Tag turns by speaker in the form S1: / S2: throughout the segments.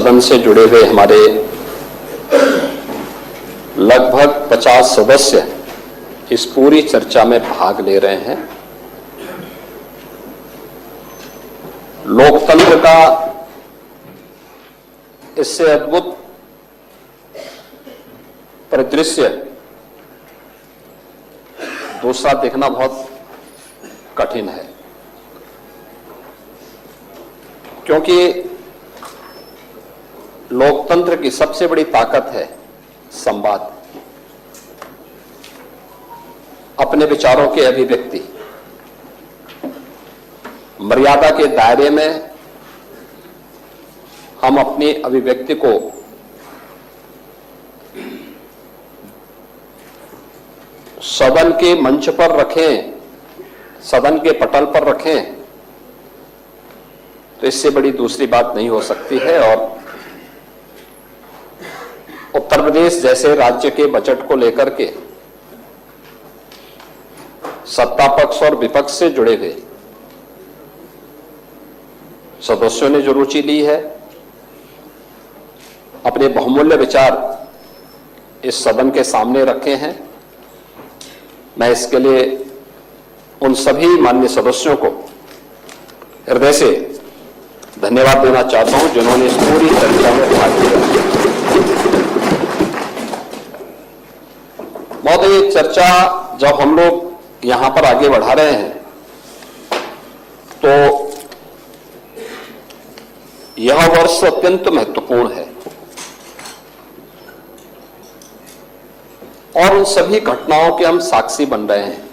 S1: सदन से जुड़े हुए हमारे लगभग 50 सदस्य इस पूरी चर्चा में भाग ले रहे हैं। लोकतंत्र का इससे अद्भुत परिदृश्य दूसरा देखना बहुत कठिन है, क्योंकि लोकतंत्र की सबसे बड़ी ताकत है संवाद, अपने विचारों की अभिव्यक्ति। मर्यादा के दायरे में हम अपनी अभिव्यक्ति को सदन के मंच पर रखें, सदन के पटल पर रखें, तो इससे बड़ी दूसरी बात नहीं हो सकती है। और उत्तर प्रदेश जैसे राज्य के बजट को लेकर के सत्ता पक्ष और विपक्ष से जुड़े हुए सदस्यों ने जो रुचि ली है, अपने बहुमूल्य विचार इस सदन के सामने रखे हैं, मैं इसके लिए उन सभी माननीय सदस्यों को हृदय से धन्यवाद देना चाहता हूं जिन्होंने इस पूरी चर्चा में भाग लिया। महोदय, ये चर्चा जब हम लोग यहां पर आगे बढ़ा रहे हैं तो यह वर्ष अत्यंत महत्वपूर्ण है और उन सभी घटनाओं के हम साक्षी बन रहे हैं।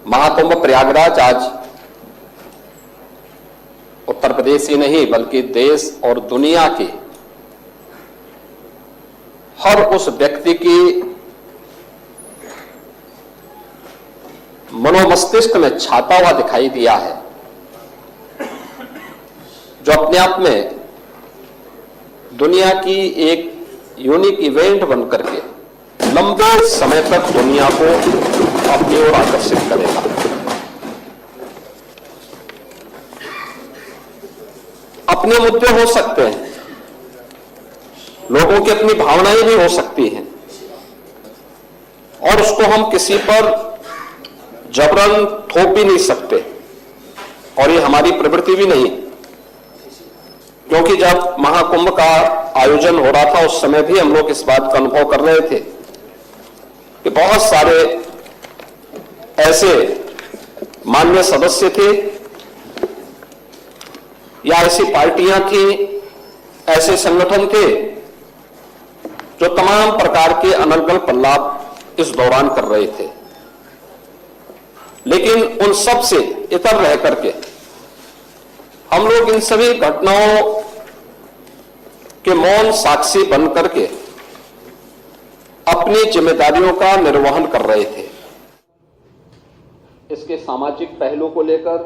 S1: महाकुंभ प्रयागराज आज उत्तर प्रदेश ही नहीं बल्कि देश और दुनिया के हर उस व्यक्ति की मनोमस्तिष्क में छाता हुआ दिखाई दिया है, जो अपने आप में दुनिया की एक यूनिक इवेंट बनकर के लंबे समय तक दुनिया को अपनी ओर आकर्षित करेगा। अपने मुद्दे हो सकते हैं, लोगों की अपनी भावनाएं भी हो सकती हैं और उसको हम किसी पर जबरन थोप भी नहीं सकते और ये हमारी प्रवृत्ति भी नहीं, क्योंकि जब महाकुंभ का आयोजन हो रहा था उस समय भी हम लोग इस बात का अनुभव कर रहे थे कि बहुत सारे ऐसे माननीय सदस्य थे या ऐसी पार्टियां थी, ऐसे संगठन थे जो तमाम प्रकार के अनर्गल प्रलाप इस दौरान कर रहे थे, लेकिन उन सब से इतर रह करके हम लोग इन सभी घटनाओं के मौन साक्षी बन करके अपनी जिम्मेदारियों का निर्वहन कर रहे थे। इसके सामाजिक पहलू को लेकर,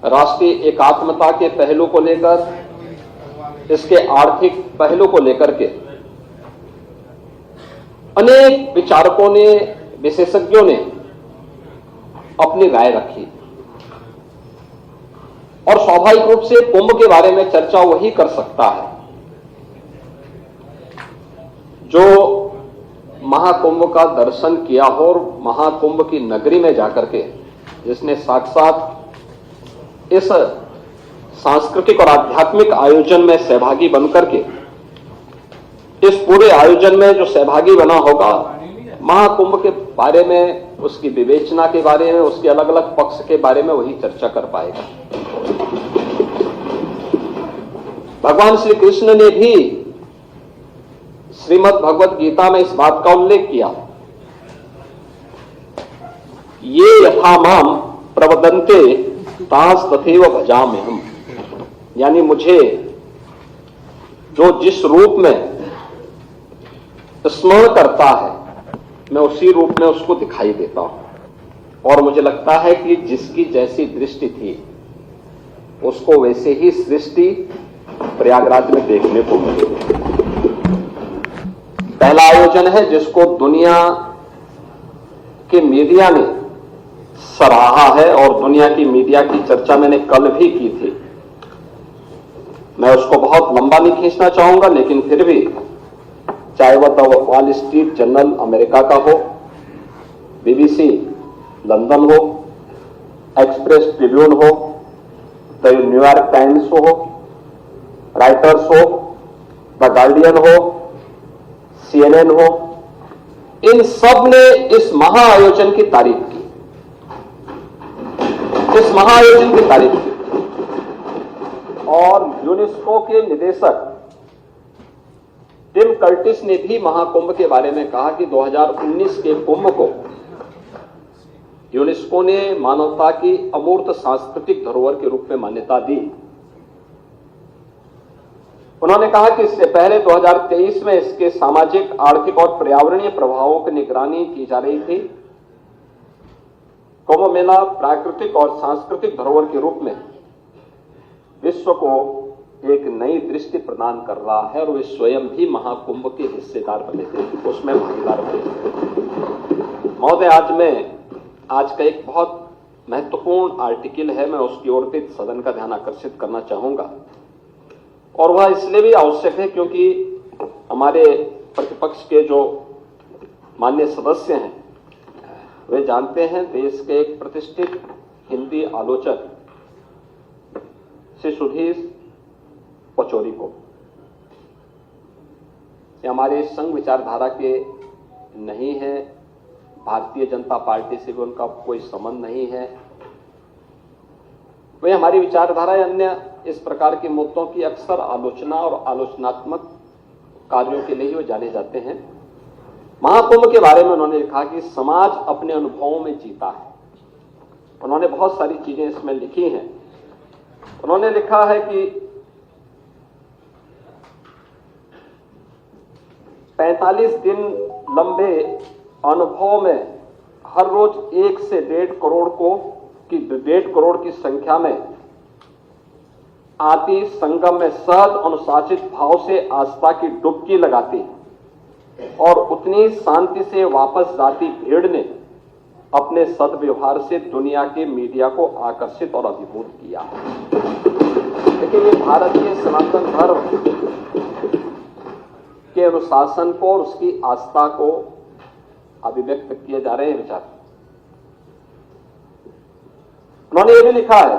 S1: राष्ट्रीय एकात्मता के पहलू को लेकर, इसके आर्थिक पहलू को लेकर के अनेक विचारकों ने, विशेषज्ञों ने अपनी राय रखी और स्वाभाविक रूप से कुंभ के बारे में चर्चा वही कर सकता है जो महाकुंभ का दर्शन किया हो और महाकुंभ की नगरी में जाकर के जिसने साथ इस सांस्कृतिक और आध्यात्मिक आयोजन में सहभागी बनकर के इस पूरे आयोजन में जो सहभागी बना होगा, महाकुंभ के बारे में, उसकी विवेचना के बारे में, उसके अलग अलग पक्ष के बारे में वही चर्चा कर पाएगा। भगवान श्री कृष्ण ने भी श्रीमद् भगवत गीता में इस बात का उल्लेख किया, ये यथा माम प्रवदन्ते तास तथैव भजाम्यहम्, यानी मुझे जो जिस रूप में स्मरण करता है मैं उसी रूप में उसको दिखाई देता हूं और मुझे लगता है कि जिसकी जैसी दृष्टि थी उसको वैसे ही सृष्टि प्रयागराज में देखने को मिलेगी। पहला आयोजन है जिसको दुनिया के मीडिया ने सराहा है और दुनिया की मीडिया की चर्चा मैंने कल भी की थी। मैं उसको बहुत लंबा नहीं खींचना चाहूंगा, लेकिन फिर भी चाहे वह the wall street journal America का हो, BBC लंदन हो, एक्सप्रेस ट्रिब्यून हो, द न्यूयॉर्क टाइम्स हो, राइटर्स हो, द गार्डियन हो, CNN हो, इन सब ने इस महाआयोजन की तारीफ की, इस महाआयोजन की तारीफ की। और यूनेस्को के निदेशक टिम कर्टिस ने भी महाकुंभ के बारे में कहा कि 2019 के कुंभ को यूनेस्को ने मानवता की अमूर्त सांस्कृतिक धरोहर के रूप में मान्यता दी। उन्होंने कहा कि इससे पहले 2023 में इसके सामाजिक, आर्थिक और पर्यावरणीय प्रभावों की निगरानी की जा रही थी। कुंभ मेला प्राकृतिक और सांस्कृतिक धरोहर के रूप में विश्व को एक नई दृष्टि प्रदान कर रहा है और वे स्वयं भी महाकुंभ के हिस्सेदार बने थे, उसमें भागीदार बने थे। महोदय, आज का एक बहुत महत्वपूर्ण आर्टिकल है, मैं उसकी ओर भी सदन का ध्यान आकर्षित करना चाहूंगा। और वह इसलिए भी आवश्यक है क्योंकि हमारे प्रतिपक्ष के जो माननीय सदस्य हैं वे जानते हैं देश के एक प्रतिष्ठित हिंदी आलोचक श्री सुधीर पचौरी को। ये हमारे संघ विचारधारा के नहीं है, भारतीय जनता पार्टी से भी उनका कोई संबंध नहीं है। वे हमारी विचारधारा या अन्य इस प्रकार के मुद्दों की अक्सर आलोचना और आलोचनात्मक कार्यों के लिए ही वो जाने जाते हैं। महाकुंभ के बारे में उन्होंने लिखा कि समाज अपने अनुभवों में जीता है। उन्होंने बहुत सारी चीजें इसमें लिखी हैं। उन्होंने लिखा है कि 45 दिन लंबे अनुभव में हर रोज 1 से 1.5 करोड़ की संख्या में आती संगम में सहज अनुशासित भाव से आस्था की डुबकी लगाती और उतनी शांति से वापस जाती भीड़ ने अपने सद्व्यवहार से दुनिया के मीडिया को आकर्षित और अभिभूत किया। लेकिन ये भारतीय सनातन धर्म के अनुशासन को और उसकी आस्था को अभिव्यक्त किए जा रहे हैं विचार। उन्होंने ये भी लिखा है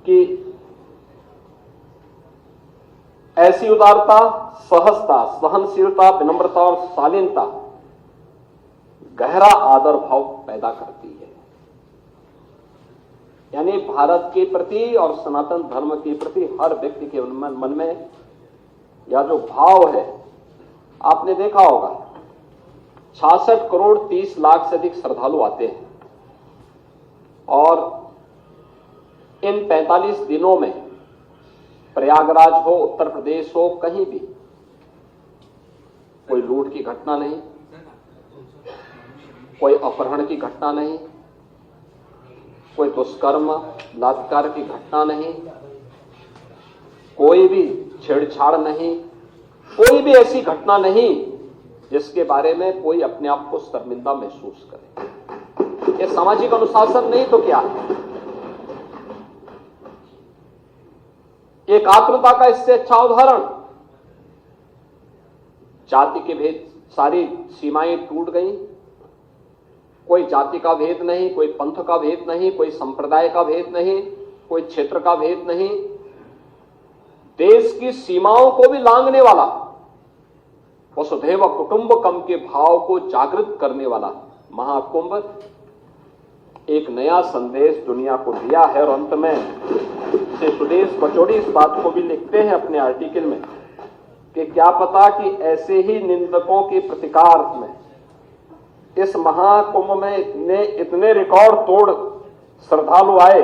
S1: कि ऐसी उदारता, सहजता, सहनशीलता, विनम्रता और शालीनता गहरा आदर भाव पैदा करती है। यानी भारत के प्रति और सनातन धर्म के प्रति हर व्यक्ति के मन में यह जो भाव है, आपने देखा होगा 66 करोड़ 30 लाख से अधिक श्रद्धालु आते हैं और इन 45 दिनों में प्रयागराज हो, उत्तर प्रदेश हो, कहीं भी कोई लूट की घटना नहीं, कोई अपहरण की घटना नहीं, कोई दुष्कर्म बलात्कार की घटना नहीं, कोई भी छेड़छाड़ नहीं, कोई भी ऐसी घटना नहीं जिसके बारे में कोई अपने आप को शर्मिंदा महसूस करे। ये सामाजिक अनुशासन नहीं तो क्या है? एकात्मता का इससे अच्छा उदाहरण। जाति के भेद, सारी सीमाएं टूट गई। कोई जाति का भेद नहीं, कोई पंथ का भेद नहीं, कोई संप्रदाय का भेद नहीं, कोई क्षेत्र का भेद नहीं। देश की सीमाओं को भी लांघने वाला, वसुधैव कुटुंबकम के भाव को जागृत करने वाला महाकुंभ एक नया संदेश दुनिया को दिया है। और अंत में से सुदेश पचौरी इस बात को भी लिखते हैं अपने आर्टिकल में कि क्या पता कि ऐसे ही निंदकों के प्रतिकार में इस महाकुंभ में इतने रिकॉर्ड तोड़ श्रद्धालु आए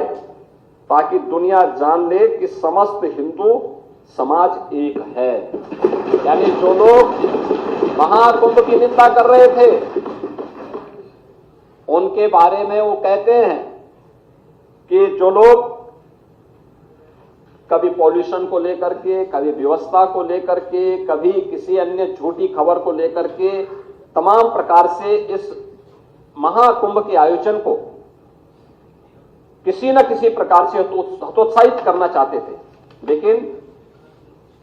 S1: ताकि दुनिया जान ले कि समस्त हिंदू समाज एक है। यानी जो लोग महाकुंभ की निंदा कर रहे थे उनके बारे में वो कहते हैं कि जो लोग कभी पॉल्यूशन को लेकर के, कभी व्यवस्था को लेकर के, कभी किसी अन्य झूठी खबर को लेकर के तमाम प्रकार से इस महाकुंभ के आयोजन को किसी न किसी प्रकार से हतोत्साहित करना चाहते थे, लेकिन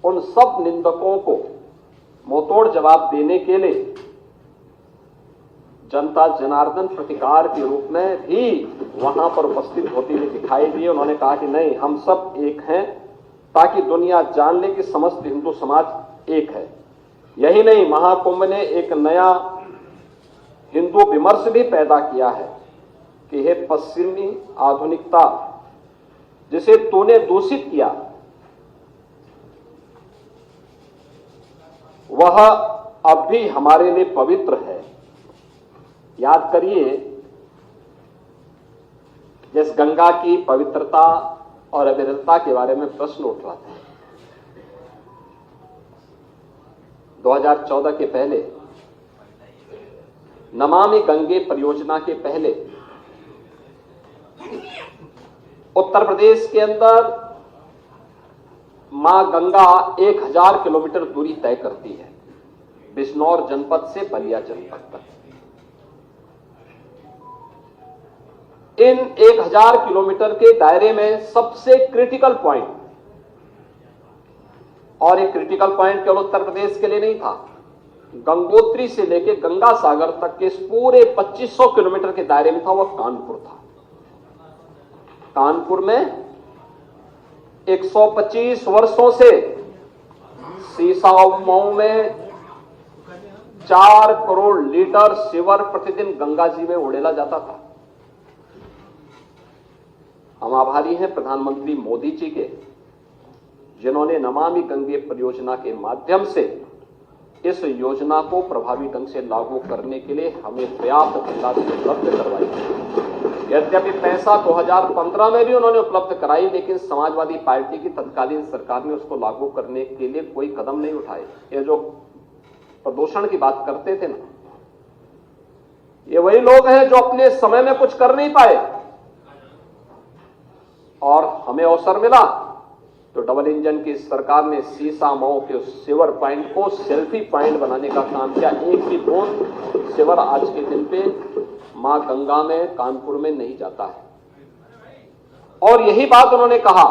S1: उन सब निंदकों को मुंहतोड़ जवाब देने के लिए जनता जनार्दन प्रतिकार के रूप में भी वहां पर उपस्थित होती हुई दिखाई दी। उन्होंने कहा कि नहीं, हम सब एक हैं, ताकि दुनिया जान ले कि समस्त हिंदू समाज एक है। यही नहीं, महाकुंभ ने एक नया हिंदू विमर्श भी पैदा किया है कि हे पश्चिमी आधुनिकता, जिसे तूने दूषित किया, वह अब भी हमारे लिए पवित्र है। याद करिए, जिस गंगा की पवित्रता और अविरलता के बारे में प्रश्न उठ रहा था, 2014 के पहले, नमामि गंगे परियोजना के पहले उत्तर प्रदेश के अंदर मां गंगा 1000 किलोमीटर दूरी तय करती है, बिजनौर जनपद से बलिया जनपद तक। इन 1000 किलोमीटर के दायरे में सबसे क्रिटिकल पॉइंट, और एक क्रिटिकल पॉइंट केवल उत्तर प्रदेश के लिए नहीं था, गंगोत्री से लेकर गंगा सागर तक के इस पूरे 2500 किलोमीटर के दायरे में था, वह कानपुर था। कानपुर में 125 वर्षों से सीसाओं में 4 करोड़ लीटर सीवर प्रतिदिन गंगा जी में उड़ेला जाता था। हम आभारी हैं प्रधानमंत्री मोदी जी के, जिन्होंने नमामि गंगे परियोजना के माध्यम से इस योजना को प्रभावी ढंग से लागू करने के लिए हमें पर्याप्त धनराशि उपलब्ध करवाई। यद्यपि पैसा 2015 में भी उन्होंने उपलब्ध कराई, लेकिन समाजवादी पार्टी की तत्कालीन सरकार ने उसको लागू करने के लिए कोई कदम नहीं उठाए। ये जो प्रदूषण की बात करते थे ना, ये वही लोग हैं जो अपने समय में कुछ कर नहीं पाए, और हमें अवसर मिला तो डबल इंजन की सरकार ने सीसामऊ के सीवर पॉइंट को सेल्फी पॉइंट बनाने का काम किया। एक भी बूंद सीवर आज के दिन पे मां गंगा में कानपुर में नहीं जाता है। और यही बात उन्होंने कहा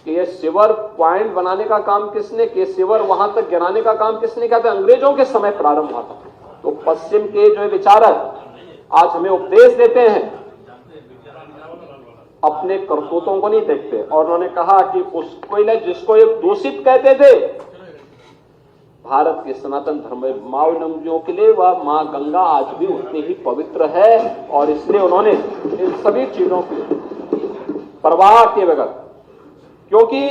S1: कि ये सीवर पॉइंट बनाने का काम किसने किया, सीवर वहां तक गिराने का काम किसने किया था? अंग्रेजों के समय प्रारंभ हुआ था। तो पश्चिम के जो विचारक आज हमें उपदेश देते हैं, अपने करतूतों को नहीं देखते। और उन्होंने कहा कि उसको जिसको एक दूषित कहते थे, भारत के सनातन धर्मावलंबियों के लिए वह मां गंगा आज भी उतनी ही पवित्र है, और इसलिए उन्होंने इन सभी चीजों की परवाह किए बगैर, क्योंकि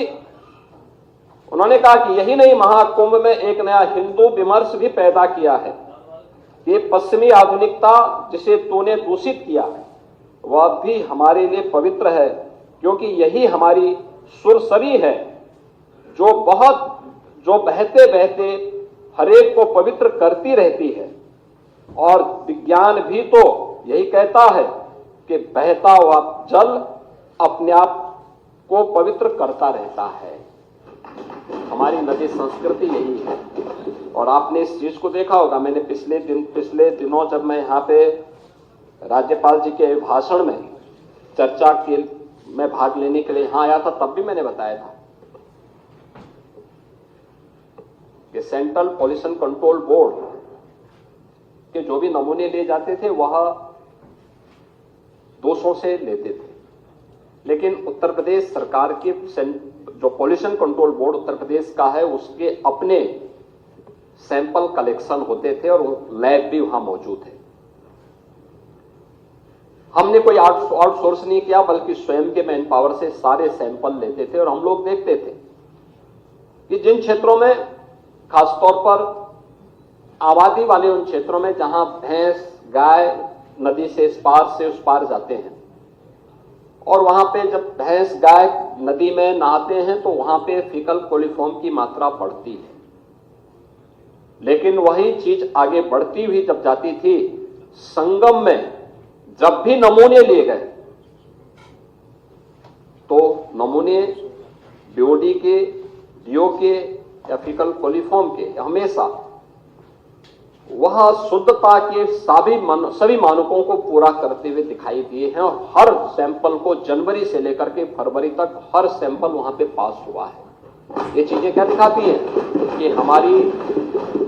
S1: उन्होंने कहा कि यही नहीं, महाकुंभ में एक नया हिंदू विमर्श भी पैदा किया है। ये पश्चिमी आधुनिकता जिसे तूने दूषित किया है, वह भी हमारे लिए पवित्र है, क्योंकि यही हमारी सुरसरी है, जो बहते बहते हरेक को पवित्र करती रहती है। और विज्ञान भी तो यही कहता है कि बहता हुआ जल अपने आप को पवित्र करता रहता है। हमारी नदी संस्कृति यही है। और आपने इस चीज को देखा होगा, मैंने पिछले दिनों जब मैं यहाँ पे राज्यपाल जी के भाषण में चर्चा के में भाग लेने के लिए यहां आया था, तब भी मैंने बताया था कि सेंट्रल पॉल्यूशन कंट्रोल बोर्ड के जो भी नमूने लिए जाते थे वह 200 से लेते थे, लेकिन उत्तर प्रदेश सरकार के जो pollution control board Uttar Pradesh का है, उसके अपने सैंपल कलेक्शन होते थे और लैब भी वहां मौजूद है। हमने कोई आउटसोर्स नहीं किया, बल्कि स्वयं के मैन पावर से सारे सैंपल लेते थे। और हम लोग देखते थे कि जिन क्षेत्रों में, खासतौर पर आबादी वाले उन क्षेत्रों में जहां भैंस गाय नदी से इस पार से उस पार जाते हैं, और वहां पे जब भैंस गाय नदी में नहाते हैं तो वहां पे फीकल कोलिफॉर्म की मात्रा बढ़ती है। लेकिन वही चीज आगे बढ़ती हुई जब जाती थी, संगम में जब भी नमूने लिए गए तो नमूने बीओडी के, डीओ के या फीकल कोलिफॉर्म के हमेशा वह शुद्धता के सभी मानकों को पूरा करते हुए दिखाई दिए हैं और हर सैंपल को जनवरी से लेकर के फरवरी तक हर सैंपल वहां पे पास हुआ है। ये चीजें क्या दिखाती हैं कि हमारी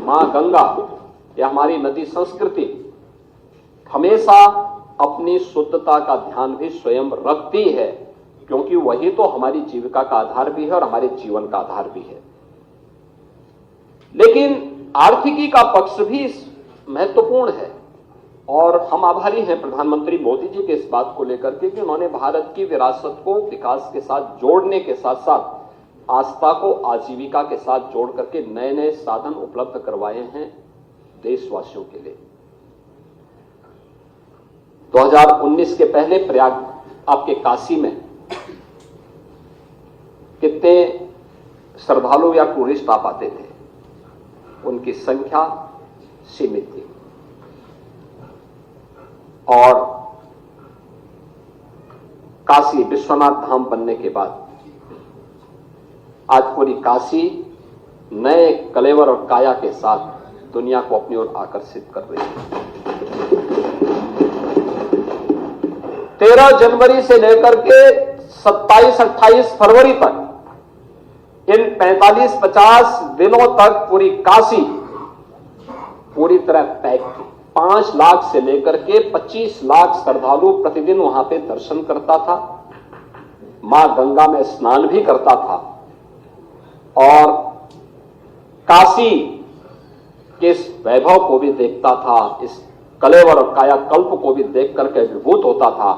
S1: मां गंगा या हमारी नदी संस्कृति हमेशा अपनी शुद्धता का ध्यान भी स्वयं रखती है, क्योंकि वही तो हमारी जीविका का आधार भी है और हमारे जीवन का आधार भी है। लेकिन आर्थिकी का पक्ष भी महत्वपूर्ण है और हम आभारी हैं प्रधानमंत्री मोदी जी के इस बात को लेकर के कि उन्होंने भारत की विरासत को विकास के साथ जोड़ने के साथ साथ आस्था को आजीविका के साथ जोड़ करके नए नए साधन उपलब्ध करवाए हैं देशवासियों के लिए। 2019 के पहले प्रयाग आपके काशी में कितने श्रद्धालु या टूरिस्ट आ पाते थे, उनकी संख्या सीमित थी और काशी विश्वनाथ धाम बनने के बाद आज पूरी काशी नए कलेवर और काया के साथ दुनिया को अपनी ओर आकर्षित कर रही है। 13 जनवरी से लेकर के 27-28 फरवरी तक इन 45-50 दिनों तक पूरी काशी पूरी तरह पैक थी। 5 लाख से लेकर के 25 लाख श्रद्धालु प्रतिदिन वहां पे दर्शन करता था, मां गंगा में स्नान भी करता था और काशी के इस वैभव को भी देखता था, इस कलेवर और कायाकल्प को भी देख करके अभिभूत होता था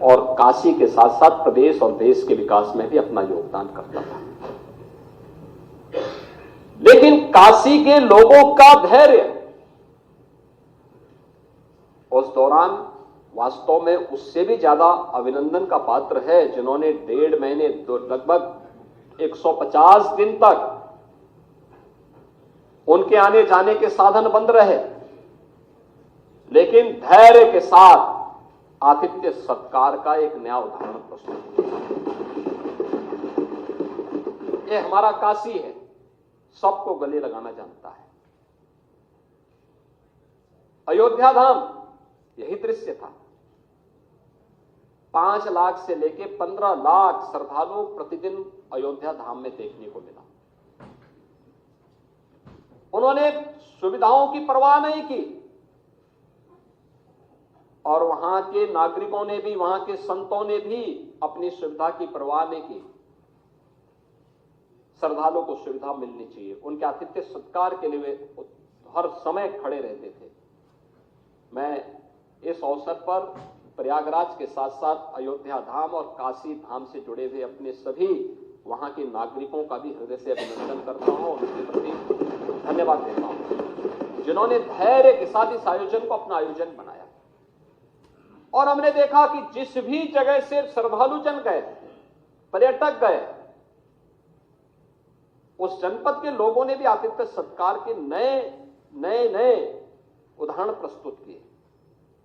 S1: और काशी के साथ साथ प्रदेश और देश के विकास में भी अपना योगदान करता था। लेकिन काशी के लोगों का धैर्य उस दौरान वास्तव में उससे भी ज्यादा अभिनंदन का पात्र है, जिन्होंने 1.5 महीने लगभग 150 दिन तक उनके आने जाने के साधन बंद रहे, लेकिन धैर्य के साथ आतिथ्य सत्कार का एक नया उदाहरण प्रस्तुत किया। ये हमारा काशी है, सबको गले लगाना जानता है। अयोध्या धाम यही दृश्य था। 5 लाख से लेके 15 लाख श्रद्धालु प्रतिदिन अयोध्या धाम में देखने को मिला। उन्होंने सुविधाओं की परवाह नहीं की और वहां के नागरिकों ने भी, वहां के संतों ने भी अपनी सुविधा की परवाह नहीं की। श्रद्धालुओं को सुविधा मिलनी चाहिए, उनके आतिथ्य सत्कार के लिए वे हर समय खड़े रहते थे। मैं इस अवसर पर प्रयागराज के साथ साथ अयोध्या धाम और काशी धाम से जुड़े हुए अपने सभी वहां के नागरिकों का भी हृदय से अभिनंदन करता हूं और उनके प्रति धन्यवाद देता हूं, जिन्होंने धैर्य के साथ इस आयोजन को अपना आयोजन बनाया। और हमने देखा कि जिस भी जगह से श्रद्धालु जन गए, पर्यटक गए, उस जनपद के लोगों ने भी आतिथ्य सत्कार के नए उदाहरण प्रस्तुत किए।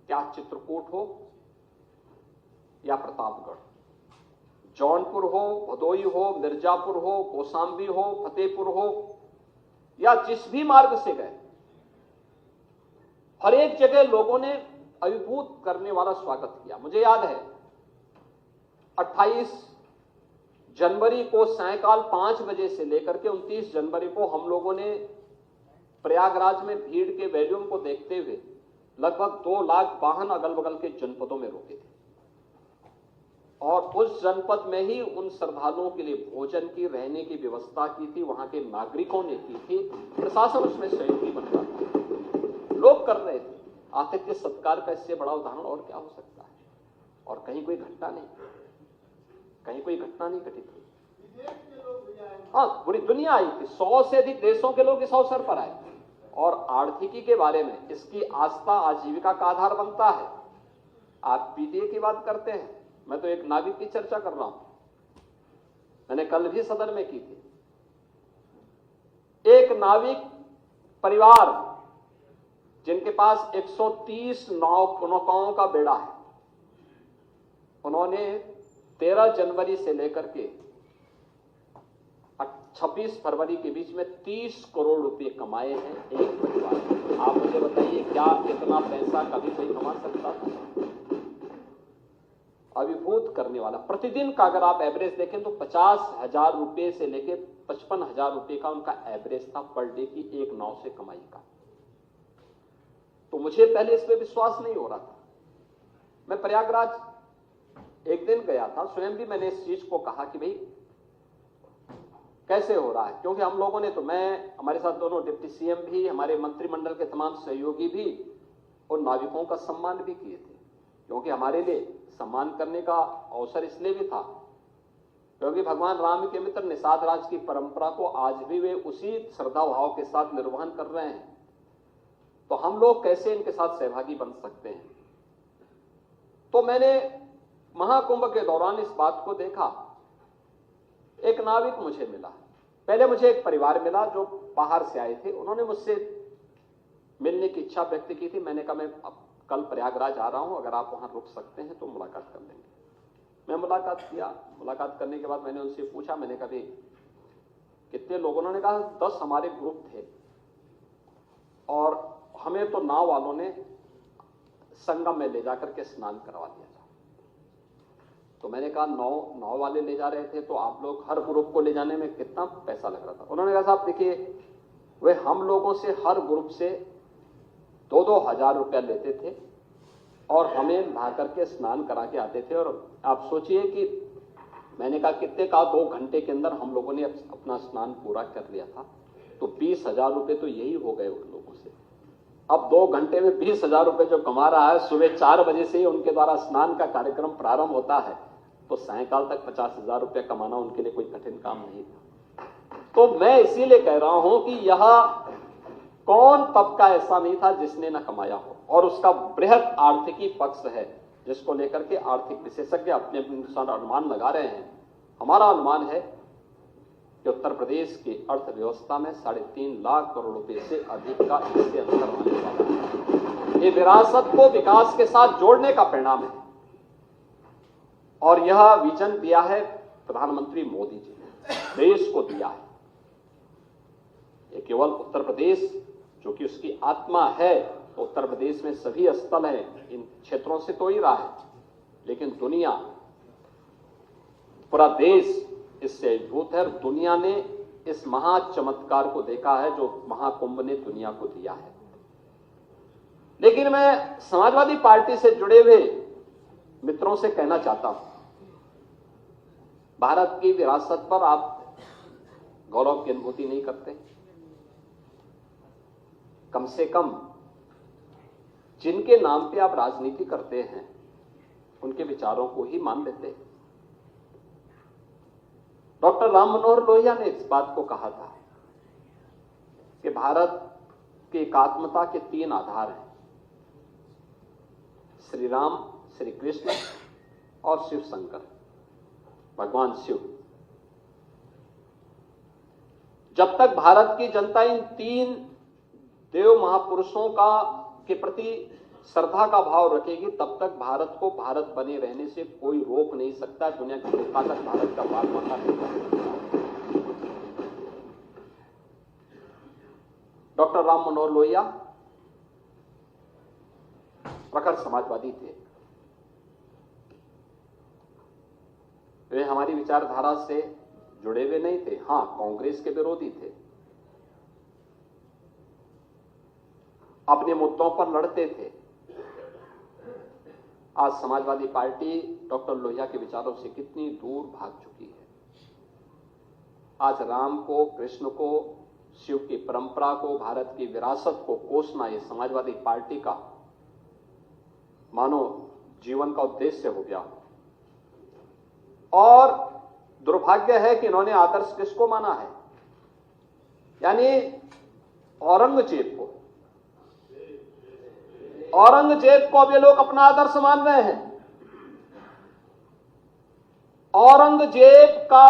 S1: क्या चित्रकूट हो या प्रतापगढ़, जौनपुर हो, भदोई हो, मिर्जापुर हो, कौशाम्बी हो, फतेहपुर हो या जिस भी मार्ग से गए, हर एक जगह लोगों ने अभिभूत करने वाला स्वागत किया। मुझे याद है 28 जनवरी को सायंकाल 5 बजे से लेकर के 29 जनवरी को हम लोगों ने प्रयागराज में भीड़ के वॉल्यूम को देखते हुए लगभग 2 लाख वाहन अगल बगल के जनपदों में रोके थे और उस जनपद में ही उन श्रद्धालुओं के लिए भोजन की, रहने की व्यवस्था की थी, वहां के नागरिकों ने की थी, प्रशासन उसमें सहयोगी बन रहा था, लोग कर रहे थे। आतिथ्य सत्कार का इससे बड़ा उदाहरण और क्या हो सकता है। और कहीं कोई घटना नहीं घटित हुई। हाँ, पूरी दुनिया आई थी, 100 से अधिक देशों के लोग इस अवसर पर आए और आर्थिकी के बारे में इसकी आस्था आजीविका का आधार बनता है। आप पीटीए की बात करते हैं, मैं तो एक नाविक की चर्चा कर रहा हूं, मैंने कल भी सदन में की थी। एक नाविक परिवार जिनके पास 130 नौकाओं का बेड़ा है, उन्होंने 13 जनवरी से लेकर के 26 फरवरी के बीच में 30 करोड़ रुपए कमाए हैं एक परिवार ने। आप मुझे बताइए, क्या इतना पैसा कभी कोई कमा सकता था? अभिभूत करने वाला। प्रतिदिन का अगर आप एवरेज देखें तो 50,000 रुपए से लेके 55,000 रुपए का उनका एवरेज था पर डे की एक नाव से कमाई का। तो मुझे पहले इस पे विश्वास नहीं हो रहा था। मैं प्रयागराज एक दिन गया था, स्वयं भी मैंने इस चीज को कहा कि भाई कैसे हो रहा है, क्योंकि हम लोगों ने तो, मैं, हमारे साथ दोनों डिप्टी सीएम भी, हमारे मंत्रिमंडल के तमाम सहयोगी भी और नाविकों का सम्मान भी किए थे, क्योंकि हमारे लिए सम्मान करने का अवसर इसलिए भी था क्योंकि भगवान राम के मित्र निषाद राज की परंपरा को आज भी वे उसी श्रद्धा भाव के साथ निर्वहन कर रहे हैं। तो हम लोग कैसे इनके साथ सहभागी बन सकते हैं? तो मैंने महाकुंभ के दौरान इस बात को देखा। एक नाविक मुझे मिला, पहले मुझे एक परिवार मिला जो बाहर से आए थे। उन्होंने मुझसे मिलने की इच्छा व्यक्त की थी। मैंने कहा मैं कल प्रयागराज आ रहा हूं, अगर आप वहां रुक सकते हैं तो मुलाकात कर लेंगे। मैं मुलाकात किया। मुलाकात करने के बाद मैंने उनसे पूछा, मैंने कहा कितने लोग? उन्होंने कहा 10 हमारे ग्रुप थे और हमें तो नाव वालों ने संगम में ले जाकर के स्नान करवा दिया था। तो मैंने कहा नाव वाले ले जा रहे थे तो आप लोग हर ग्रुप को ले जाने में कितना पैसा लग रहा था? उन्होंने कहा साहब देखिए, वे हम लोगों से हर ग्रुप से 2-2 हजार रुपया लेते थे और हमें नहा करके स्नान करा के आते थे। और आप सोचिए कि मैंने कहा कितने का, 2 घंटे के अंदर हम लोगों ने अपना स्नान पूरा कर लिया था। तो 20,000 रुपये तो यही हो गए उन लोगों से। अब 2 घंटे में 20,000 रुपये जो कमा रहा है, सुबह 4 बजे से ही उनके द्वारा स्नान का कार्यक्रम प्रारंभ होता है, तो सायंकाल तक 50,000 रुपये कमाना उनके लिए कोई कठिन काम नहीं था। तो मैं इसीलिए कह रहा हूं कि यह कौन तबका ऐसा नहीं था जिसने न कमाया हो, और उसका बृहद आर्थिकी पक्ष है जिसको लेकर के आर्थिक विशेषज्ञ अपने अनुसार अनुमान लगा रहे हैं। हमारा अनुमान है कि उत्तर प्रदेश की अर्थव्यवस्था में 3.5 लाख करोड़ रुपए से अधिक का इससे अंतर आने वाला है। ये विरासत को विकास के साथ जोड़ने का परिणाम है और यह विजन दिया है प्रधानमंत्री मोदी जी ने, देश को दिया है। ये केवल उत्तर प्रदेश जो कि उसकी आत्मा है, तो उत्तर प्रदेश में सभी स्थल हैं, इन क्षेत्रों से तो ही रहा है, लेकिन दुनिया, पूरा देश इससे अभिभूत है। दुनिया ने इस महा चमत्कार को देखा है जो महाकुंभ ने दुनिया को दिया है। लेकिन मैं समाजवादी पार्टी से जुड़े हुए मित्रों से कहना चाहता हूं, भारत की विरासत पर आप गौरव की अनुभूति नहीं करते? कम से कम जिनके नाम पे आप राजनीति करते हैं उनके विचारों को ही मान लेते। डॉक्टर राम मनोहर लोहिया ने इस बात को कहा था कि भारत की एकात्मता के 3 आधार हैं, श्री राम, श्री कृष्ण और शिव शंकर, भगवान शिव। जब तक भारत की जनता इन 3 देव महापुरुषों के प्रति श्रद्धा का भाव रखेगी, तब तक भारत को भारत बने रहने से कोई रोक नहीं सकता। दुनिया की ताकत भारत का भाग माना नहीं कर सकता। डॉक्टर राम मनोहर लोहिया प्रखर समाजवादी थे। वे हमारी विचारधारा से जुड़े हुए नहीं थे, हां कांग्रेस के विरोधी थे, अपने मुद्दों पर लड़ते थे। आज समाजवादी पार्टी डॉक्टर लोहिया के विचारों से कितनी दूर भाग चुकी है। आज राम को, कृष्ण को, शिव की परंपरा को, भारत की विरासत को कोसना ये समाजवादी पार्टी का मानो जीवन का उद्देश्य हो गया। और दुर्भाग्य है कि इन्होंने आदर्श किसको माना है? यानी औरंगजेब को। औरंगजेब को अब ये लोग अपना आदर्श मान रहे हैं। औरंगजेब का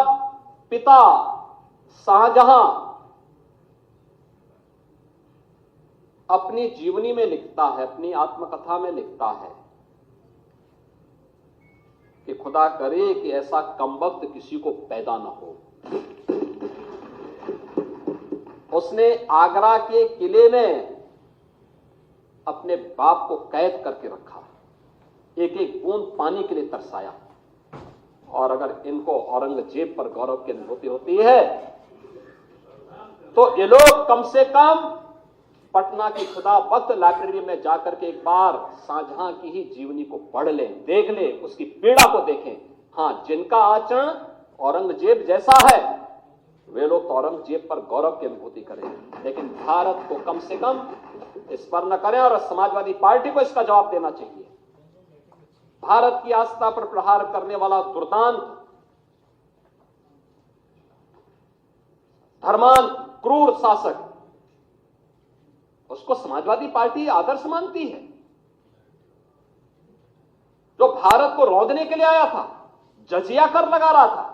S1: पिता शाहजहां अपनी जीवनी में लिखता है, अपनी आत्मकथा में लिखता है कि खुदा करे कि ऐसा कमबख्त किसी को पैदा न हो। उसने आगरा के किले में अपने बाप को कैद करके रखा, एक एक बूंद पानी के लिए तरसाया। और अगर इनको औरंगजेब पर गौरव की अनुभूति होती है तो ये लोग कम से कम पटना की खुदाबख्त लाइब्रेरी में जाकर के एक बार शाहजहां की ही जीवनी को पढ़ लें, देख लें, उसकी पीड़ा को देखें। हां, जिनका आचरण औरंगजेब जैसा है वे लोग तो औरंगजेब पर गौरव की अनुभूति करें, लेकिन भारत को कम से कम इस पर न करें। और समाजवादी पार्टी को इसका जवाब देना चाहिए। भारत की आस्था पर प्रहार करने वाला दुर्दांत, धर्मांत, क्रूर शासक, उसको समाजवादी पार्टी आदर्श मानती है। जो भारत को रौंदने के लिए आया था, जजिया कर लगा रहा था,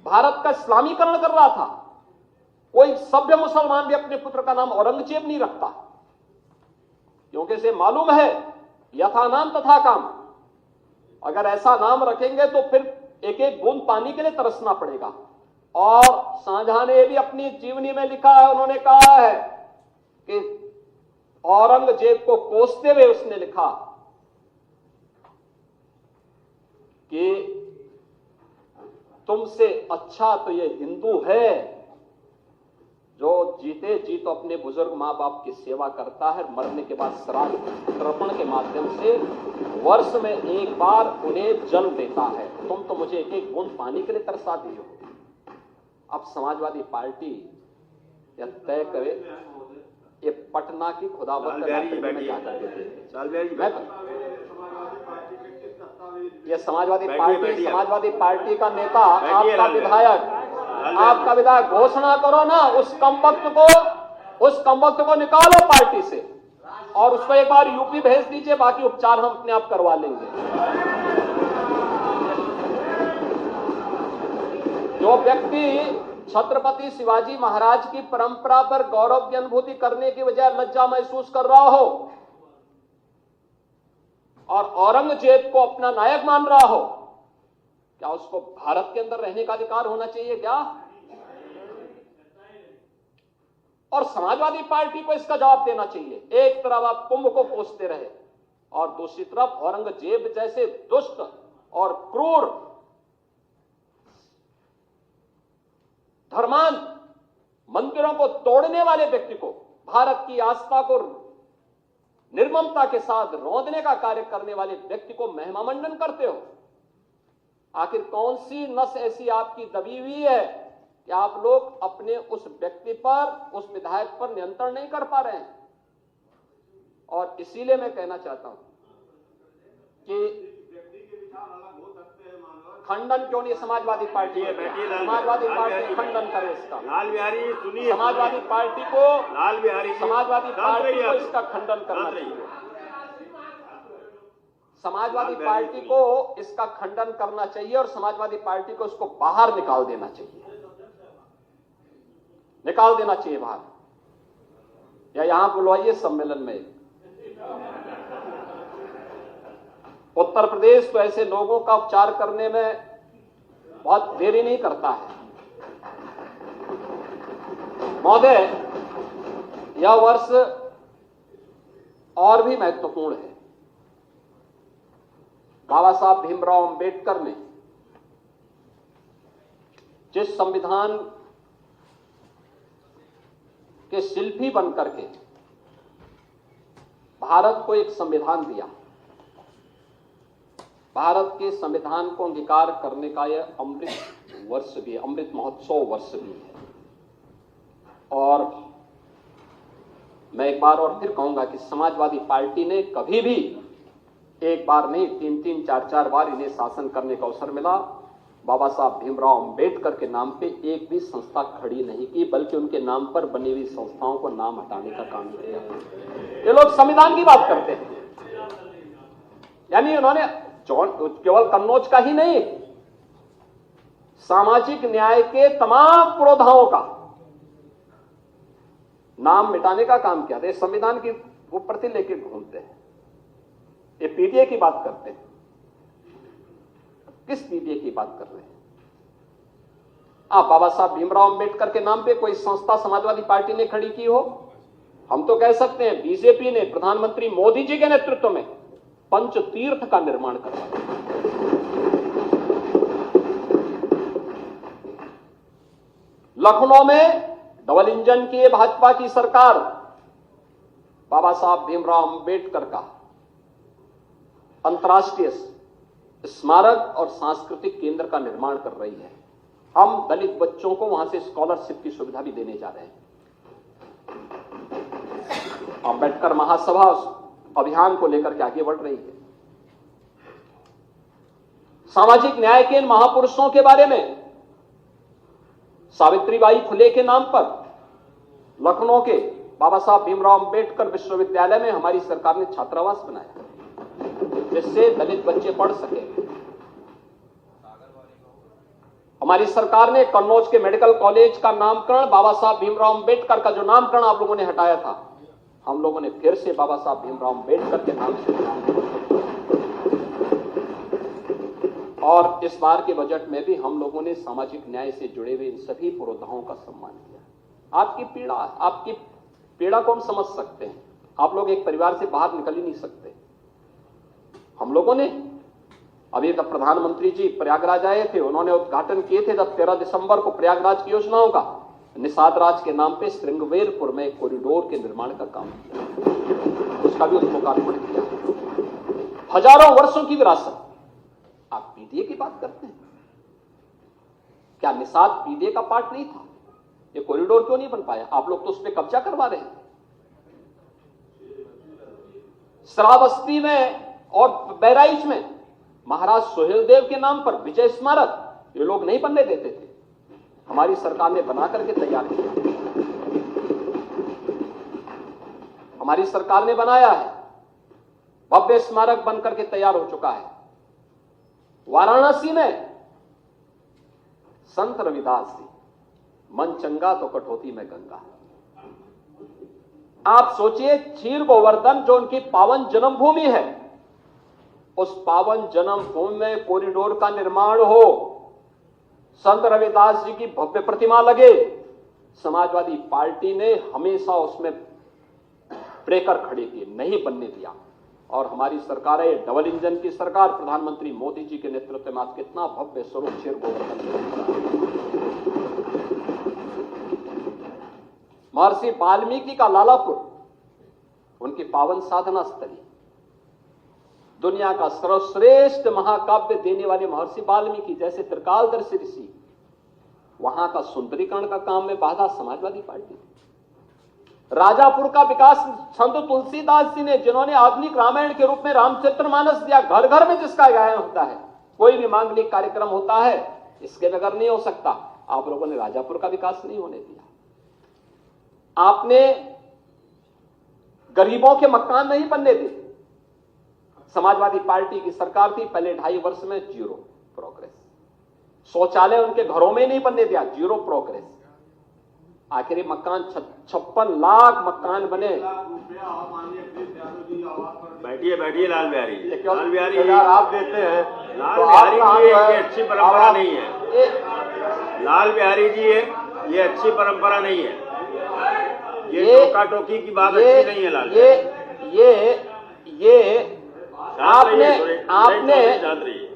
S1: भारत का इस्लामीकरण कर रहा था। कोई सभ्य मुसलमान भी अपने पुत्र का नाम औरंगजेब नहीं रखता, क्योंकि इसे मालूम है यथा नाम तथा काम। अगर ऐसा नाम रखेंगे तो फिर एक एक बूंद पानी के लिए तरसना पड़ेगा। और शाहजहां ने भी अपनी जीवनी में लिखा है, उन्होंने कहा है कि औरंगजेब को कोसते हुए उसने लिखा कि तुमसे अच्छा तो ये हिंदू है जो जीते जी तो अपने बुजुर्ग मां बाप की सेवा करता है, मरने के बाद श्राद्ध तर्पण के माध्यम से वर्ष में एक बार उन्हें जल देता है। तुम तो मुझे एक एक बूंद पानी के लिए तरसा दी हो। अब समाजवादी पार्टी यह तय करे, ये पटना की खुदाबख्त लाइब्रेरी में जाकर ये समाजवादी पार्टी का नेता, आपका विधायक घोषणा करो ना, उस कमबख्त को निकालो पार्टी से और उसको एक बार यूपी भेज दीजिए, बाकी उपचार हम अपने आप करवा लेंगे। जो व्यक्ति छत्रपति शिवाजी महाराज की परंपरा पर गौरव की अनुभूति करने की बजाय लज्जा महसूस कर रहा हो और औरंगजेब को अपना नायक मान रहा हो, क्या उसको भारत के अंदर रहने का अधिकार होना चाहिए क्या? और समाजवादी पार्टी को इसका जवाब देना चाहिए। एक तरफ आप कुंभ को कोसते रहे और दूसरी तरफ औरंगजेब जैसे दुष्ट और क्रूर, धर्मांत, मंदिरों को तोड़ने वाले व्यक्ति को, भारत की आस्था को निर्ममता के साथ रौंदने का कार्य करने वाले व्यक्ति को महिमामंडन करते हो। आखिर कौन सी नस ऐसी आपकी दबी हुई है कि आप लोग अपने उस व्यक्ति पर, उस विधायक पर नियंत्रण नहीं कर पा रहे हैं? और इसीलिए मैं कहना चाहता हूं कि खंडन क्यों नहीं समाजवादी पार्टी खंडन करे इसका।
S2: लाल बिहारी सुनिए,
S1: समाजवादी पार्टी को इसका खंडन करना चाहिए। समाजवादी पार्टी को इसका खंडन करना चाहिए और समाजवादी पार्टी को इसको बाहर निकाल देना चाहिए बाहर, या यहां बुलवाइए सम्मेलन में। उत्तर प्रदेश तो ऐसे लोगों का उपचार करने में बहुत देरी नहीं करता है। महोदय, यह वर्ष और भी महत्वपूर्ण है। बाबा साहब भीमराव अंबेडकर ने जिस संविधान के शिल्पी बनकर के भारत को एक संविधान दिया, भारत के संविधान को अंगीकार करने का यह अमृत वर्ष भी है, अमृत महोत्सव वर्ष भी है। और मैं एक बार और फिर कहूंगा कि समाजवादी पार्टी ने कभी भी एक बार नहीं, 3-3, 4-4 बार इन्हें शासन करने का अवसर मिला, बाबा साहब भीमराव अंबेडकर के नाम पे एक भी संस्था खड़ी नहीं की, बल्कि उनके नाम पर बनी हुई संस्थाओं को नाम हटाने का काम किया। ये लोग संविधान की बात करते हैं, यानी उन्होंने केवल कन्नौज का ही नहीं, सामाजिक न्याय के तमाम पुरोधाओं का नाम मिटाने का काम किया था। इस संविधान की वो प्रति लेके घूमते हैं। ये पीडीए की बात करते हैं। किस पीडीए की बात कर रहे हैं? आप बाबा साहब भीमराव अंबेडकर के नाम पे कोई संस्था समाजवादी पार्टी ने खड़ी की हो? हम तो कह सकते हैं बीजेपी ने प्रधानमंत्री मोदी जी के नेतृत्व में पंचतीर्थ का निर्माण करवाया। लखनऊ में डबल इंजन की भाजपा की सरकार बाबा साहब भीमराव अंबेडकर का अंतर्राष्ट्रीय स्मारक और सांस्कृतिक केंद्र का निर्माण कर रही है। हम दलित बच्चों को वहां से स्कॉलरशिप की सुविधा भी देने जा रहे हैं। अंबेडकर महासभा अभियान को लेकर के आगे बढ़ रही है। सामाजिक न्याय के इन महापुरुषों के बारे में सावित्रीबाई फुले के नाम पर लखनऊ के बाबा साहब भीमराव अंबेडकर विश्वविद्यालय में हमारी सरकार ने छात्रावास बनाया जिससे दलित बच्चे पढ़ सके। हमारी सरकार ने कन्नौज के मेडिकल कॉलेज का नामकरण बाबा साहब भीमराव अंबेडकर का जो नामकरण आप लोगों ने हटाया था, हम लोगों ने फिर से बाबा साहब भीमराव अंबेडकर के नाम से और इस बार के बजट में भी हम लोगों ने सामाजिक न्याय से जुड़े हुए इन सभी पुरोधाओं का सम्मान किया। आपकी पीड़ा को हम समझ सकते हैं। आप लोग एक परिवार से बाहर निकल ही नहीं सकते। हम लोगों ने अभी तक प्रधानमंत्री जी प्रयागराज आए थे, उन्होंने उद्घाटन किए थे जब 13 दिसंबर को प्रयागराज की योजनाओं का निषाद राज के नाम पे श्रृंगवेरपुर में कॉरिडोर के निर्माण का काम किया, उसका भी लोकार्पण किया। हजारों वर्षों की विरासत। आप पीडीए की बात करते हैं, क्या निषाद पीडीए का पार्ट नहीं था? ये कॉरिडोर क्यों नहीं बन पाया? आप लोग तो उस पर कब्जा करवा रहे हैं। श्रावस्ती में और बहराइच में महाराज सुहेलदेव के नाम पर विजय स्मारक ये लोग नहीं बनने देते थे, हमारी सरकार ने बना करके तैयार किया। हमारी सरकार ने बनाया है, भव्य स्मारक बनकर के तैयार हो चुका है। वाराणसी में संत रविदास जी, मन चंगा तो कटौती में गंगा। आप सोचिए, क्षीर गोवर्धन जो उनकी पावन जन्मभूमि है, उस पावन जन्मभूमि में कॉरिडोर का निर्माण हो, संत रविदास जी की भव्य प्रतिमा लगे। समाजवादी पार्टी ने हमेशा उसमें ब्रेकर खड़े किए, नहीं बनने दिया। और हमारी सरकार है डबल इंजन की सरकार, प्रधानमंत्री मोदी जी के नेतृत्व में आज कितना भव्य स्वरूप क्षीर गोवर्धन। महर्षि वाल्मीकि का लालापुर, उनकी पावन साधना स्थली, दुनिया का सर्वश्रेष्ठ महाकाव्य देने वाले महर्षि वाल्मीकि जैसे त्रिकालदर्शी ऋषि, वहां का सुंदरीकरण का काम में बाधा समाजवादी पार्टी। राजापुर का विकास संत तुलसीदास जी ने, जिन्होंने आधुनिक रामायण के रूप में रामचरितमानस दिया। घर घर में जिसका गायन होता है, कोई भी मांगलिक कार्यक्रम होता है, इसके बगैर नहीं हो सकता। आप लोगों ने राजापुर का विकास नहीं होने दिया। आपने गरीबों के मकान नहीं बनने दिए। समाजवादी पार्टी की सरकार थी, पहले 2.5 वर्ष में 0 प्रोग्रेस। शौचालय उनके घरों में नहीं बनने दिया, 0 प्रोग्रेस। आखिरी मकान 56 लाख मकान बने।
S2: बैठिए लाल बिहारी
S1: आप देते हैं।
S2: लाल बिहारी जी ये अच्छी परंपरा नहीं है। लाल बिहारी जी ये अच्छी परंपरा नहीं है। ये टोका टोकी की बात अच्छी नहीं है। लाल
S1: ये आपने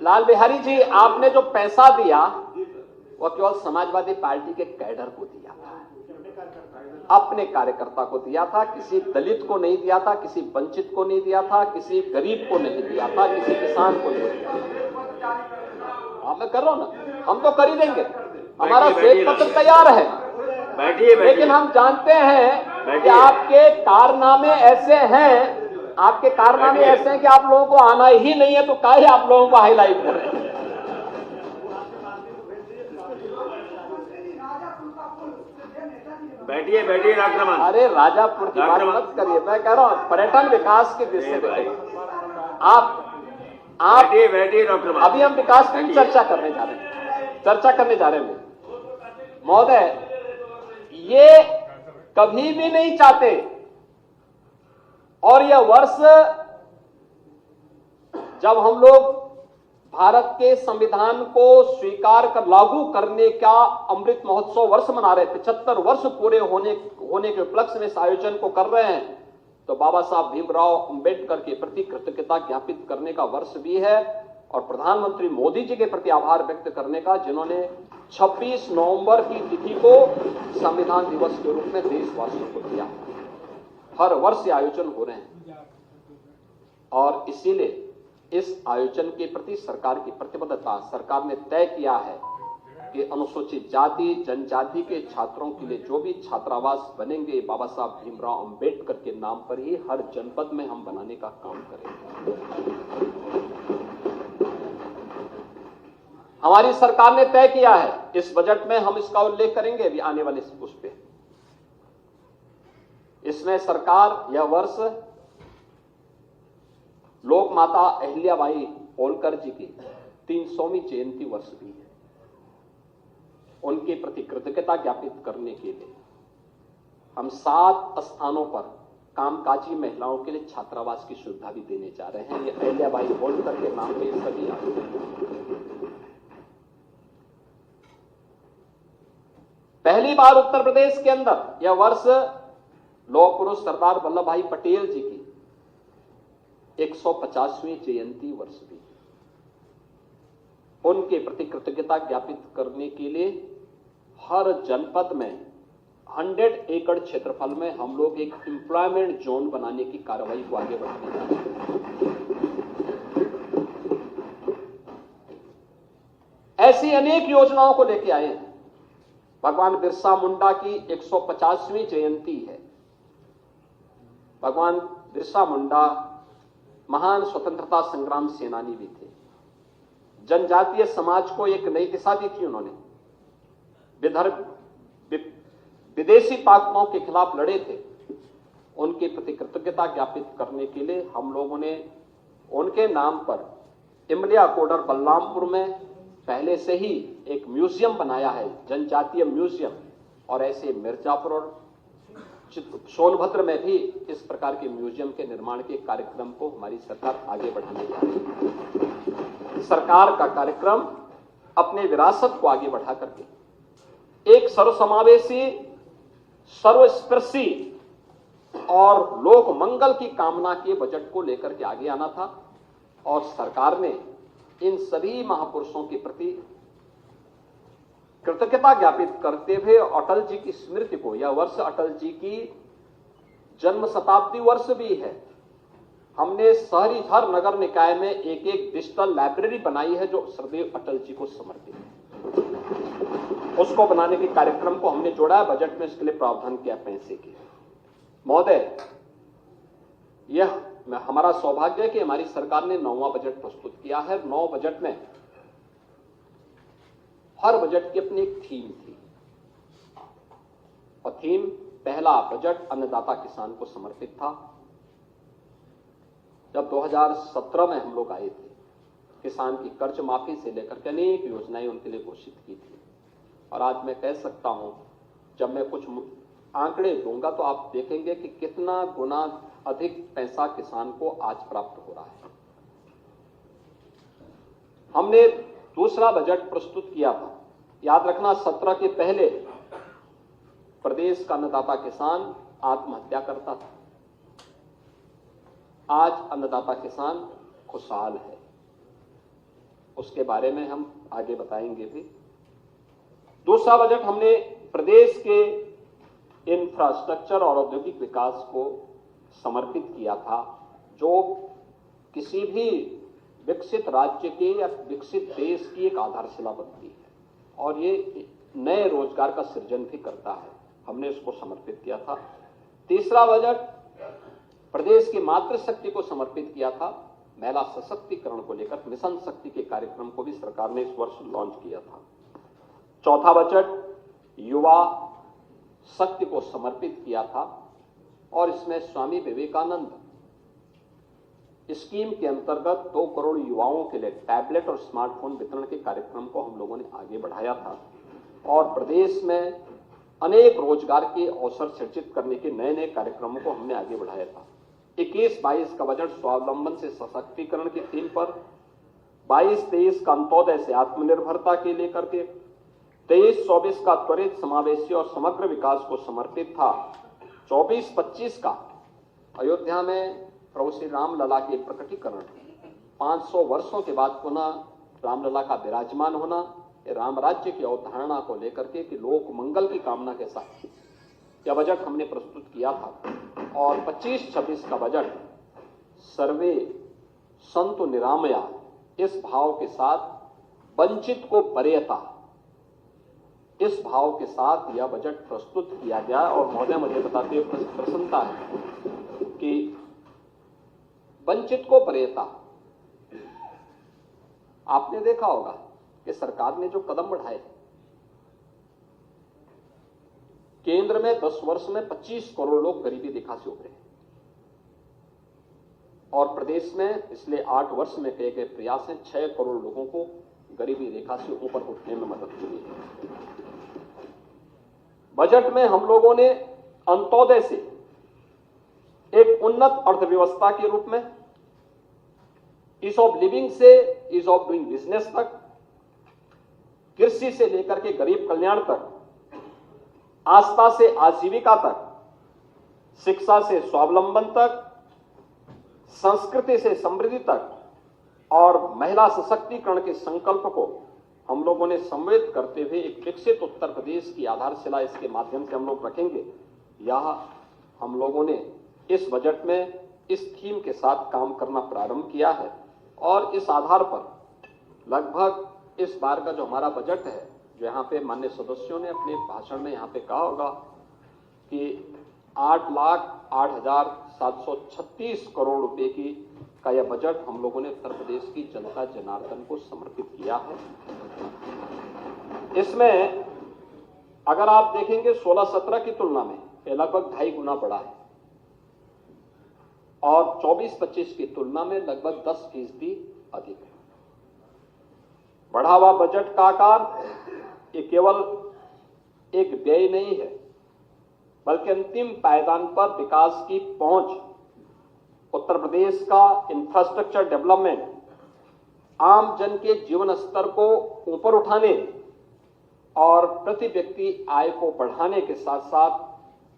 S1: लाल बिहारी जी, आपने जो पैसा दिया वो केवल समाजवादी पार्टी के कैडर को दिया था, अपने कार्यकर्ता को दिया था, किसी दलित को नहीं दिया था, किसी वंचित को नहीं दिया था, किसी गरीब को नहीं दिया था, किसी किसान को नहीं दिया था। मैं कर रहा हूं ना, हम तो कर ही देंगे, हमारा श्वेत पत्र तैयार है।
S2: बैठिए।
S1: लेकिन हम जानते हैं कि आपके कारनामे ऐसे हैं, कि आप लोगों को आना ही नहीं है, तो काहे आप लोगों को हाईलाइट कर रहे हैं।
S2: बैठिए डॉक्टर।
S1: अरे राजापुर की बात मत करिए, मैं कह रहा हूँ पर्यटन विकास के दृष्टि से आप
S2: बैठिए डॉक्टर।
S1: अभी हम विकास की चर्चा करने जा रहे हैं महोदय। ये कभी भी नहीं चाहते, और यह वर्ष जब हम लोग भारत के संविधान को स्वीकार कर लागू करने का अमृत महोत्सव वर्ष मना रहे, 75 वर्ष पूरे होने के उपलक्ष्य में इस आयोजन को कर रहे हैं, तो बाबा साहब भीमराव अंबेडकर के प्रति कृतज्ञता ज्ञापित करने का वर्ष भी है और प्रधानमंत्री मोदी जी के प्रति आभार व्यक्त करने का, जिन्होंने 26 नवंबर की तिथि को संविधान दिवस के रूप में देशवासियों को दिया। हर वर्ष ये आयोजन हो रहे हैं और इसीलिए इस आयोजन के प्रति सरकार की प्रतिबद्धता, सरकार ने तय किया है कि अनुसूचित जाति जनजाति के छात्रों के लिए जो भी छात्रावास बनेंगे, बाबा साहब भीमराव अंबेडकर के नाम पर ही हर जनपद में हम बनाने का काम करेंगे। हमारी सरकार ने तय किया है, इस बजट में हम इसका उल्लेख करेंगे अभी आने वाले उस पे। इसमें सरकार यह वर्ष लोक माता अहिल्याबाई होलकर जी की 300वीं जयंती वर्ष भी है। उनके प्रति कृतज्ञता ज्ञापित करने के लिए हम 7 स्थानों पर कामकाजी महिलाओं के लिए छात्रावास की सुविधा भी देने जा रहे हैं। ये अहिल्याबाई होलकर के नाम पे सभी आते हैं। पहली बार उत्तर प्रदेश के अंदर यह वर्ष लौह पुरुष सरदार वल्लभ भाई पटेल जी की 150वीं जयंती वर्ष भी। उनके प्रति कृतज्ञता ज्ञापित करने के लिए हर जनपद में 100 एकड़ क्षेत्रफल में हम लोग एक एम्प्लॉयमेंट जोन बनाने की कार्रवाई को आगे बढ़ाने जा रहे हैं। ऐसी अनेक योजनाओं को लेकर आए हैं। भगवान बिरसा मुंडा की 150वीं जयंती है। भगवान बिरसा मुंडा महान स्वतंत्रता संग्राम सेनानी भी थे। जनजातीय समाज को एक नई दिशा दी थी उन्होंने। विदेशी ताकतों के खिलाफ लड़े थे। उनके प्रति कृतज्ञता ज्ञापित करने के लिए हम लोगों ने उनके नाम पर इमलिया कोडर बलरामपुर में पहले से ही एक म्यूजियम बनाया है, जनजातीय म्यूजियम, और ऐसे मिर्जापुर और सोनभद्र में भी इस प्रकार के म्यूजियम के निर्माण के कार्यक्रम को हमारी सरकार आगे बढ़ाने जा रही है। सरकार का कार्यक्रम अपने विरासत को आगे बढ़ा करके एक सर्वसमावेशी, सर्वस्पर्शी और लोक मंगल की कामना के बजट को लेकर के आगे आना था और सरकार ने इन सभी महापुरुषों के प्रति कृतज्ञता ज्ञापित करते हुए अटल जी की स्मृति को, यह वर्ष अटल जी की जन्म शताब्दी वर्ष भी है, हमने शहरी हर नगर निकाय में एक एक डिजिटल लाइब्रेरी बनाई है जो सदैव अटल जी को समर्पित है। उसको बनाने के कार्यक्रम को हमने जोड़ा है, बजट में इसके लिए प्रावधान किया पैसे के। महोदय, यह हमारा सौभाग्य है कि हमारी सरकार ने 9वां बजट प्रस्तुत किया है। 9 बजट में हर बजट की अपनी एक थीम थी और थीम पहला बजट अन्नदाता किसान को समर्पित था। जब 2017 में हम लोग आए थे, किसान की कर्ज माफी से लेकर के अनेक योजनाएं उनके लिए घोषित की थी और आज मैं कह सकता हूं, जब मैं कुछ आंकड़े दूंगा तो आप देखेंगे कि कितना गुना अधिक पैसा किसान को आज प्राप्त हो रहा है। हमने दूसरा बजट प्रस्तुत किया था। याद रखना, 17 के पहले प्रदेश का अन्नदाता किसान आत्महत्या करता था। आज अन्नदाता किसान खुशहाल है, उसके बारे में हम आगे बताएंगे भी। दूसरा बजट हमने प्रदेश के इंफ्रास्ट्रक्चर और औद्योगिक विकास को समर्पित किया था, जो किसी भी विकसित राज्य के या विकसित देश की एक आधारशिला बनती है और ये नए रोजगार का सृजन भी करता है। हमने इसको समर्पित किया था। तीसरा बजट प्रदेश की मातृशक्ति को समर्पित किया था। महिला सशक्तिकरण को लेकर मिशन शक्ति के कार्यक्रम को भी सरकार ने इस वर्ष लॉन्च किया था। चौथा बजट युवा शक्ति को समर्पित किया था और इसमें स्वामी विवेकानंद स्कीम के अंतर्गत 2 करोड़ युवाओं के लिए टैबलेट और स्मार्टफोन वितरण के कार्यक्रम को हम लोगों ने आगे बढ़ाया था और प्रदेश में अनेक रोजगार के अवसर सृजित करने के नए नए कार्यक्रमों को हमने आगे बढ़ाया था। 21-22 का बजट स्वावलंबन से सशक्तिकरण की थीम पर 22-23 का अंत्योदय से आत्मनिर्भरता के लेकर के, 23-24 का त्वरित समावेशी और समग्र विकास को समर्पित था, 24-25 का अयोध्या में प्रभु श्री रामलला के प्रकटीकरण, 500 वर्षों के बाद पुनः रामलला का विराजमान होना, राम राज्य की अवधारणा को लेकर के कि लोक मंगल की कामना के साथ यह बजट हमने प्रस्तुत किया था। और 25-26 का बजट सर्वे संतु निरामया, इस भाव के साथ वंचित को वरीयता, इस भाव के साथ यह बजट प्रस्तुत किया गया। और महोदय, मुझे बताते हुए प्रसन्नता है कि वंचित को वरीयता, आपने देखा होगा कि सरकार ने जो कदम बढ़ाए, केंद्र में 10 वर्ष में 25 करोड़ लोग गरीबी रेखा से उभरे और प्रदेश में पिछले 8 वर्ष में किए गए प्रयास हैं 6 करोड़ लोगों को गरीबी रेखा से ऊपर उठने में मदद मिली है। बजट में हम लोगों ने अंत्योदय से एक उन्नत अर्थव्यवस्था के रूप में, ईज ऑफ लिविंग से ईज ऑफ डूइंग बिजनेस तक, कृषि से लेकर के गरीब कल्याण तक, आस्था से आजीविका तक, शिक्षा से स्वावलंबन तक, संस्कृति से समृद्धि तक और महिला सशक्तिकरण के संकल्प को हम लोगों ने सम्मिलित करते हुए एक विकसित उत्तर प्रदेश की आधारशिला इसके माध्यम से हम लोग रखेंगे। यह हम लोगों ने इस बजट में इस थीम के साथ काम करना प्रारंभ किया है और इस आधार पर लगभग इस बार का जो हमारा बजट है, जो यहाँ पे माननीय सदस्यों ने अपने भाषण में यहाँ पे कहा होगा कि 8,08,736 करोड़ रुपए की का यह बजट हम लोगों ने उत्तर प्रदेश की जनता जनार्दन को समर्पित किया है। इसमें अगर आप देखेंगे 16-17 की तुलना में यह लगभग 2.5 गुना बढ़ा है और 24-25 की तुलना में लगभग 10% अधिक है। बढ़ा हुआ बजट का आकार ये केवल एक व्यय नहीं है, बल्कि अंतिम पायदान पर विकास की पहुंच, उत्तर प्रदेश का इंफ्रास्ट्रक्चर डेवलपमेंट, आम जन के जीवन स्तर को ऊपर उठाने और प्रति व्यक्ति आय को बढ़ाने के साथ साथ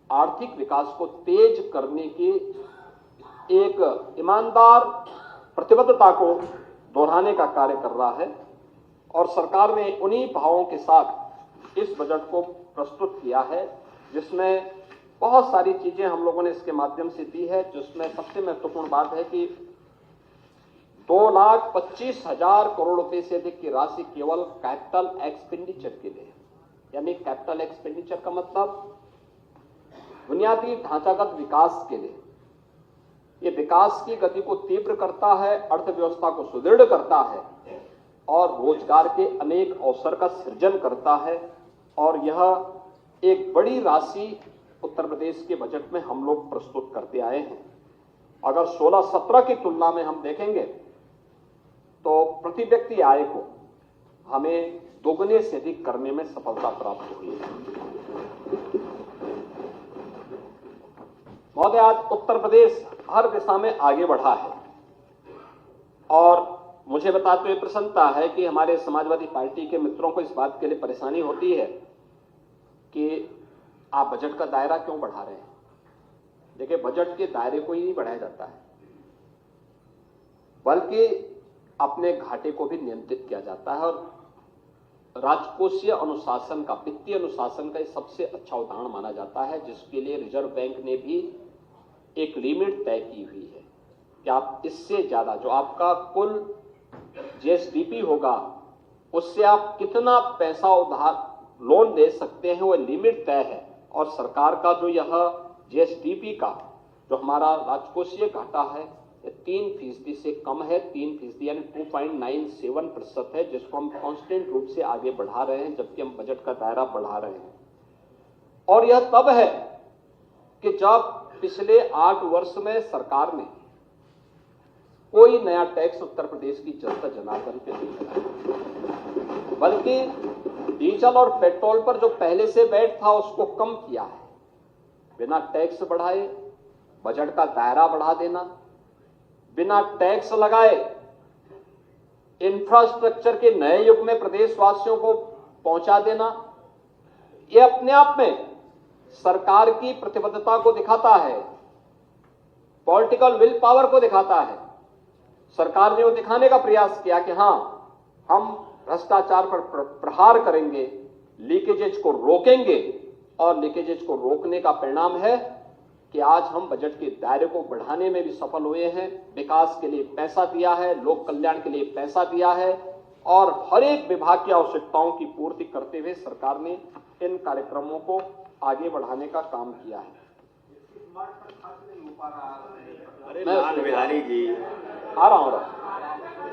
S1: आर्थिक विकास को तेज करने की एक ईमानदार प्रतिबद्धता को दोहराने का कार्य कर रहा है। और सरकार ने उन्हीं भावों के साथ इस बजट को प्रस्तुत किया है, जिसमें बहुत सारी चीजें हम लोगों ने इसके माध्यम से दी है, जिसमें सबसे महत्वपूर्ण बात है कि 2,25,000 करोड़ रुपए से अधिक की राशि केवल कैपिटल एक्सपेंडिचर के लिए, यानी कैपिटल एक्सपेंडिचर का मतलब बुनियादी ढांचागत विकास के लिए। ये विकास की गति को तीव्र करता है, अर्थव्यवस्था को सुदृढ़ करता है और रोजगार के अनेक अवसर का सृजन करता है। और यह एक बड़ी राशि उत्तर प्रदेश के बजट में हम लोग प्रस्तुत करते आए हैं। अगर 16-17 की तुलना में हम देखेंगे तो प्रति व्यक्ति आय को हमें दोगुने से अधिक करने में सफलता प्राप्त हुई है। महोदय, आज उत्तर प्रदेश हर दिशा में आगे बढ़ा है और मुझे बताते हुए प्रसन्नता है कि हमारे समाजवादी पार्टी के मित्रों को इस बात के लिए परेशानी होती है कि आप बजट का दायरा क्यों बढ़ा रहे हैं। देखिए, बजट के दायरे को ही नहीं बढ़ाया जाता है, बल्कि अपने घाटे को भी नियंत्रित किया जाता है। और राजकोषीय अनुशासन का, वित्तीय अनुशासन का सबसे अच्छा उदाहरण माना जाता है, जिसके लिए रिजर्व बैंक ने भी एक लिमिट तय की हुई है कि आप इससे ज्यादा जो आपका कुल जीएसडीपी होगा उससे आप कितना पैसा उधार लोन दे सकते हैं, वो लिमिट तय है। और सरकार का जो यह जीएसडीपी का जो हमारा राजकोषीय घाटा है, ये 3% से कम है, 3% यानी 2.97% है, जिसको हम कांस्टेंट रूप से आगे बढ़ा रहे हैं, जबकि हम बजट का दायरा बढ़ा रहे हैं। और यह तब है कि जब पिछले 8 वर्ष में सरकार ने कोई नया टैक्स उत्तर प्रदेश की जनता जनार्दन पे नहीं लगाया, बल्कि डीजल और पेट्रोल पर जो पहले से वैट था उसको कम किया है। बिना टैक्स बढ़ाए बजट का दायरा बढ़ा देना, बिना टैक्स लगाए इंफ्रास्ट्रक्चर के नए युग में प्रदेशवासियों को पहुंचा देना, यह अपने आप में सरकार की प्रतिबद्धता को दिखाता है, पॉलिटिकल विल पावर को दिखाता है। सरकार ने वो दिखाने का प्रयास किया कि हां, हम भ्रष्टाचार पर प्रहार करेंगे, लीकेजेज को रोकेंगे, और लीकेजेज को रोकने का परिणाम है कि आज हम बजट के दायरे को बढ़ाने में भी सफल हुए हैं। विकास के लिए पैसा दिया है, लोक कल्याण के लिए पैसा दिया है, और हर एक विभाग की आवश्यकताओं की पूर्ति करते हुए सरकार ने इन कार्यक्रमों को आगे बढ़ाने का काम किया है।
S2: अरे लाल बिहारी जी,
S1: आ रहा हूं।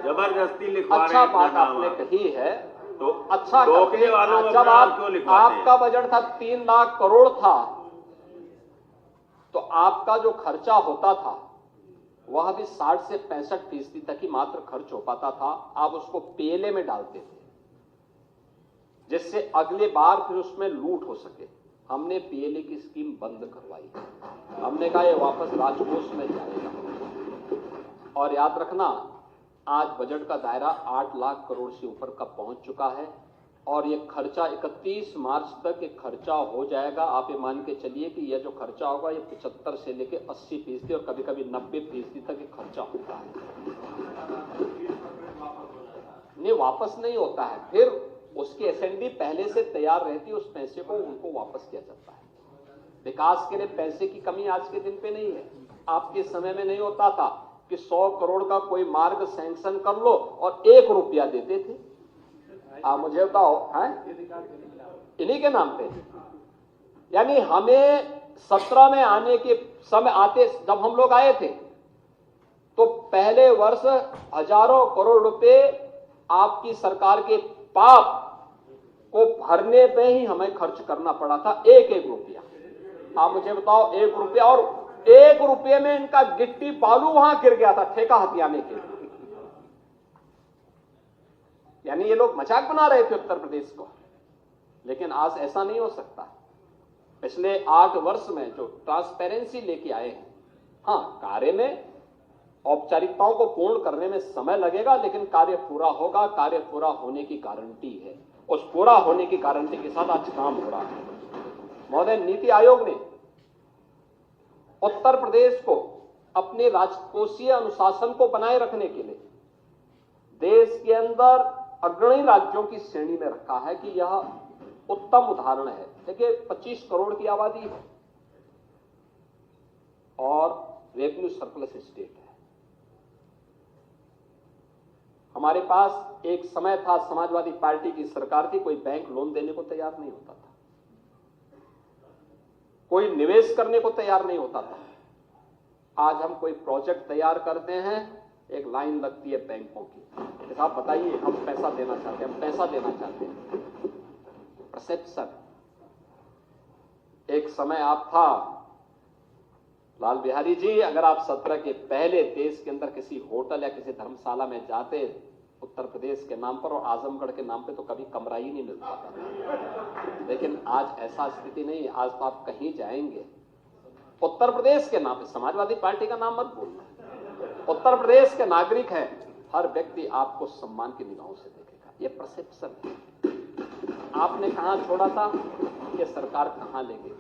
S2: जबरदस्ती लिखवा रहे
S1: अच्छा
S2: हैं
S1: बात
S2: अपना नाम
S1: आपने
S2: आप।
S1: कही है,
S2: तो
S1: अच्छा
S2: रोकने वालों को
S1: जब
S2: अपना नाम क्यों लिखवाते हैं?
S1: आपका बजट था 3 लाख करोड़ था, तो आपका जो खर्चा होता था वह भी 60 से 65% तक ही मात्र खर्च हो पाता था। आप उसको पीएलए में डालते थे, जिससे अगले बार फिर उसमें लूट हो सके। हमने पीएलए की स्कीम बंद करवाई। हमने कहा ये वापस राजकोष में जाएगा। और याद रखना, आज बजट का दायरा 8 लाख करोड़ से ऊपर का पहुंच चुका है, और ये खर्चा 31 मार्च तक ये खर्चा हो जाएगा। आप ये मान के चलिए कि यह जो खर्चा होगा ये 75 से लेके 80% और कभी कभी 90% तक ये खर्चा होता है। नहीं, वापस नहीं होता है, फिर उसकी एसएनडी पहले से तैयार रहती है, उस पैसे को उनको वापस किया जाता है। विकास के लिए पैसे की कमी आज के दिन पे नहीं है। आपके समय में नहीं होता था कि 100 करोड़ का कोई मार्ग सैंक्शन कर लो और 1 रुपया देते थे। आप मुझे बताओ, हैं? इन्हीं के नाम पे। यानी हमें 17 में आने के समय आते, जब हम लोग आए थे, तो पहले वर्ष हजारों करोड़ रुपए आपकी सरकार के पाप को भरने पे ही हमें खर्च करना पड़ा था, एक एक रुपया। आप मुझे बताओ, 1 रुपया, और 1 रुपये में इनका गिट्टी बालू वहां गिर गया था ठेका हथियाने के लिए। यानी ये लोग मजाक बना रहे थे उत्तर प्रदेश को, लेकिन आज ऐसा नहीं हो सकता। पिछले 8 वर्ष में जो ट्रांसपेरेंसी लेके आए हैं, हां, कार्य में औपचारिकताओं को पूर्ण करने में समय लगेगा, लेकिन कार्य पूरा होगा। कार्य पूरा होने की गारंटी है, उस पूरा होने की गारंटी के साथ आज काम हो रहा है। महोदय, नीति आयोग ने उत्तर प्रदेश को अपने राजकोषीय अनुशासन को बनाए रखने के लिए देश के अंदर अग्रणी राज्यों की श्रेणी में रखा है कि यह उत्तम उदाहरण है। देखिए, 25 करोड़ की आबादी है और रेवेन्यू सरप्लस स्टेट है। हमारे पास एक समय था, समाजवादी पार्टी की सरकार थी, कोई बैंक लोन देने को तैयार नहीं होता था, कोई निवेश करने को तैयार नहीं होता था। आज हम कोई प्रोजेक्ट तैयार करते हैं, एक लाइन लगती है बैंकों की, साहब बताइए हम पैसा देना चाहते हैं, हम पैसा देना चाहते हैं। परसेप्शन। एक समय आप था लाल बिहारी जी, अगर आप 17 के पहले देश के अंदर किसी होटल या किसी धर्मशाला में जाते उत्तर प्रदेश के नाम पर और आजमगढ़ के नाम पे, तो कभी कमरा ही नहीं मिलता था। लेकिन आज ऐसा स्थिति नहीं है। आज तो आप कहीं जाएंगे, उत्तर प्रदेश के नाम पे, समाजवादी पार्टी का नाम मत बोलना, उत्तर प्रदेश के नागरिक हैं, हर व्यक्ति आपको सम्मान की निगाहों से देखेगा। ये परसेप्शन है। आपने कहां छोड़ा था, ये सरकार कहां ले गई?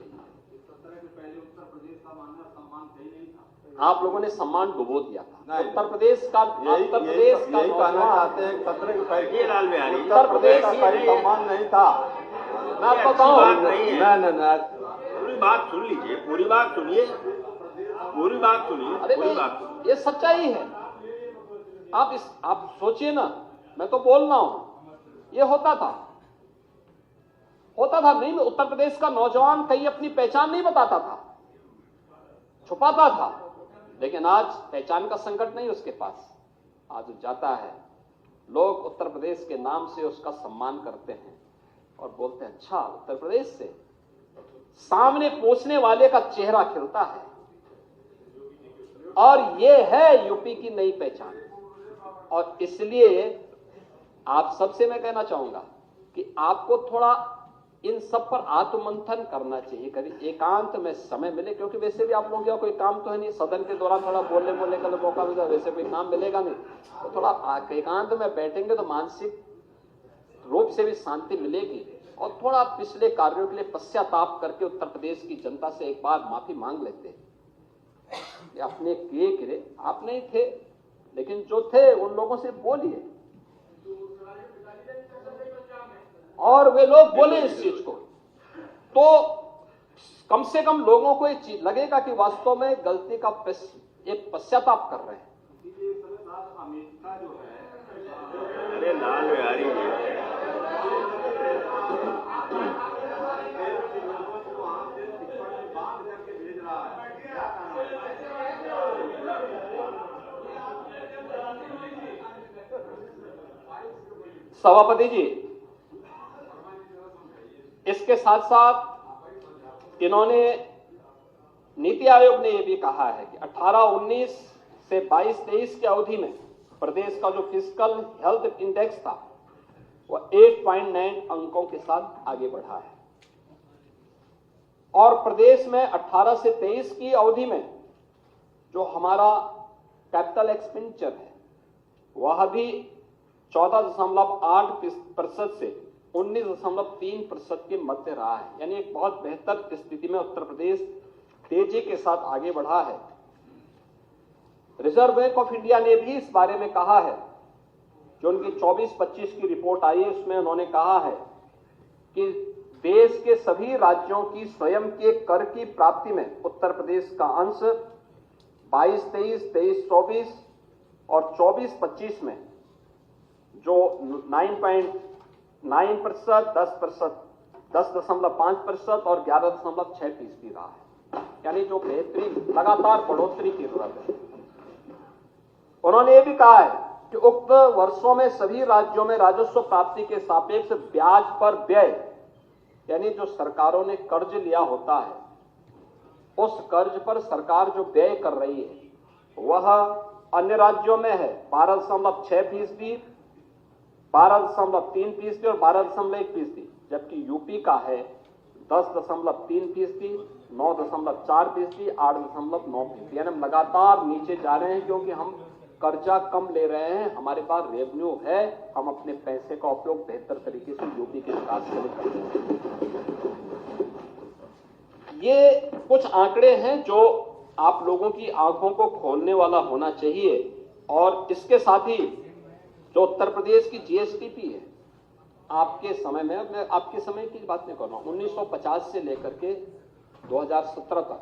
S1: आप लोगों ने सम्मान डुबो दिया था। उत्तर प्रदेश का, उत्तर प्रदेश का
S3: यही कहना चाहते हैं, 17 के पहले
S2: लाल बिहारी,
S1: उत्तर प्रदेश का
S3: कोई सम्मान नहीं था।
S1: मैं आपको बताऊं,
S3: ना
S2: पूरी बात सुन लीजिए, पूरी बात सुनिए, पूरी बात सुनिए,
S1: अरे
S2: पूरी
S1: नहीं,
S2: बात सुनिए।
S1: ये सच्चाई है। आप सोचिए ना, मैं तो बोल रहा हूं, ये होता था नहीं। उत्तर प्रदेश का नौजवान कहीं अपनी पहचान नहीं बताता था, छुपाता था, लेकिन आज पहचान का संकट नहीं उसके पास। आज जाता है, लोग उत्तर प्रदेश के नाम से उसका सम्मान करते हैं और बोलते हैं, अच्छा, उत्तर प्रदेश से सामने पहुंचने वाले का चेहरा खिलता है। और यह है यूपी की नई पहचान। और इसलिए आप सबसे मैं कहना चाहूंगा कि आपको थोड़ा इन सब पर आत्ममंथन करना चाहिए, कभी एकांत में समय मिले, क्योंकि वैसे भी आप लोगों का कोई काम तो है नहीं, सदन के दौरान थोड़ा बोलने का मौका मिलेगा, वैसे कोई काम मिलेगा नहीं, तो थोड़ा एकांत में बैठेंगे तो मानसिक रूप से भी शांति मिलेगी और थोड़ा पिछले कार्यों के लिए पश्चाताप करके उत्तर प्रदेश की जनता से एक बार माफी मांग लेते हैं। अपने किए आप नहीं थे, लेकिन जो थे उन लोगों से बोलिए और वे लोग बोले इस चीज को, तो कम से कम लोगों को ये चीज लगेगा कि वास्तव में गलती का एक पश्चाताप कर रहे हैं।
S2: अरे लाल बिहारी जी,
S1: सभापति जी, इसके साथ साथ इन्होंने नीति आयोग ने यह भी कहा है कि 18-19 से 22-23 की अवधि में प्रदेश का जो फिजिकल हेल्थ इंडेक्स था वह 8.9 अंकों के साथ आगे बढ़ा है और प्रदेश में 18 से 23 की अवधि में जो हमारा कैपिटल एक्सपेंडिचर है वह भी 14.8% से 19.3% के मध्य रहा है, यानी एक बहुत बेहतर स्थिति में उत्तर प्रदेश तेजी के साथ आगे बढ़ा है। रिजर्व बैंक ऑफ इंडिया ने भी इस बारे में कहा है, जो उनकी 24-25 की रिपोर्ट आई है उसमें उन्होंने कहा है कि देश के सभी राज्यों की स्वयं के कर की प्राप्ति में उत्तर प्रदेश का अंश 22-23, 23-24 और 24-25 में जो 9.9%, 10.5% और 11.6% रहा है, यानी जो बेहतरीन लगातार बढ़ोतरी की जरूरत है। उन्होंने ये भी कहा है कि उक्त वर्षों में सभी राज्यों में राजस्व प्राप्ति के सापेक्ष ब्याज पर व्यय, यानी जो सरकारों ने कर्ज लिया होता है उस कर्ज पर सरकार जो व्यय कर रही है वह अन्य राज्यों में है 12.6%, 12.3% और 12.1%, जबकि यूपी का है 10.3%, 9.4%, 8.9%, यानी हम लगातार नीचे जा रहे हैं क्योंकि हम कर्जा कम ले रहे हैं, हमारे पास रेवेन्यू है, हम अपने पैसे का उपयोग बेहतर तरीके से यूपी के विकास के लिए कर रहे हैं। ये कुछ आंकड़े हैं जो आप लोगों की आंखों को खोलने वाला होना चाहिए और इसके साथ ही जो उत्तर प्रदेश की जीएसडीपी है, आपके समय में, मैं आपके समय की बात नहीं कर रहा हूं, 1950 से लेकर के 2017 तक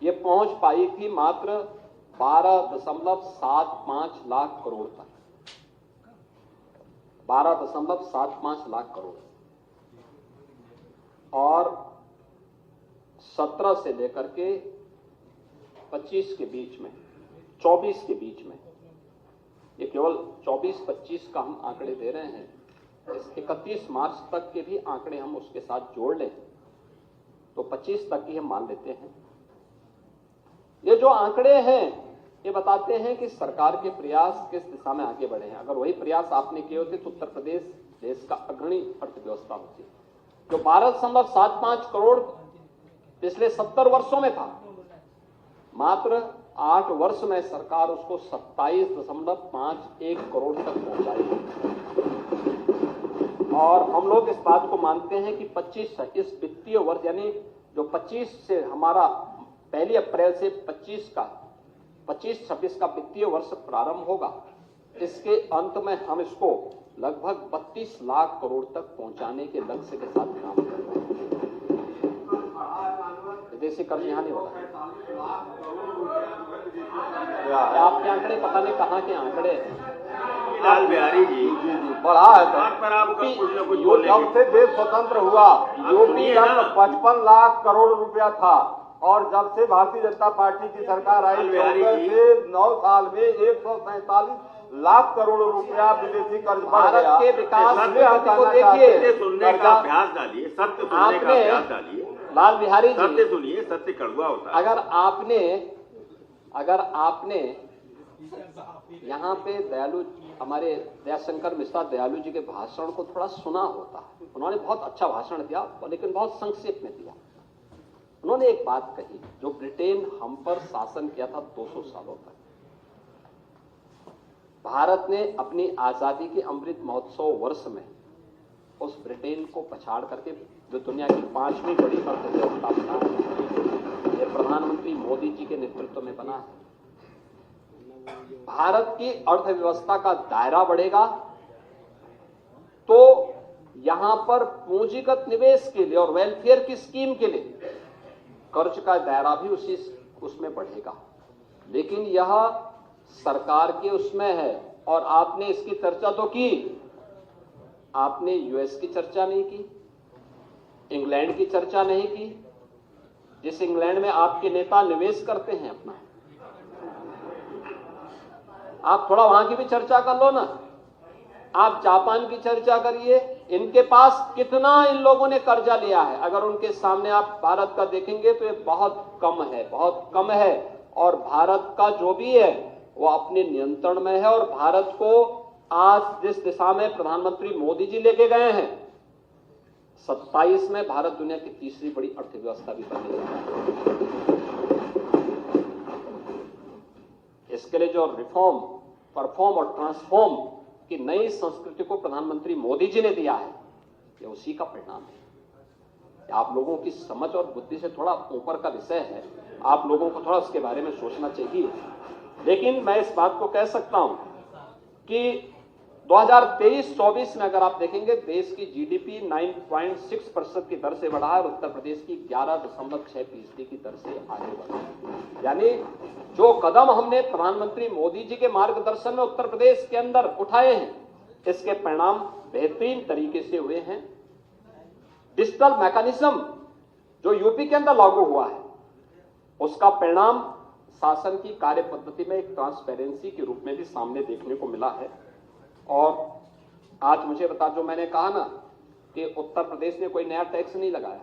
S1: ये पहुंच पाई थी मात्र 12.75 लाख करोड़ तक, 12.75 लाख करोड़, और 17 से लेकर के 25 के बीच में, 24 के बीच में, ये केवल 24-25 का हम आंकड़े दे रहे हैं, इस 31 मार्च तक के भी आंकड़े हम उसके साथ जोड़ लें तो 25 तक ही हम मान लेते हैं। ये जो आंकड़े हैं ये बताते हैं कि सरकार के प्रयास किस दिशा में आगे बढ़े हैं। अगर वही प्रयास आपने किए होते तो उत्तर प्रदेश देश का अग्रणी अर्थव्यवस्था होती। जो 12.75 करोड़ पिछले 70 वर्षों में था, मात्र 8 वर्ष में सरकार उसको 27.51 करोड़ तक पहुंचाई और हम लोग इस बात को मानते हैं कि 25 इस वित्तीय वर्ष, यानी जो 25 से हमारा 1 अप्रैल से 25-26 का वित्तीय वर्ष प्रारंभ होगा, इसके अंत में हम इसको लगभग 32 लाख करोड़ तक पहुंचाने के लक्ष्य के साथ काम कर रहे हैं। विदेशी कर्ज यहां नहीं हो रहा, आपके आंकड़े पता नहीं कहां के आंकड़े हैं।
S2: लाल बिहारी जी
S3: बढ़ा है
S2: पर आप कुछ न कुछ
S3: जब से देश स्वतंत्र हुआ यूपी का 55 लाख करोड़ रुपया था और जब से भारतीय जनता पार्टी की सरकार आई 14 से 9 साल में 147 लाख करोड़ रुपया विदेशी कर्ज बढ़ गया।
S1: भारत के विकास
S3: को
S1: देखिए,
S2: सुनने का अभ्यास डालिए, सत्य सुनने का अभ्यास डालिए।
S1: लाल बिहारी जी,
S2: सत्य सुनिए, सत्य कड़वा होता है।
S1: अगर आपने यहाँ पे दयालु हमारे दयाशंकर मिश्रा दयालु जी के भाषण को थोड़ा सुना होता है। उन्होंने बहुत अच्छा भाषण दिया, लेकिन बहुत संक्षेप में दिया। उन्होंने एक बात कही, जो ब्रिटेन हम पर शासन किया था 200 सालों तक, भारत ने अपनी आजादी के अमृत महोत्सव वर्ष में उस ब्रिटेन को पछाड़ करके जो दुनिया की 5वीं बड़ी अर्थव्यवस्था बना, ये प्रधानमंत्री मोदी जी के नेतृत्व में बना है। भारत की अर्थव्यवस्था का दायरा बढ़ेगा तो यहां पर पूंजीगत निवेश के लिए और वेलफेयर की स्कीम के लिए कर्ज का दायरा भी उसमें बढ़ेगा। लेकिन यह सरकार के उसमें है, और आपने इसकी चर्चा तो की, आपने यूएस की चर्चा नहीं की, इंग्लैंड की चर्चा नहीं की, जिस इंग्लैंड में आपके नेता निवेश करते हैं अपना, आप थोड़ा वहां की भी चर्चा कर लो ना। आप जापान की चर्चा करिए, इनके पास कितना इन लोगों ने कर्जा लिया है। अगर उनके सामने आप भारत का देखेंगे तो ये बहुत कम है, बहुत कम है। और भारत का जो भी है वो अपने नियंत्रण में है। और भारत को आज जिस दिशा में प्रधानमंत्री मोदी जी लेके गए हैं, 27 में भारत दुनिया की तीसरी बड़ी अर्थव्यवस्था भी बनेगा। इसके लिए जो रिफॉर्म, परफॉर्म और ट्रांसफॉर्म की नई संस्कृति को प्रधानमंत्री मोदी जी ने दिया है, ये उसी का परिणाम है। आप लोगों की समझ और बुद्धि से थोड़ा ऊपर का विषय है, आप लोगों को थोड़ा उसके बारे में सोचना चाहिए। लेकिन मैं इस बात को कह सकता हूं कि 2023-24 में अगर आप देखेंगे, देश की जीडीपी 9.6% की दर से बढ़ा है और उत्तर प्रदेश की 11.6% की दर से आगे बढ़ा है। यानी जो कदम हमने प्रधानमंत्री मोदी जी के मार्गदर्शन में उत्तर प्रदेश के अंदर उठाए हैं, इसके परिणाम बेहतरीन तरीके से हुए हैं। डिजिटल मैकेनिज्म जो यूपी के अंदर लागू हुआ है, उसका परिणाम शासन की कार्य पद्धति में एक ट्रांसपेरेंसी के रूप में भी सामने देखने को मिला है। और आज मुझे बता, जो मैंने कहा ना कि उत्तर प्रदेश ने कोई नया टैक्स नहीं लगाया।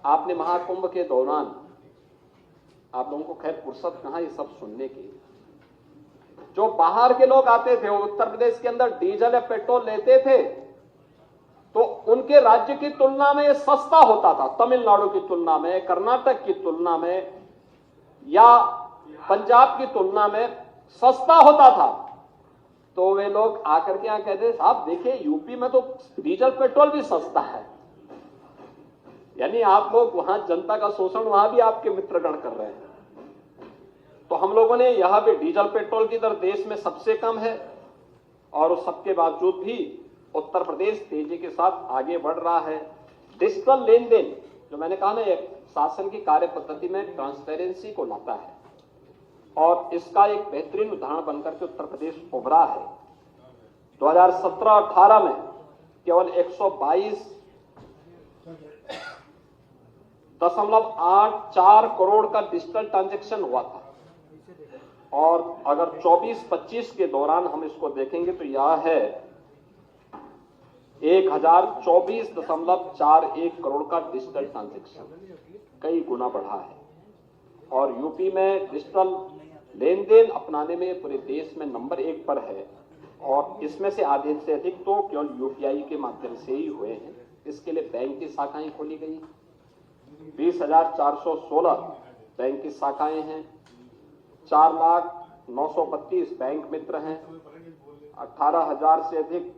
S1: आपने महाकुंभ के दौरान, आप लोगों को खैर फुर्सत कहां ये सब सुनने की, जो बाहर के लोग आते थे वो उत्तर प्रदेश के अंदर डीजल या पेट्रोल लेते थे तो उनके राज्य की तुलना में ये सस्ता होता था। तमिलनाडु की तुलना में, कर्नाटक की तुलना में या पंजाब की तुलना में सस्ता होता था। तो वे लोग आकर के यहां कहते, साहब देखिए यूपी में तो डीजल पेट्रोल भी सस्ता है। यानी आप लोग वहां जनता का शोषण वहां भी आपके मित्रगण कर रहे हैं। तो हम लोगों ने यहां भी डीजल पेट्रोल की दर देश में सबसे कम है, और उस सबके बावजूद भी उत्तर प्रदेश तेजी के साथ आगे बढ़ रहा है। डिजिटल लेन देन, जो मैंने कहा ना, एक शासन की कार्य पद्धति में ट्रांसपेरेंसी को लाता है, और इसका एक बेहतरीन उदाहरण बनकर के उत्तर प्रदेश उभरा है। 2017-18 में केवल 122.84 करोड़ का डिजिटल ट्रांजैक्शन हुआ था, और अगर 24-25 के दौरान हम इसको देखेंगे तो यह है 1024.41 करोड़ का डिजिटल ट्रांजैक्शन, कई गुना बढ़ा है। और यूपी में डिजिटल लेन देन अपनाने में पूरे देश में नंबर 1 पर है, और इसमें से आधे से अधिक तो केवल यूपीआई के माध्यम से ही हुए हैं। इसके लिए बैंक की शाखाएं खोली गई, 20,416 बैंक की शाखाएं हैं, 4,932 बैंक मित्र हैं, 18,000 से अधिक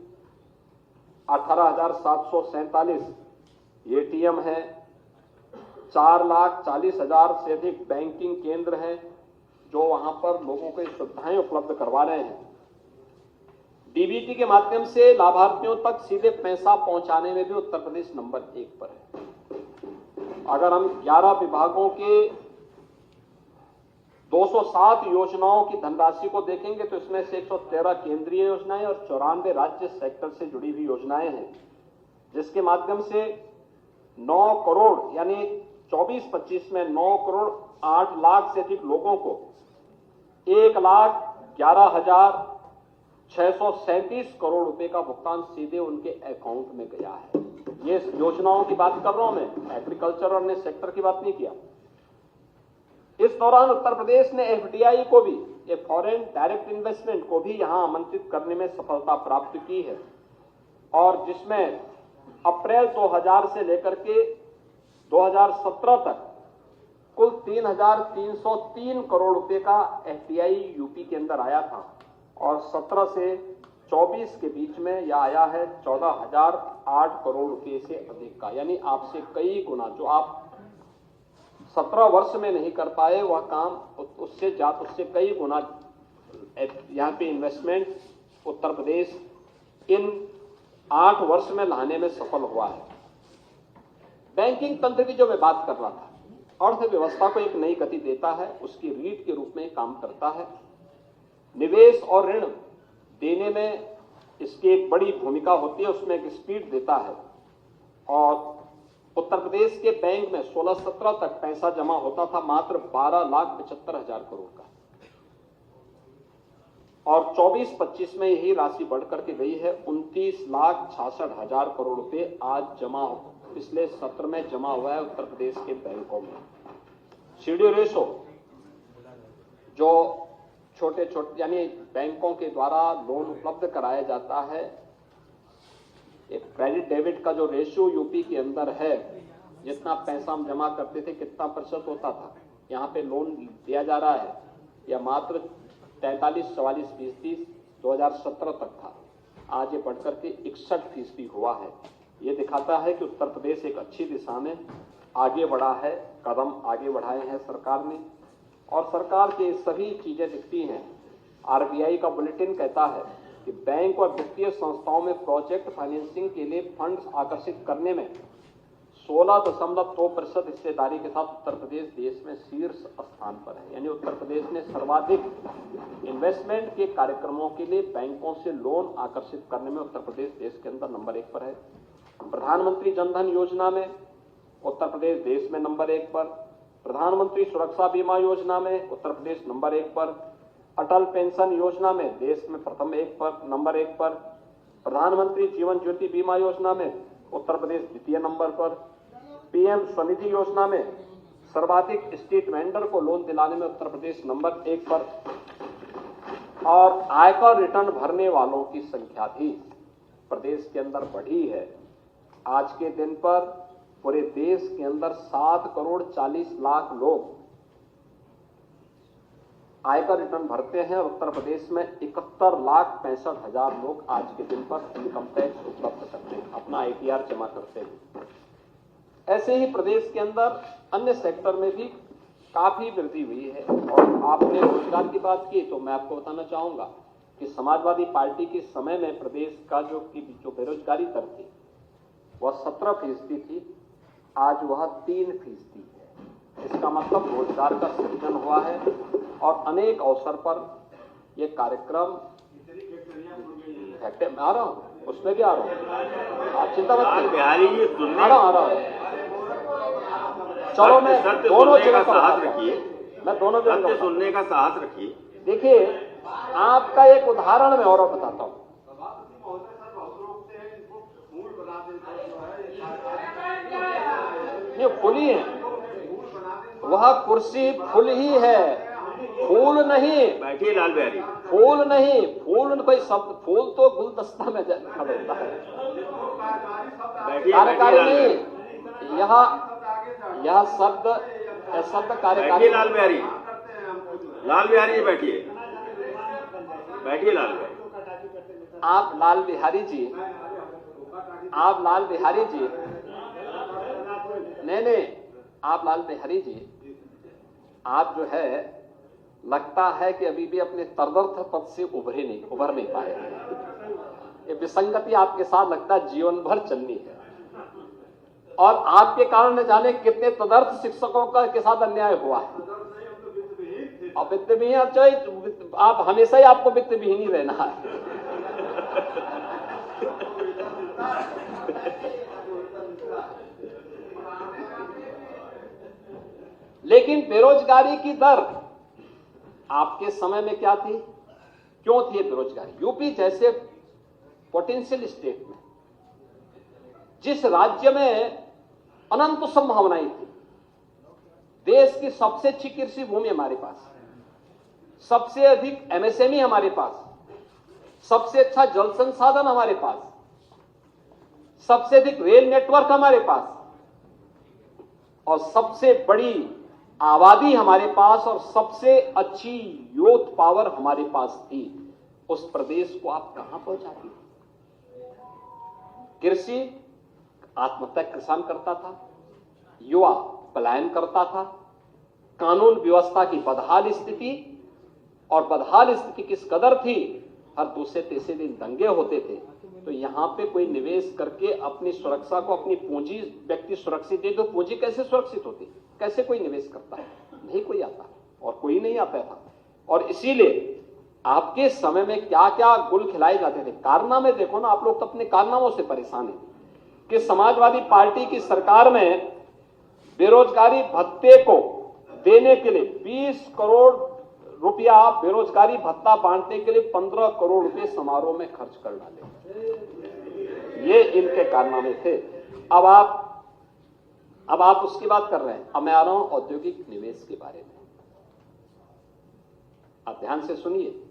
S1: 18,747 एटीएम है, 4,40,000 से अधिक बैंकिंग केंद्र हैं जो वहां पर लोगों को सुविधाएं उपलब्ध करवा रहे हैं। डीबीटी के माध्यम से लाभार्थियों तक सीधे पैसा पहुंचाने में भी उत्तर प्रदेश नंबर 1 पर है। अगर हम 11 विभागों के 207 योजनाओं की धनराशि को देखेंगे तो इसमें से 113 केंद्रीय योजनाएं और 94 राज्य सेक्टर से जुड़ी हुई योजनाएं हैं, जिसके माध्यम से 9 करोड़ यानी 24-25 में 9 करोड़ 8 लाख से अधिक लोगों को 1,11,637 करोड़ रुपए का भुगतान सीधे उनके अकाउंट में गया है। ये योजनाओं की बात कर रहा हूं मैं, एग्रीकल्चर और अन्य सेक्टर की बात नहीं किया। इस दौरान उत्तर प्रदेश ने एफडीआई को भी, ये फॉरेन डायरेक्ट इन्वेस्टमेंट को भी यहां आमंत्रित करने में सफलता प्राप्त की है, और जिसमें अप्रैल 2000 से लेकर के 2017 तक कुल 3,303 करोड़ रुपए का एफडीआई यूपी के अंदर आया था, और 17 से 24 के बीच में यह आया है 14,008 करोड़ रुपए से अधिक का, यानी आपसे कई गुना। जो आप 17 वर्ष में नहीं कर पाए वह काम उससे कई गुना यहाँ पे इन्वेस्टमेंट उत्तर प्रदेश इन 8 वर्ष में लाने में सफल हुआ है। बैंकिंग तंत्र की जो मैं बात कर रहा था, अर्थव्यवस्था को एक नई गति देता है, उसकी रीढ़ के रूप में काम करता है। निवेश और ऋण देने में इसकी एक बड़ी भूमिका होती है, उसमें एक स्पीड देता है। और उत्तर प्रदेश के बैंक में 16-17 तक पैसा जमा होता था मात्र 12,75,000 करोड़ का, और 24-25 में यही राशि बढ़कर के गई है 29,66,000 करोड़ रुपए आज पिछले सत्र में जमा हुआ है उत्तर प्रदेश के बैंकों में। सीडी रेशो जो छोटे यानी बैंकों के द्वारा लोन उपलब्ध कराया जाता है, एक क्रेडिट डेबिट का जो रेशियो यूपी के अंदर है, जितना पैसा हम जमा करते थे कितना प्रतिशत होता था, यहाँ पे लोन दिया जा रहा है या मात्र 43-44% 2017 तक था, आज ये बढ़कर के 61% हुआ है। ये दिखाता है कि उत्तर प्रदेश एक अच्छी दिशा में आगे बढ़ा है, कदम आगे बढ़ाए हैं सरकार ने, और सरकार की सभी चीजें दिखती हैं। आरबीआई का बुलेटिन कहता है कि बैंक और वित्तीय संस्थाओं में प्रोजेक्ट फाइनेंसिंग के लिए फंड्स आकर्षित करने में 16.2% हिस्सेदारी के साथ उत्तर प्रदेश देश में शीर्ष स्थान पर है। यानी उत्तर प्रदेश ने सर्वाधिक इन्वेस्टमेंट के कार्यक्रमों के लिए बैंकों से लोन आकर्षित करने में उत्तर प्रदेश देश के अंदर नंबर 1 पर है। प्रधानमंत्री जनधन योजना में उत्तर प्रदेश देश में नंबर 1 पर, प्रधानमंत्री सुरक्षा बीमा योजना में उत्तर प्रदेश नंबर 1 पर, अटल पेंशन योजना में देश में नंबर 1 पर, प्रधानमंत्री जीवन ज्योति बीमा योजना में उत्तर प्रदेश द्वितीय नंबर पर, पीएम स्वनिधि योजना में सर्वाधिक स्ट्रीट वेंडर को लोन दिलाने में उत्तर प्रदेश नंबर 1 पर, और आयकर रिटर्न भरने वालों की संख्या भी प्रदेश के अंदर बढ़ी है। आज के दिन पर पूरे देश के अंदर 7,40,00,000 लोग आयकर रिटर्न भरते हैं, और उत्तर प्रदेश में 71,65,000 लोग आज के दिन पर इनकम टैक्स उपलब्ध करते हैं, अपना आईटीआर जमा करते हैं। ऐसे ही प्रदेश के अंदर अन्य सेक्टर में भी काफी वृद्धि हुई है। और आपने रोजगार की बात की, तो मैं आपको बताना चाहूंगा कि समाजवादी पार्टी के समय में प्रदेश का जो बेरोजगारी दर थी वह 17% थी, आज वह 3% है। इसका मतलब रोजगार का सृजन हुआ है, और अनेक अवसर पर यह कार्यक्रम मैं आ रहा हूं, उसमें भी आ रहा हूं, आप चिंता मत करिए, आ रहा हूं। चलो मैं दोनों जगह का साहस रखिए, मैं दोनों जगह
S2: सुनने का साहस रखिए।
S1: देखिए, आपका एक उदाहरण मैं और बताता हूं। ये फूल ही है, वह कुर्सी फूल ही है, फूल नहीं।
S2: बैठिए लाल बिहारी।
S1: फूल नहीं, फूल कोई शब्द, फूल तो गुलदस्ता में खड़ा है, कार्यकारी नहीं। यह शब्द कार्यकारी।
S2: लाल बिहारी जी बैठिए, बैठिए लाल बिहारी।
S1: आप लाल बिहारी जी नहीं, आप लाल बिहारी जी, आप जो है लगता है कि अभी भी अपने तरदर्थ पद से उभर नहीं पाए। ये विसंगति आपके साथ लगता है जीवन भर चलनी है, और आपके कारण न जाने कितने तदर्थ शिक्षकों का के साथ अन्याय हुआ है। और वित्त विहीन, आप हमेशा ही आपको वित्त विहीन ही रहना है। लेकिन बेरोजगारी की दर आपके समय में क्या थी, क्यों थी बेरोजगारी? यूपी जैसे पोटेंशियल स्टेट में, जिस राज्य में अनंत संभावनाएं थी, देश की सबसे अच्छी कृषि भूमि हमारे पास, सबसे अधिक एमएसएमई हमारे पास, सबसे अच्छा जल संसाधन हमारे पास, सबसे अधिक रेल नेटवर्क हमारे पास और सबसे बड़ी आबादी हमारे पास और सबसे अच्छी यूथ पावर हमारे पास थी। उस प्रदेश को आप कहां पहुंचाती? कृषि आत्महत्या किसान करता था, युवा पलायन करता था, कानून व्यवस्था की बदहाल स्थिति, और बदहाल स्थिति किस कदर थी, हर दूसरे तीसरे दिन दंगे होते थे। तो यहां पे कोई निवेश करके अपनी सुरक्षा को, अपनी पूंजी व्यक्ति सुरक्षित है, तो पूंजी कैसे सुरक्षित होती? कैसे कोई निवेश करता है? नहीं कोई आता, और कोई नहीं आता था। और इसीलिए आपके समय में क्या क्या गुल खिलाए जाते थे। कारनामे देखो ना, आप लोग तो अपने कारनामों से परेशान हैं कि समाजवादी पार्टी की सरकार में बेरोजगारी भत्ते को देने के लिए 20 करोड़ रुपया बेरोजगारी भत्ता बांटने के लिए 15 करोड़ रुपए समारोह में खर्च कर डाले। ये इनके कारनामे थे। अब आप उसकी बात कर रहे हैं। अब मैं आ रहा हूं औद्योगिक निवेश के बारे में। आप ध्यान से सुनिए।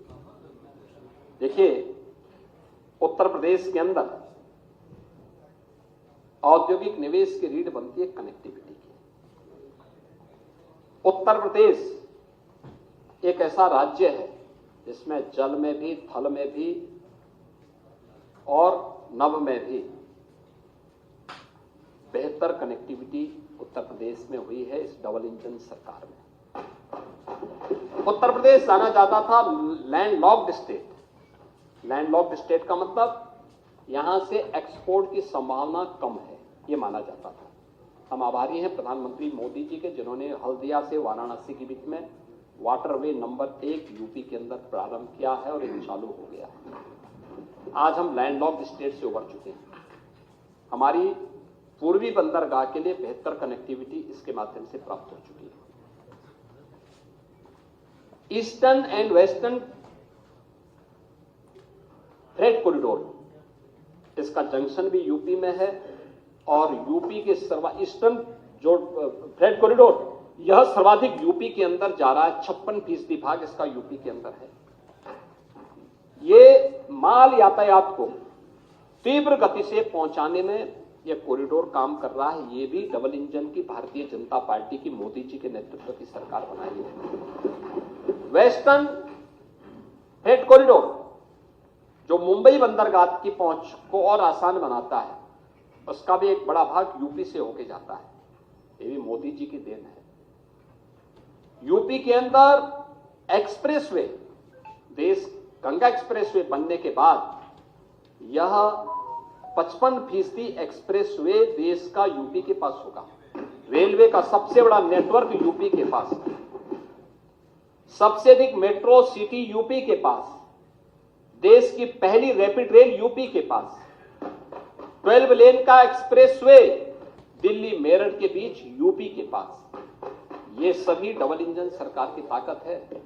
S1: देखिए, उत्तर प्रदेश के अंदर औद्योगिक निवेश की रीढ़ बनती है कनेक्टिविटी की। उत्तर प्रदेश एक ऐसा राज्य है जिसमें जल में भी, थल में भी और नभ में भी बेहतर कनेक्टिविटी उत्तर प्रदेश में हुई है इस डबल इंजन सरकार में। उत्तर प्रदेश जाना जाता था लैंडलॉक्ड स्टेट। लैंडलॉक्ड स्टेट का मतलब यहां से एक्सपोर्ट की संभावना कम है, यह माना जाता था। हम आभारी हैं प्रधानमंत्री मोदी जी के, जिन्होंने हल्दिया से वाराणसी के बीच में वाटरवे नंबर 1 यूपी के अंदर प्रारंभ किया है और ये चालू हो गया है। आज हम लैंडलॉक्ड स्टेट से उभर चुके हैं। हमारी पूर्वी बंदरगाह के लिए बेहतर कनेक्टिविटी इसके माध्यम से प्राप्त हो चुकी है। Eastern and western freight corridor, इसका जंक्शन भी यूपी में है और यूपी के ईस्टर्न जो फ्रेट कॉरिडोर, यह सर्वाधिक यूपी के अंदर जा रहा है। 56% भाग इसका यूपी के अंदर है। ये माल यातायात को तीव्र गति से पहुंचाने में यह कॉरिडोर काम कर रहा है। ये भी डबल इंजन की भारतीय जनता पार्टी की, मोदी जी के नेतृत्व की सरकार बनाई है। वेस्टर्न फ्रेट कॉरिडोर जो मुंबई बंदरगाह की पहुंच को और आसान बनाता है, उसका भी एक बड़ा भाग यूपी से होके जाता है। ये भी मोदी जी की देन है। यूपी के अंदर एक्सप्रेसवे, देश गंगा एक्सप्रेसवे बनने के बाद यह 55% एक्सप्रेसवे देश का यूपी के पास होगा। रेलवे का सबसे बड़ा नेटवर्क यूपी के पास है। सबसे अधिक मेट्रो सिटी यूपी के पास। देश की पहली रैपिड रेल यूपी के पास। 12 लेन का एक्सप्रेसवे दिल्ली मेरठ के बीच यूपी के पास। ये सभी डबल इंजन सरकार की ताकत है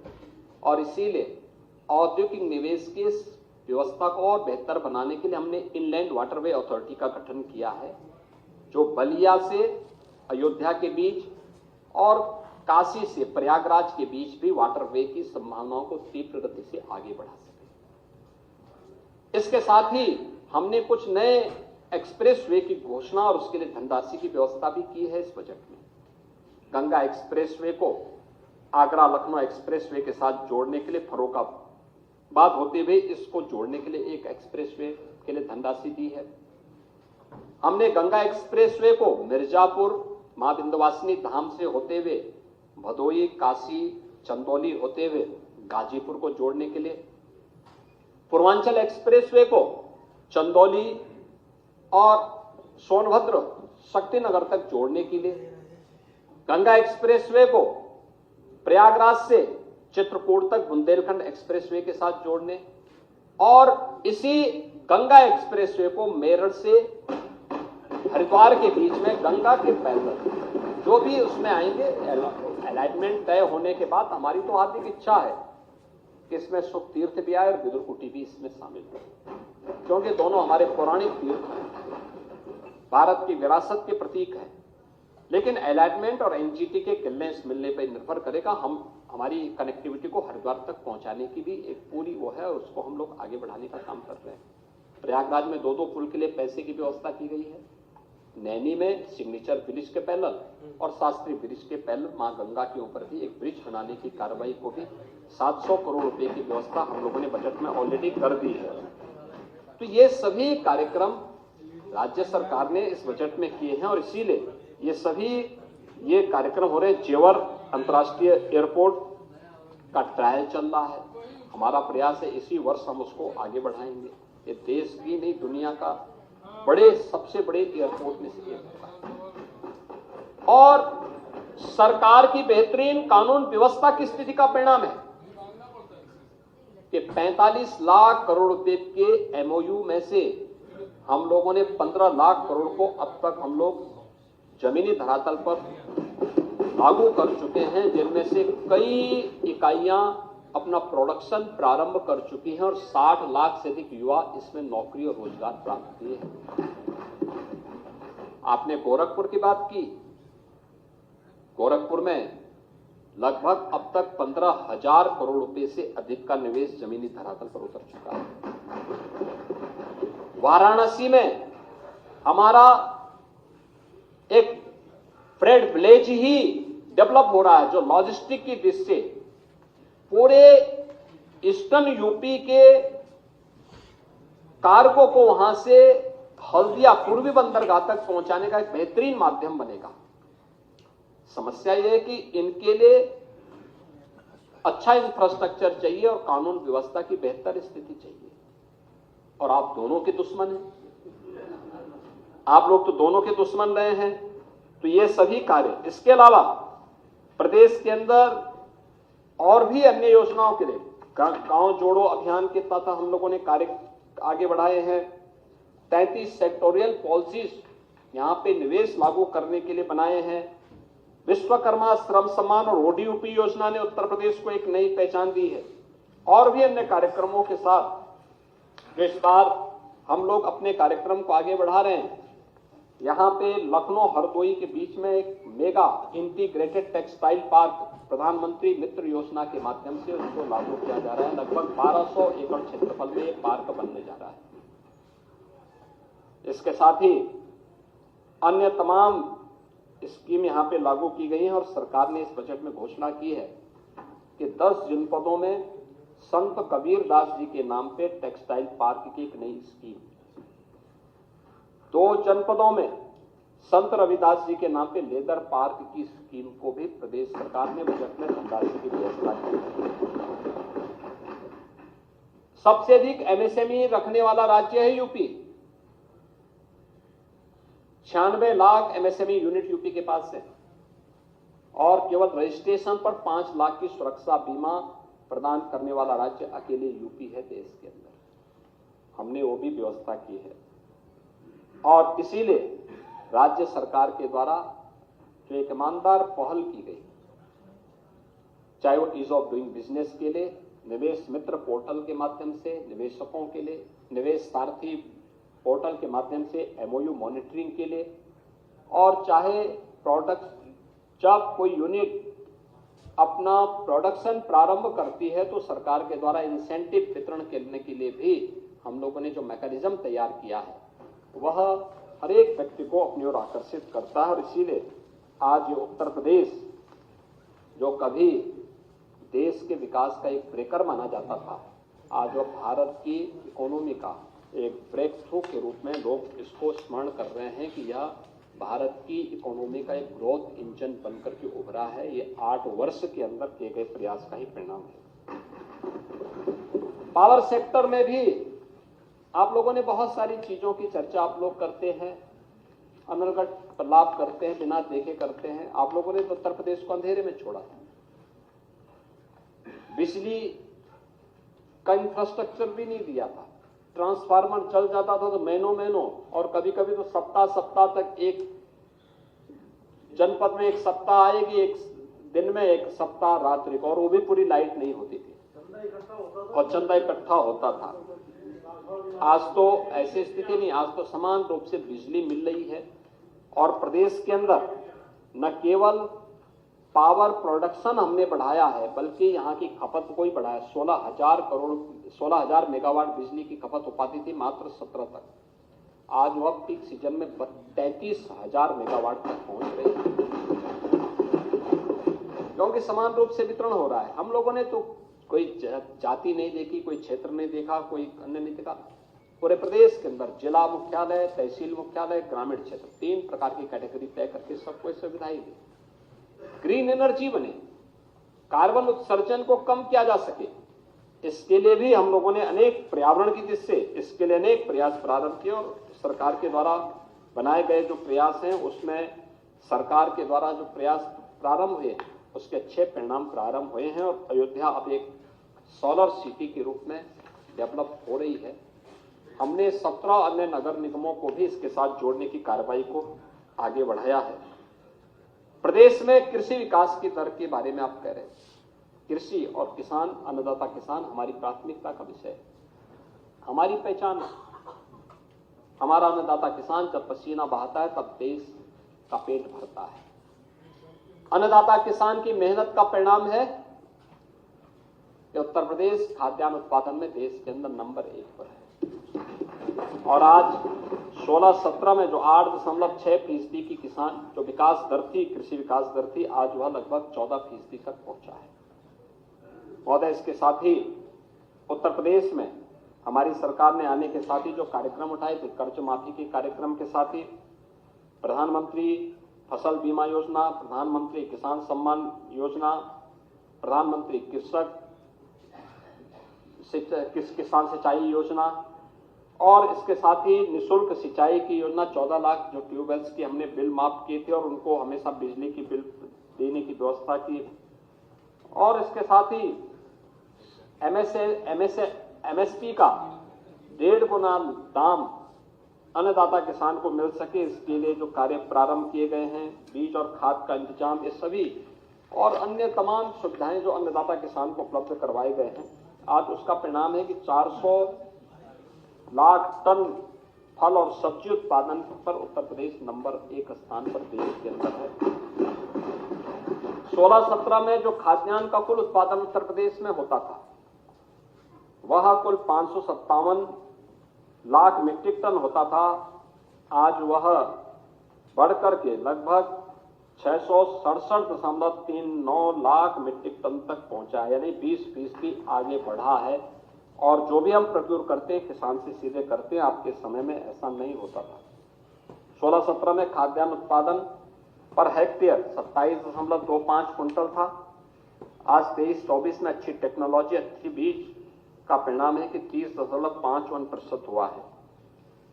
S1: और इसीलिए औद्योगिक निवेश की व्यवस्था को और बेहतर बनाने के लिए हमने इनलैंड वाटरवे अथॉरिटी का गठन किया है, जो बलिया से अयोध्या के बीच और काशी से प्रयागराज के बीच भी वाटरवे की संभावनाओं को तीव्र गति से आगे बढ़ा सके। इसके साथ ही हमने कुछ नए एक्सप्रेसवे की घोषणा और उसके लिए धनराशि की व्यवस्था भी की है इस बजट में। गंगा एक्सप्रेसवे को आगरा लखनऊ एक्सप्रेसवे के साथ जोड़ने के लिए फर्रुखाबाद होते हुए इसको जोड़ने के लिए एक एक्सप्रेसवे के लिए धनराशि दी है। हमने गंगा एक्सप्रेसवे को मिर्जापुर मां विंध्यवासिनी धाम से होते हुए भदोई, काशी, चंदौली होते हुए गाजीपुर को जोड़ने के लिए, पूर्वांचल एक्सप्रेसवे को चंदौली और सोनभद्र शक्तिनगर तक जोड़ने के लिए, गंगा एक्सप्रेसवे को प्रयागराज से चित्रकूट तक बुंदेलखंड एक्सप्रेसवे के साथ जोड़ने और इसी गंगा एक्सप्रेसवे को मेरठ से हरिद्वार के बीच में गंगा के पैदल जो भी उसमें आएंगे, अलाइनमेंट तय होने के बाद हमारी तो हार्दिक इच्छा है कि इसमें सुख तीर्थ भी आए और विदुरकुटी भी इसमें शामिल हो, क्योंकि दोनों हमारे पौराणिक तीर्थ हैं, भारत की विरासत के प्रतीक हैं। लेकिन अलॉटमेंट और एनजीटी के क्लियरेंस मिलने पर निर्भर करेगा। हम हमारी कनेक्टिविटी को हरिद्वार तक पहुंचाने की भी एक पूरी वो है, उसको हम लोग आगे बढ़ाने का काम कर रहे हैं। प्रयागराज में 2-2 पुल के लिए पैसे की व्यवस्था की गई है। नैनी में सिग्नेचर ब्रिज के पैरेलल और शास्त्री ब्रिज के पैरेलल मां गंगा के ऊपर भी एक ब्रिज बनाने की कार्रवाई को भी 700 करोड़ रुपए की व्यवस्था हम लोगों ने बजट में ऑलरेडी कर दी है। तो ये सभी कार्यक्रम राज्य सरकार ने इस बजट में किए हैं और इसीलिए ये कार्यक्रम हो रहे हैं। जेवर अंतर्राष्ट्रीय एयरपोर्ट का ट्रायल चल रहा है। हमारा प्रयास है इसी वर्ष हम उसको आगे बढ़ाएंगे। ये देश की नहीं दुनिया का सबसे बड़े एयरपोर्ट में से एक होगा और सरकार की बेहतरीन कानून व्यवस्था की स्थिति का परिणाम है कि 45 लाख करोड़ रुपए के एमओयू में से हम लोगों ने 15 लाख करोड़ को अब तक हम लोग जमीनी धरातल पर लागू कर चुके हैं, जिनमें से कई इकाइयां अपना प्रोडक्शन प्रारंभ कर चुकी हैं और 60 लाख से अधिक युवा इसमें नौकरी और रोजगार प्राप्त किए हैं। आपने गोरखपुर की बात की। गोरखपुर में लगभग अब तक 15,000 करोड़ रुपए से अधिक का निवेश जमीनी धरातल पर उतर चुका है। वाराणसी में हमारा एक फ्रेट विलेज ही डेवलप हो रहा है, जो लॉजिस्टिक की दृष्टि से पूरे ईस्टर्न यूपी के कार्गो को वहां से हल्दिया पूर्वी बंदरगाह तक पहुंचाने का एक बेहतरीन माध्यम बनेगा। समस्या यह है कि इनके लिए अच्छा इंफ्रास्ट्रक्चर चाहिए और कानून व्यवस्था की बेहतर स्थिति चाहिए, और आप दोनों के दुश्मन हैं। आप लोग तो दोनों के दुश्मन रहे हैं। तो ये सभी कार्य, इसके अलावा प्रदेश के अंदर और भी अन्य योजनाओं के लिए गांव जोड़ो अभियान के तहत हम लोगों ने कार्य आगे बढ़ाए हैं। 33 सेक्टोरियल पॉलिसीज यहां पे निवेश लागू करने के लिए बनाए हैं। विश्वकर्मा श्रम सम्मान और ओडीओपी योजना ने उत्तर प्रदेश को एक नई पहचान दी है, और भी अन्य कार्यक्रमों के साथ जो इस बार हम लोग अपने कार्यक्रम को आगे बढ़ा रहे हैं। यहां पे लखनऊ हरदोई के बीच में एक मेगा इंटीग्रेटेड टेक्सटाइल पार्क प्रधानमंत्री मित्र योजना के माध्यम से उसको लागू किया जा रहा है। लगभग 1200 एकड़ क्षेत्रफल में एक पार्क बनने जा रहा है। इसके साथ ही अन्य तमाम स्कीम यहां पे लागू की गई हैं और सरकार ने इस बजट में घोषणा की है कि 10 जनपदों में संत कबीर दास जी के नाम पे टेक्सटाइल पार्क की एक नई स्कीम, 2 जनपदों में संत रविदास जी के नाम पे लेदर पार्क की स्कीम को भी प्रदेश सरकार ने बजट में धनराशि की व्यवस्था की। सबसे अधिक एमएसएमई रखने वाला राज्य है UP. 96 lakh MSME unit UP के पास है और केवल रजिस्ट्रेशन पर 5 लाख की सुरक्षा बीमा प्रदान करने वाला राज्य अकेले यूपी है देश के अंदर। हमने वो भी व्यवस्था की है और इसीलिए राज्य सरकार के द्वारा जो एक ईमानदार पहल की गई, चाहे वो ईज ऑफ डूइंग बिजनेस के लिए निवेश मित्र पोर्टल के माध्यम से निवेशकों के लिए, निवेश सारथी पोर्टल के माध्यम से एमओयू मॉनिटरिंग के लिए, और चाहे प्रोडक्ट जब कोई यूनिट अपना प्रोडक्शन प्रारंभ करती है तो सरकार के द्वारा इंसेंटिव वितरण करने के लिए भी हम लोगों ने जो मैकेनिज्म तैयार किया है वह हर एक व्यक्ति को अपनी ओर आकर्षित करता है। और इसीलिए आज ये उत्तर प्रदेश जो कभी देश के विकास का एक ब्रेकर माना जाता था, आज वह भारत की इकोनॉमी का एक ब्रेक थ्रू के रूप में लोग इसको स्मरण कर रहे हैं कि यह भारत की इकोनॉमी का एक ग्रोथ इंजन बनकर के उभरा है। ये 8 वर्ष के अंदर किए गए प्रयास का ही परिणाम है। पावर सेक्टर में भी आप लोगों ने बहुत सारी चीजों की चर्चा आप लोग करते हैं, अनर्गल लाभ करते हैं, बिना देखे करते हैं। आप लोगों ने तो उत्तर प्रदेश को अंधेरे में छोड़ा था। बिजली का इंफ्रास्ट्रक्चर भी नहीं दिया था। ट्रांसफार्मर चल जाता था तो महीनों और कभी कभी तो सप्ताह तक एक जनपद में एक सप्ताह आएगी, एक दिन में एक सप्ताह रात्रि को, और वो भी पूरी लाइट नहीं होती थी और चंदा इकट्ठा होता था। आज तो ऐसी स्थिति नहीं, आज तो समान रूप से बिजली मिल रही है और प्रदेश के अंदर न केवल पावर प्रोडक्शन हमने बढ़ाया है बल्कि यहाँ की खपत को ही बढ़ाया। 16,000 मेगावाट बिजली की खपत हो पाती थी मात्र 17 तक, आज वह पीक सीजन में 33,000 मेगावाट तक पहुंच रही है, क्योंकि समान रूप से वितरण हो रहा है। हम लोगों ने तो कोई जाति नहीं देखी, कोई क्षेत्र नहीं देखा, कोई अन्य नहीं देखा। पूरे प्रदेश के अंदर जिला मुख्यालय, तहसील मुख्यालय, ग्रामीण क्षेत्र, 3 प्रकार की कैटेगरी तय करके सबको सुविधाएं दी। ग्रीन एनर्जी बने, कार्बन उत्सर्जन को कम किया जा सके, इसके लिए भी हम लोगों ने अनेक पर्यावरण की दृष्टि से इसके लिए अनेक प्रयास प्रारंभ किए और सरकार के द्वारा बनाए गए जो प्रयास हैं उसमें सरकार के द्वारा जो प्रयास प्रारंभ हुए उसके अच्छे परिणाम प्रारंभ हुए हैं और अयोध्या अब एक सोलर सिटी के रूप में डेवलप हो रही है। हमने 17 अन्य नगर निगमों को भी इसके साथ जोड़ने की कार्रवाई को आगे बढ़ाया है। प्रदेश में कृषि विकास की दर के बारे में आप कह रहे हैं, कृषि और किसान, अन्नदाता किसान हमारी प्राथमिकता का विषय है, हमारी पहचान है। हमारा अन्नदाता किसान जब पसीना बहाता है तब देश का पेट भरता है। अन्नदाता किसान की मेहनत का परिणाम है कि उत्तर प्रदेश खाद्यान्न उत्पादन में देश के अंदर नंबर 1 पर है और आज 16-17 में जो 8.6% की किसान जो विकास दर थी, कृषि विकास दर थी, आज वह लगभग 14% तक पहुंचा है। महोदय, इसके साथ ही उत्तर प्रदेश में हमारी सरकार ने आने के साथ ही जो कार्यक्रम उठाए थे, कर्ज माफी के कार्यक्रम के साथ ही प्रधानमंत्री फसल बीमा योजना, प्रधानमंत्री किसान सम्मान योजना, प्रधानमंत्री किसान सिंचाई योजना और इसके साथ ही निःशुल्क सिंचाई की योजना, 14 लाख जो ट्यूबवेल्स की हमने बिल माफ किए थे और उनको हमेशा बिजली की बिल देने की व्यवस्था की और इसके साथ ही एमएसपी का 1.5 गुना दाम अन्नदाता किसान को मिल सके, इसके लिए जो कार्य प्रारंभ किए गए हैं, बीज और खाद का इंतजाम, ये सभी और अन्य तमाम सुविधाएं जो अन्नदाता किसान को उपलब्ध करवाए गए हैं, आज उसका परिणाम है कि 400 लाख टन फल और सब्जी उत्पादन पर उत्तर प्रदेश नंबर 1 स्थान पर देश के अंदर है। 16-17 में जो खाद्यान्न का कुल उत्पादन उत्तर प्रदेश में होता था वह कुल 557 लाख मीट्रिक टन होता था, आज वह बढ़कर के लगभग 667.39 लाख मीट्रिक टन तक पहुंचा है, यानी 20% आगे बढ़ा है। और जो भी हम प्रोक्योर करते हैं किसान से सीधे करते हैं, आपके समय में ऐसा नहीं होता था। 16-17 में खाद्यान्न उत्पादन पर हेक्टेयर 27.25 कुंटल था, आज 23-24 में अच्छी टेक्नोलॉजी, अच्छी बीज का परिणाम है कि 30.51% हुआ है।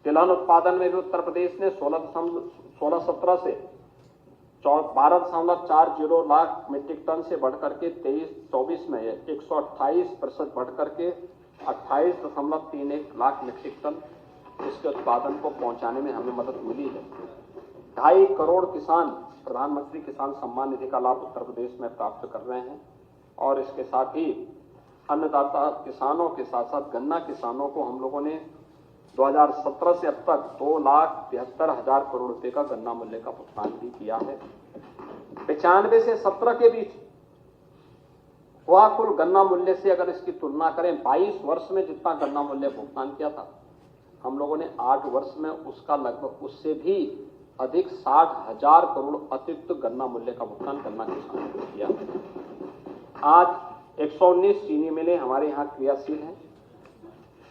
S1: तिलहन उत्पादन में भी उत्तर प्रदेश ने 16-17 से 12.40 लाख मीट्रिक टन से बढ़कर के 23-24 में 128% बढ़कर के 28.31 लाख मीट्रिक टन इसके उत्पादन को पहुंचाने में हमें मदद मिली है। 2.5 करोड़ किसान प्रधानमंत्री किसान सम्मान निधि का लाभ उत्तर प्रदेश में प्राप्त कर रहे हैं और इसके साथ ही अन्नदाता किसानों के साथ साथ गन्ना किसानों को हम लोगों ने 2017 से अब तक 2,73,000 करोड़ रुपए का गन्ना मूल्य का भुगतान भी किया है। 95 से 17 के बीच वह कुल गन्ना मूल्य से अगर इसकी तुलना करें 22 वर्ष में जितना गन्ना मूल्य भुगतान किया था, हम लोगों ने 8 वर्ष में उसका लगभग उससे भी अधिक 60,000 करोड़ अतिरिक्त गन्ना मूल्य का भुगतान गन्ना किसानों को किया। आज 119 चीनी मिलें हमारे यहाँ क्रियाशील हैं,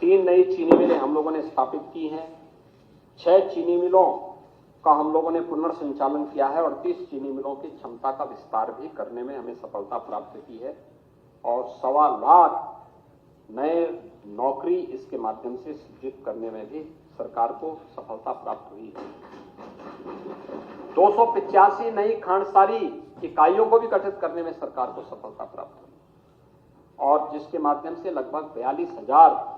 S1: 3 नई चीनी मिलें हम लोगों ने स्थापित की हैं, 6 चीनी मिलों का हम लोगों ने पुनर्संचालन किया है और 30 चीनी मिलों की क्षमता का विस्तार भी करने में हमें सफलता प्राप्त की है और 1.25 लाख नए नौकरी इसके माध्यम से सृजित करने में भी सरकार को सफलता प्राप्त हुई है। 285 नई खांडसारी इकाइयों को भी गठित करने में सरकार को सफलता प्राप्त हुई और जिसके माध्यम से लगभग 42,000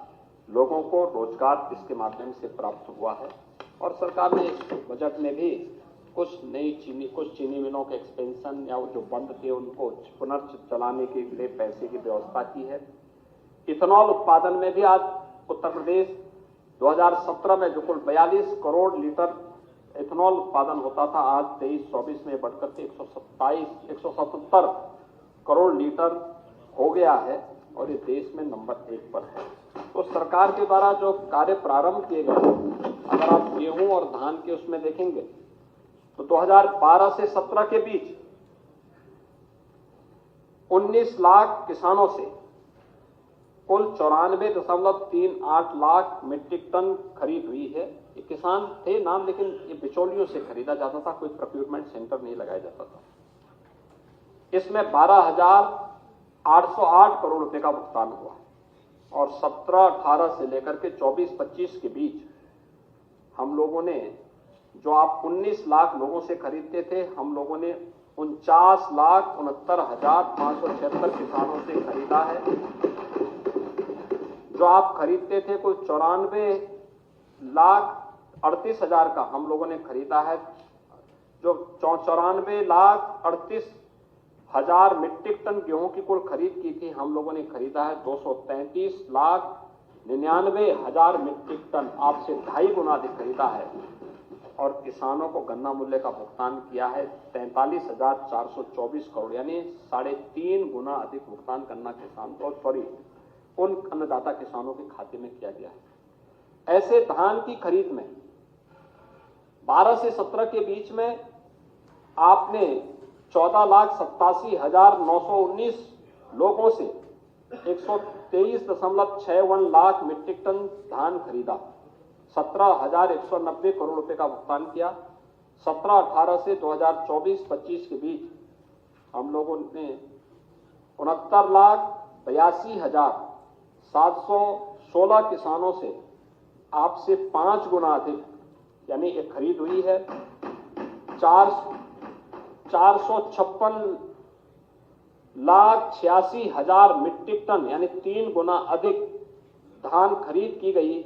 S1: लोगों को रोजगार इसके माध्यम से प्राप्त हुआ है और सरकार ने इस बजट में भी कुछ चीनी मिलों के एक्सपेंशन या जो बंद थे उनको पुनर्चलाने के लिए पैसे की व्यवस्था की है। इथेनॉल उत्पादन में भी आज उत्तर प्रदेश 2017 में जो कुल 42 करोड़ लीटर
S4: एथेनॉल उत्पादन होता था, आज 23-24 में बढ़कर के 177 करोड़ लीटर हो गया है और ये देश में नंबर 1 पर है। तो सरकार के द्वारा जो कार्य प्रारंभ किए गए, अगर आप गेहूं और धान के उसमें देखेंगे तो 2012 से 17 के बीच 19 लाख किसानों से कुल 94.38 लाख मीट्रिक टन खरीद हुई है। ये किसान थे नाम, लेकिन ये बिचौलियों से खरीदा जाता था, कोई प्रोक्योरमेंट सेंटर नहीं लगाया जाता था। इसमें 12,808 करोड़ रुपए का भुगतान हुआ और 17-18 से लेकर के 24-25 के बीच हम लोगों ने, जो आप 19 लाख लोगों से खरीदते थे, हम लोगों ने 49,69,576 किसानों से खरीदा है। जो आप खरीदते थे कुल 94,38,000 का हम लोगों ने खरीदा है। जो 94,38,000 मीट्रिक टन गेहूं की कुल खरीद की थी, हम लोगों ने खरीदा है 233,99,000 मीट्रिक टन, आपसे 2.5 गुना अधिक खरीदा है। और किसानों को गन्ना मूल्य का भुगतान किया है 43,424 करोड़, यानी 3.5 गुना अधिक भुगतान गन्ना किसान को, उन अन्नदाता किसानों के खाते में किया गया है। ऐसे धान की खरीद में 12 से 17 के बीच में आपने 14,87,919 लोगों से 123.61 लाख मीट्रिक टन धान खरीदा, 17,190 करोड़ रुपए का भुगतान किया। 17-18 से 2024-25 के बीच हम लोगों ने 69,82,716 किसानों से आपसे 5 गुना अधिक यानी एक खरीद हुई है। 456,86,000 मीट्रिक टन यानी 3 गुना अधिक धान खरीद की गई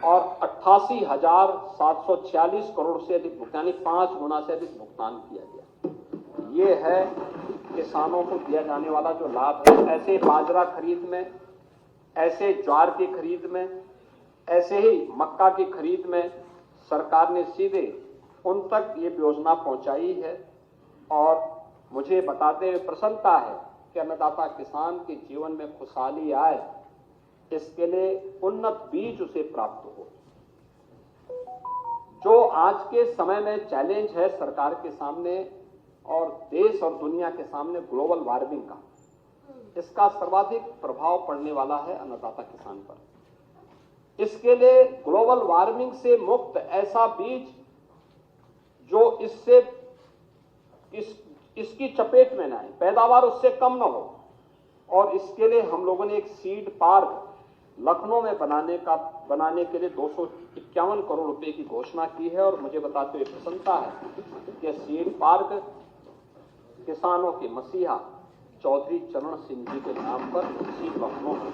S4: और 88,746 करोड़ से अधिक भुगतान, 5 गुना से अधिक भुगतान किया गया। ये है किसानों को दिया जाने वाला जो लाभ है। ऐसे बाजरा खरीद में, ऐसे ज्वार की खरीद में, ऐसे ही मक्का की खरीद में सरकार ने सीधे उन तक ये योजना पहुंचाई है। और मुझे बताते हुए प्रसन्नता है कि अन्नदाता किसान के जीवन में खुशहाली आए, इसके लिए उन्नत बीज उसे प्राप्त हो। जो आज के समय में चैलेंज है सरकार के सामने और देश और दुनिया के सामने, ग्लोबल वार्मिंग का, इसका सर्वाधिक प्रभाव पड़ने वाला है अन्नदाता किसान पर। इसके लिए ग्लोबल वार्मिंग से मुक्त ऐसा बीज जो इसकी चपेट में न आए, पैदावार उससे कम न हो, और इसके लिए हम लोगों ने एक सीड पार्क लखनऊ में बनाने के लिए 251 करोड़ रुपए की घोषणा की है। और मुझे बताते हुए प्रसन्नता है कि सीड पार्क किसानों के मसीहा चौधरी चरण सिंह जी के नाम पर इसी लखनऊ में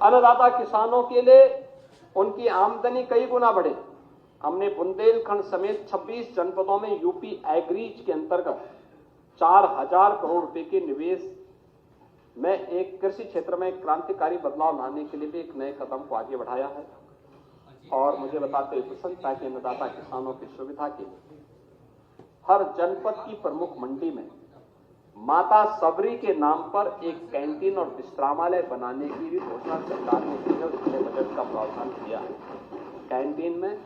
S4: अन्नदाता किसानों के लिए उनकी आमदनी कई गुना बढ़े। हमने बुंदेलखंड समेत 26 जनपदों में यूपी एग्रीज के अंतर्गत 4,000 करोड़ रुपए के निवेश में एक कृषि क्षेत्र में क्रांतिकारी बदलाव लाने के लिए भी एक नए कदम को आगे बढ़ाया है। और मुझे बताते हुए प्रसन्नता है कि अन्नदाता किसानों की सुविधा के लिए हर जनपद की प्रमुख मंडी में माता सबरी के नाम पर एक कैंटीन और विश्रामालय बनाने की भी घोषणा सरकार ने की है, उसके बजट का प्रावधान किया है। कैंटीन में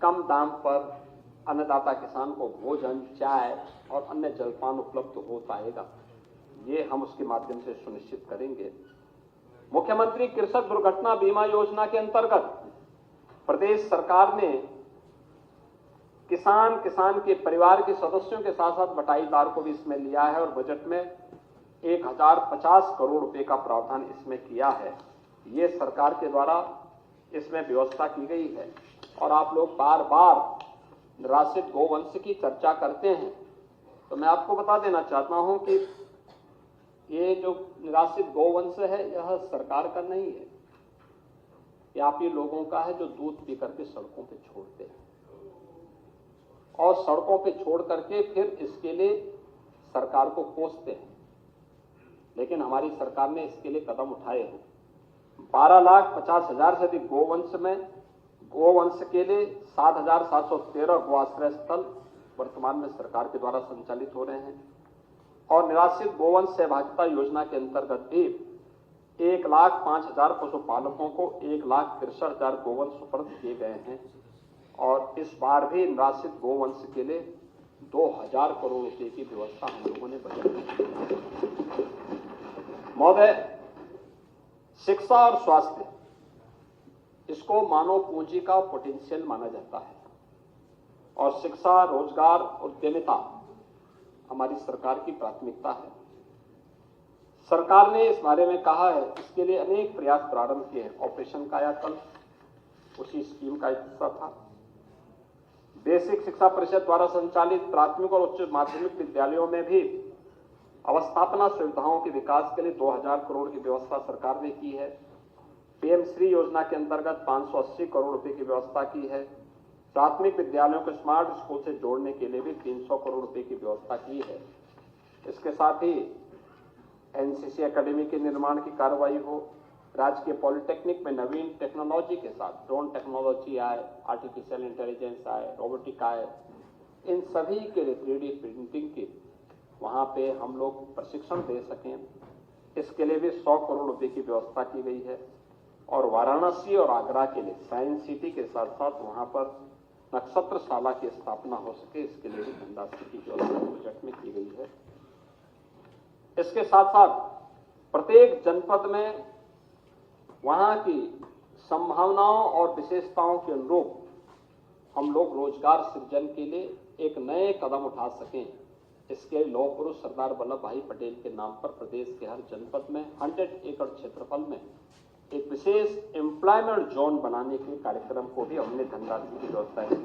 S4: कम दाम पर अन्नदाता किसान को भोजन, चाय और अन्य जलपान उपलब्ध हो पाएगा, ये हम उसके माध्यम से सुनिश्चित करेंगे। मुख्यमंत्री कृषक दुर्घटना बीमा योजना के अंतर्गत प्रदेश सरकार ने किसान के परिवार के सदस्यों के साथ साथ बटाईदार को भी इसमें लिया है और बजट में 1,050 करोड़ रुपए का प्रावधान इसमें किया है। ये सरकार के द्वारा इसमें व्यवस्था की गई है। और आप लोग बार बार निराश्रित गौवंश की चर्चा करते हैं, तो मैं आपको बता देना चाहता हूं कि ये जो निराश्रित गौवंश है यह सरकार का नहीं है, ये आप ही लोगों का है जो दूध पी करके सड़कों पे छोड़ते हैं और सड़कों पे छोड़ करके फिर इसके लिए सरकार को कोसते हैं। लेकिन हमारी सरकार ने इसके लिए कदम उठाए हैं। 12,50,000 से अधिक गौवंश में गोवंश के लिए 7,713 गोआश्रय स्थल वर्तमान में सरकार के द्वारा संचालित हो रहे हैं और निराश्रित गोवंश सहभागिता योजना के अंतर्गत भी 1,05,000 पशुपालकों को 1,63,000 गोवंश सुपुर्द किए गए हैं और इस बार भी निराश्रित गोवंश के लिए 2,000 करोड़ रुपए की व्यवस्था हम लोगों ने बजट में की। महोदय, शिक्षा और स्वास्थ्य, इसको मानव पूंजी का पोटेंशियल माना जाता है और शिक्षा, रोजगार, उद्यमिता हमारी सरकार की प्राथमिकता है। सरकार ने इस बारे में कहा है, इसके लिए अनेक प्रयास प्रारंभ किए हैं। ऑपरेशन कायाकल्प उसी स्कीम का एक हिस्सा था। बेसिक शिक्षा परिषद द्वारा संचालित प्राथमिक और उच्च माध्यमिक विद्यालयों में भी अवस्थापना सुविधाओं के विकास के लिए 2,000 करोड़ की व्यवस्था सरकार ने की है। पीएम श्री योजना के अंतर्गत 580 करोड़ रुपए की व्यवस्था की है। प्राथमिक विद्यालयों को स्मार्ट स्कूल से जोड़ने के लिए भी 300 करोड़ रुपए की व्यवस्था की है। इसके साथ ही एनसीसी एकेडमी के निर्माण की कार्रवाई हो, राजकीय पॉलिटेक्निक में नवीन टेक्नोलॉजी के साथ ड्रोन टेक्नोलॉजी आए, आर्टिफिशियल इंटेलिजेंस आए, रोबोटिक आए, इन सभी के लिए 3D प्रिंटिंग की वहां पे हम लोग प्रशिक्षण दे सकें, इसके लिए भी 100 करोड़ रुपए की व्यवस्था की गई है। और वाराणसी और आगरा के लिए साइंस सिटी के साथ साथ वहां पर नक्षत्रशाला की स्थापना हो सके, इसके लिए भी धनराशि की व्यवस्था बजट में की गई है। इसके साथ साथ प्रत्येक जनपद में वहां की संभावनाओं और विशेषताओं के अनुरूप हम लोग रोजगार सृजन के लिए एक नए कदम उठा सकें, इसके लौह पुरुष सरदार वल्लभ भाई पटेल के नाम पर प्रदेश के हर जनपद में 100 एकड़ क्षेत्रफल में एक विशेष एम्प्लॉयमेंट जोन बनाने के कार्यक्रम को भी हमने धनराशि की व्यवस्था की।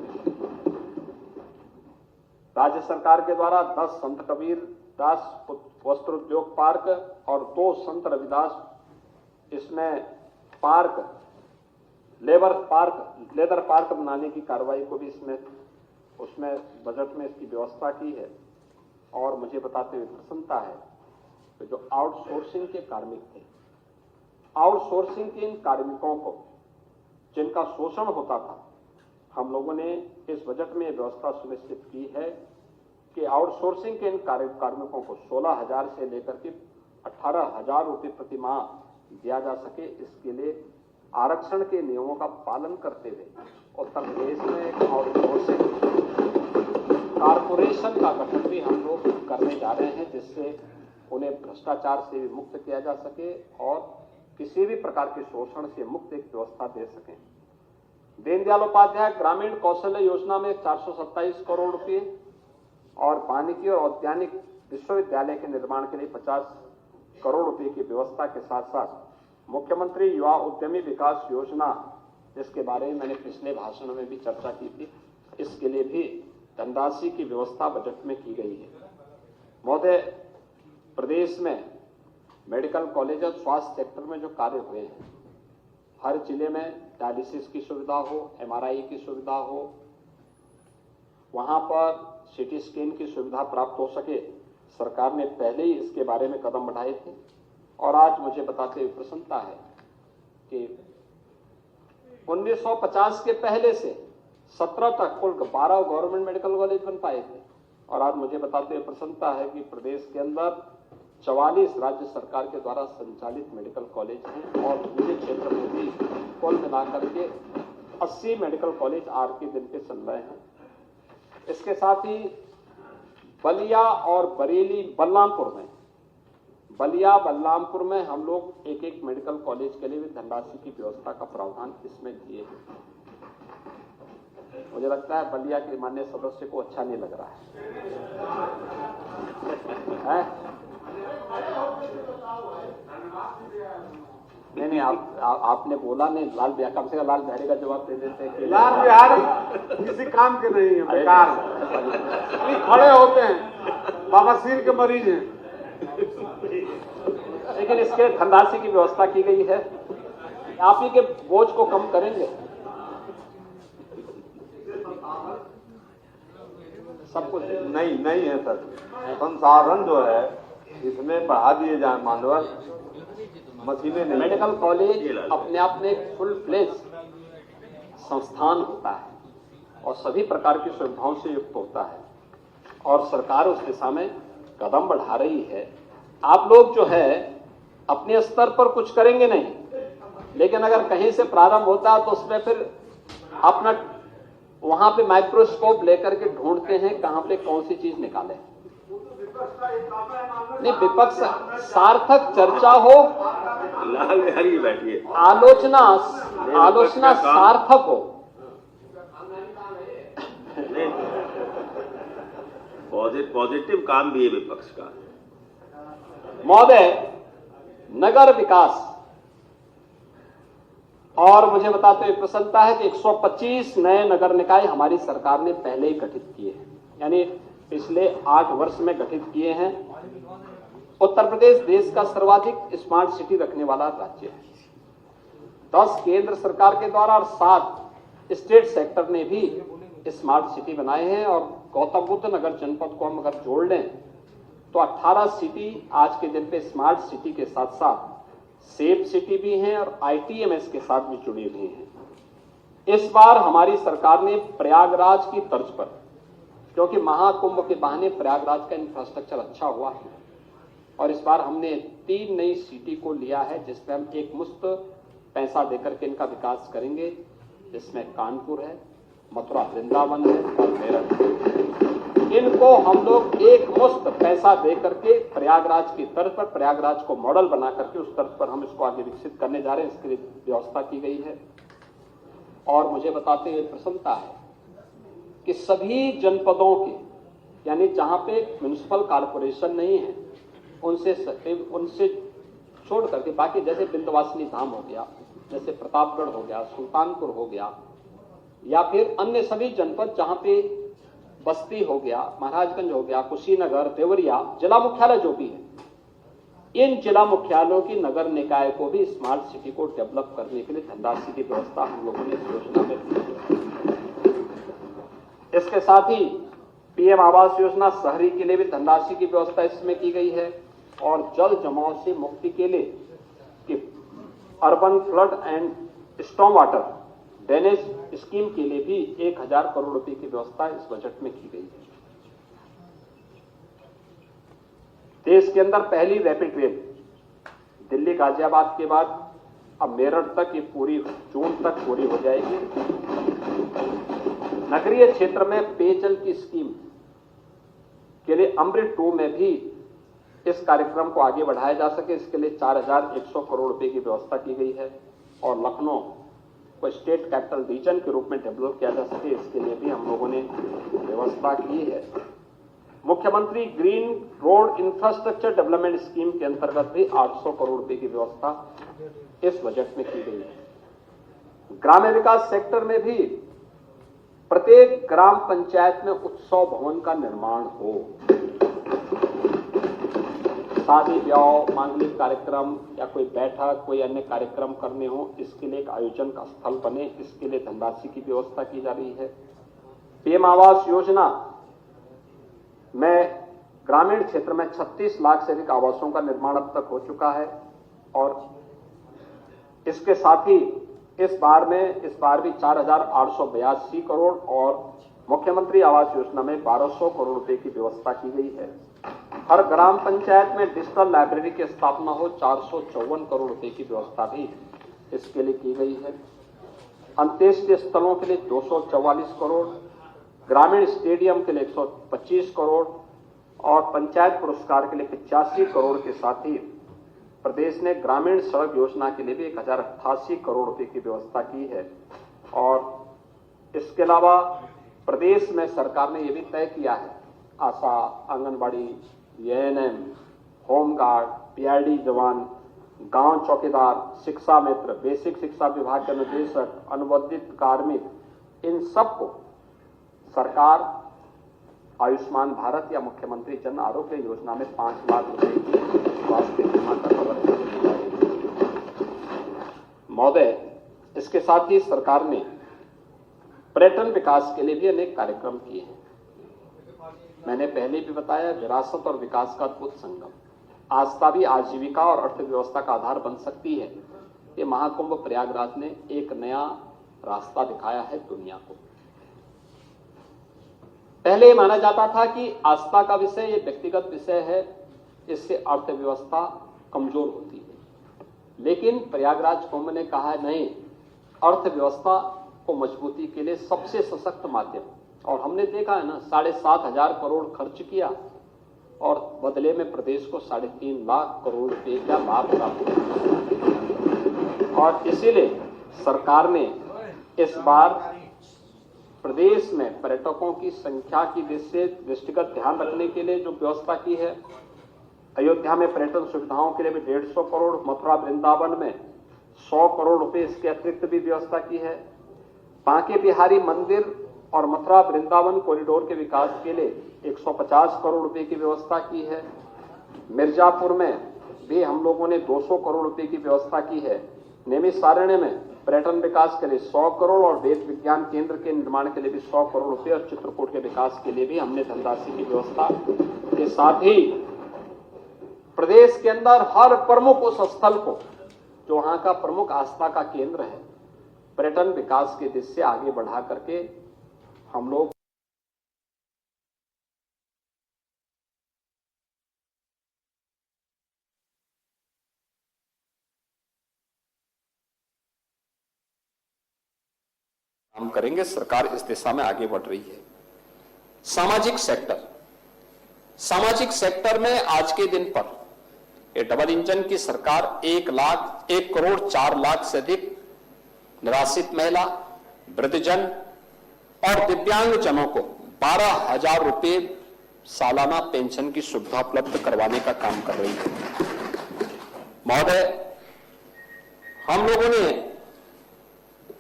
S4: राज्य सरकार के द्वारा 10 संत कबीर दास वस्त्र उद्योग पार्क और 2 संत रविदास इसमें पार्क, लेदर पार्क बनाने की कार्रवाई को भी उसमें बजट में इसकी व्यवस्था की है। और मुझे बताते हुए प्रसन्नता है कि जो आउटसोर्सिंग के कार्मिक थे, आउटसोर्सिंग के इन कार्मिकों को जिनका शोषण होता था, हम लोगों ने इस बजट में व्यवस्था सुनिश्चित की है कि आउटसोर्सिंग के इन कार्मिकों को 16,000 से लेकर के 18,000 रुपये प्रति माह दिया जा सके। इसके लिए आरक्षण के नियमों का पालन करते हुए उत्तर प्रदेश में एक आउटसोर्सिंग कारपोरेशन का गठन भी हम लोग करने जा रहे हैं, जिससे उन्हें भ्रष्टाचार से भी मुक्त किया जा सके और किसी भी प्रकार के शोषण से मुक्त एक व्यवस्था दे सकें। दीनदयाल उपाध्याय ग्रामीण कौशल्य योजना में 427 करोड़ रुपए और वानिकी और औद्यानिक विश्वविद्यालय के निर्माण के लिए 50 करोड़ रुपए की व्यवस्था के साथ साथ मुख्यमंत्री युवा उद्यमी विकास योजना, जिसके बारे में मैंने पिछले भाषण में भी चर्चा की थी, इसके लिए भी धनराशि की व्यवस्था बजट में की गई है। महोदय, प्रदेश में मेडिकल कॉलेज और स्वास्थ्य सेक्टर में जो कार्य हुए हैं, हर जिले में डायलिसिस की सुविधा हो, MRI की सुविधा हो, वहां पर CT स्कैन की सुविधा प्राप्त हो सके, सरकार ने पहले ही इसके बारे में कदम उठाए थे। और आज मुझे बताते हुए प्रसन्नता है कि 1950 के पहले से 17 तक कुल 12 गवर्नमेंट मेडिकल कॉलेज बन पाए थे और आज मुझे बताते हुए प्रसन्नता है कि प्रदेश के अंदर 44 राज्य सरकार के द्वारा संचालित मेडिकल कॉलेज हैं और निजी क्षेत्र में भी कुल मिलाकर के 80 मेडिकल कॉलेज आज के दिन पे चल रहे हैं। इसके साथ ही बलिया और बरेली बल्लामपुर में हम लोग एक मेडिकल कॉलेज के लिए भी धनराशि की व्यवस्था का प्रावधान इसमें किए हैं। मुझे लगता है बलिया के माननीय सदस्य को अच्छा नहीं लग रहा है? नहीं, आपने बोला नहीं, लाल बिहारी, कम से कम लाल बिहारी का जवाब दे देते कि
S3: लाल बिहारी किसी काम के नहीं है, बेकार खड़े होते हैं, बवासीर के मरीज हैं।
S4: लेकिन इसके धनराशि की व्यवस्था की गई है, आप ही के बोझ को कम करेंगे। सब कुछ
S3: नहीं है सर, संसाधन जो है इसमें बढ़ा दिए जाए, मानवर मशीनें नहीं।
S4: मेडिकल कॉलेज अपने आप में फुल फ्लेज संस्थान होता है और सभी प्रकार की सुविधाओं से युक्त होता है और सरकार उस दिशा में कदम बढ़ा रही है। आप लोग जो है अपने स्तर पर कुछ करेंगे नहीं, लेकिन अगर कहीं से प्रारंभ होता है तो उसमें फिर अपना वहां पे माइक्रोस्कोप लेकर के ढूंढते हैं कहां पे कौन सी चीज निकाले। नहीं, विपक्ष सार्थक चर्चा हो,
S2: लाल बिहारी बैठिए,
S4: आलोचना सार्थक हो।
S2: पॉजिटिव काम भी है विपक्ष का।
S4: महोदय, नगर विकास और मुझे बताते हुए प्रसन्नता है कि 125 नए नगर निकाय हमारी सरकार ने पहले ही गठित किए हैं, यानी पिछले 8 वर्ष में गठित किए हैं। उत्तर प्रदेश देश का सर्वाधिक स्मार्ट सिटी रखने वाला राज्य है। 10 केंद्र सरकार के द्वारा और 7 स्टेट सेक्टर ने भी स्मार्ट सिटी बनाए हैं और गौतम बुद्ध नगर जनपद को हम अगर जोड़ लें तो 18 सिटी आज के दिन पे स्मार्ट सिटी के साथ साथ सेफ सिटी भी हैं और ITMS के साथ भी जुड़ी हुई हैं। इस बार हमारी सरकार ने प्रयागराज की तर्ज पर, क्योंकि महाकुंभ के बहाने प्रयागराज का इंफ्रास्ट्रक्चर अच्छा हुआ है, और इस बार हमने 3 नई सिटी को लिया है जिसमें हम एक मुश्त पैसा देकर के इनका विकास करेंगे, जिसमें कानपुर है, मथुरा वृंदावन है और मेरठ है। इनको हम लोग एक मुश्त पैसा देकर के प्रयागराज की तर्ज पर, प्रयागराज को मॉडल बना करके उस तर्ज पर हम इसको आगे विकसित करने जा रहे हैं। इसके लिए व्यवस्था की गई है। और मुझे बताते हुए प्रसन्नता है कि सभी जनपदों के, यानी जहां पे म्युनिसिपल कॉर्पोरेशन नहीं है उनसे छोड़ करके बाकी, जैसे विंध्यवासिनी धाम हो गया, जैसे प्रतापगढ़ हो गया, सुल्तानपुर हो गया, या फिर अन्य सभी जनपद जहां पे बस्ती हो गया, महाराजगंज हो गया, कुशीनगर, देवरिया, जिला मुख्यालय जो भी है, इन जिला मुख्यालयों की नगर निकाय को भी स्मार्ट सिटी को डेवलप करने के लिए धनराशि की व्यवस्था हम लोगों ने इस योजना में की है। इसके साथ ही PM आवास योजना शहरी के लिए भी धनराशि की व्यवस्था इसमें की गई है और जल जमाव से मुक्ति के लिए कि urban flood and storm water drainage scheme के लिए भी 1000 करोड़ रुपए की व्यवस्था इस बजट में की गई है। देश के अंदर पहली रैपिड रेल दिल्ली गाजियाबाद के बाद अब मेरठ तक ये पूरी जून तक पूरी हो जाएगी। नगरीय क्षेत्र में पेयजल की स्कीम के लिए अमृत 2 में भी इस कार्यक्रम को आगे बढ़ाया जा सके, इसके लिए 4100 करोड़ रुपए की व्यवस्था की गई है। और लखनऊ को स्टेट कैपिटल रीजन के रूप में डेवलप किया जा सके, इसके लिए भी हम लोगों ने व्यवस्था की है। मुख्यमंत्री green road infrastructure development scheme के अंतर्गत भी 800 करोड़ रुपए की व्यवस्था इस बजट में की गई है। ग्राम्य विकास सेक्टर में भी प्रत्येक ग्राम पंचायत में उत्सव भवन का निर्माण हो। शादी ब्याह, मांगलिक कार्यक्रम या कोई बैठक, कोई अन्य कार्यक्रम करने हो, इसके लिए एक आयोजन का स्थल बने, इसके लिए धनराशि की व्यवस्था की जा रही है। PM आवास योजना में ग्रामीण क्षेत्र में 36 लाख से अधिक आवासों का निर्माण अब तक हो चुका है और इसके साथ ही इस बार भी 4882 करोड़ और मुख्यमंत्री आवास योजना में 1200 करोड़ रुपए की व्यवस्था की गई है। हर ग्राम पंचायत में डिजिटल लाइब्रेरी की स्थापना हो, 454 करोड़ रुपए की व्यवस्था भी इसके लिए की गई है। अंत्येष्टि स्थलों के लिए 244 करोड़, ग्रामीण स्टेडियम के लिए 125 करोड़ और पंचायत पुरस्कार के लिए 85 करोड़ के साथ ही प्रदेश ने ग्रामीण सड़क योजना के लिए भी 1088 करोड़ रुपए की व्यवस्था की है। और इसके अलावा प्रदेश में सरकार ने यह भी तय किया है, आशा, आंगनबाड़ी, ANM, होमगार्ड, PRD जवान, गांव चौकीदार, शिक्षा मित्र, बेसिक शिक्षा विभाग के निदेशक, अनुबंधित कार्मिक, इन सबको सरकार आयुष्मान भारत या मुख्यमंत्री जन आरोग्य योजना में 5 लाख रुपए की स्वास्थ्य बीमा का कवर करेगी। महोदय, इसके साथ ही सरकार ने पर्यटन विकास के लिए भी अनेक कार्यक्रम किए हैं। मैंने पहले भी बताया, विरासत और विकास का अद्भुत संगम, आस्था भी आजीविका और अर्थव्यवस्था का आधार बन सकती है। ये महाकुंभ प्रयागराज ने एक नया रास्ता दिखाया है दुनिया को। पहले ये माना जाता था कि आस्था का विषय ये व्यक्तिगत विषय है, इससे अर्थव्यवस्था कमजोर होती है, लेकिन प्रयागराज कुंभ ने कहा नहीं, अर्थव्यवस्था को मजबूती के लिए सबसे सशक्त माध्यम, और हमने देखा है ना 7,500 करोड़ खर्च किया और बदले में प्रदेश को 3.5 लाख करोड़ रुपए का लाभ प्राप्त हुआ। और इसीलिए सरकार ने इस बार प्रदेश में पर्यटकों की संख्या की दृष्टिगत ध्यान रखने के लिए जो व्यवस्था की है, अयोध्या में पर्यटन सुविधाओं के लिए भी 150 करोड़, मथुरा वृंदावन में 100 करोड़ रुपए इसके अतिरिक्त भी व्यवस्था की है। बांके बिहारी मंदिर और मथुरा वृंदावन कॉरिडोर के विकास के लिए 150 करोड़ रुपए की व्यवस्था की है। मिर्जापुर में भी हम लोगों ने 200 करोड़ रुपए की व्यवस्था की है। नैमिषारण्य में पर्यटन विकास के लिए 100 करोड़ और वेद विज्ञान केंद्र के निर्माण के लिए भी 100 करोड़ रुपए और चित्रकूट के विकास के लिए भी हमने धनराशि की व्यवस्था के साथ ही प्रदेश के अंदर हर प्रमुख उस स्थल को जो वहां का प्रमुख आस्था का केंद्र है, पर्यटन विकास के दिशा से आगे बढ़ा करके हम लोग काम करेंगे। सरकार इस दिशा में आगे बढ़ रही है। सामाजिक सेक्टर में आज के दिन पर ये डबल इंजन की सरकार 1 करोड़ 4 लाख से अधिक निराश्रित महिला, वृद्धजन और दिव्यांग जनों को 12,000 रुपए सालाना पेंशन की सुविधा उपलब्ध करवाने का काम कर रही है। महोदय, हम लोगों ने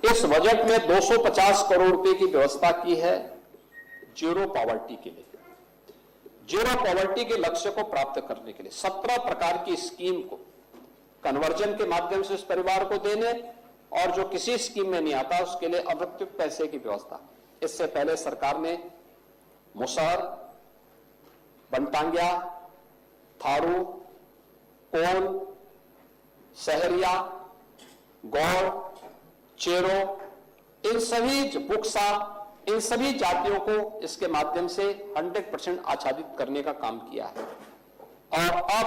S4: इस बजट में 250 करोड़ रुपए की व्यवस्था की है जीरो पॉवर्टी के लिए। जीरो पॉवर्टी के लक्ष्य को प्राप्त करने के लिए 17 प्रकार की स्कीम को कन्वर्जन के माध्यम से उस परिवार को देने, और जो किसी स्कीम में नहीं आता उसके लिए अतिरिक्त पैसे की व्यवस्था। इससे पहले सरकार ने मुसहर, बनटांगिया, थारू, कोन, सहरिया, गौड़, चेरो, इन सभी बुक्सा, इन सभी जातियों को इसके माध्यम से 100% आच्छादित करने का काम किया है। और अब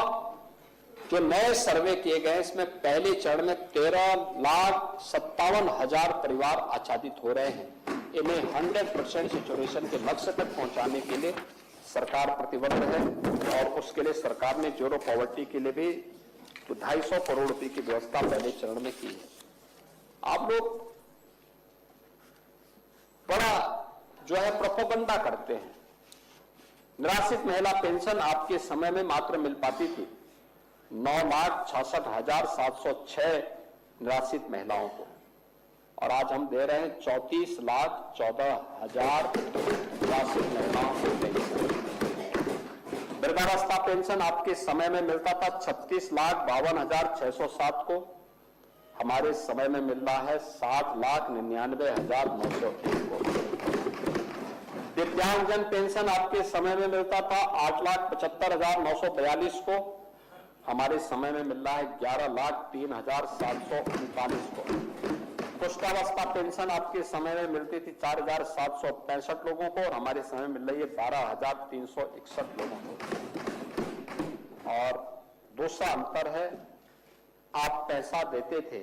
S4: जो नए सर्वे किए गए इसमें पहले चरण में 13,57,000 परिवार आच्छादित हो रहे हैं। इन्हें 100% सैचुरेशन के लक्ष्य तक पहुंचाने के लिए सरकार प्रतिबद्ध है, और उसके लिए सरकार ने जीरो पॉवर्टी के लिए भी 250 करोड़ रुपए की व्यवस्था पहले चरण में की है। आप लोग बड़ा जो है प्रोपेगेंडा करते हैं। निराश्रित महिला पेंशन आपके समय में मात्र मिल पाती थी 9,66,706 निराश्रित महिलाओं को, और आज हम दे रहे हैं 34,14,000 निराश्रित महिलाओं को पेंशन। वृद्धावस्था पेंशन आपके समय में मिलता था 36,52,607 को, हमारे समय में मिल रहा है 60,99,901 को। दिव्यांगजन पेंशन आपके समय में मिलता था 8,75,942 को, हमारे समय में मिल रहा है 11,03,739 को। कुष्ठावस्था पेंशन आपके समय में मिलती थी 4,765 लोगों को, और हमारे समय में मिल रही है 12,361 लोगों को। और दूसरा अंतर है, आप पैसा देते थे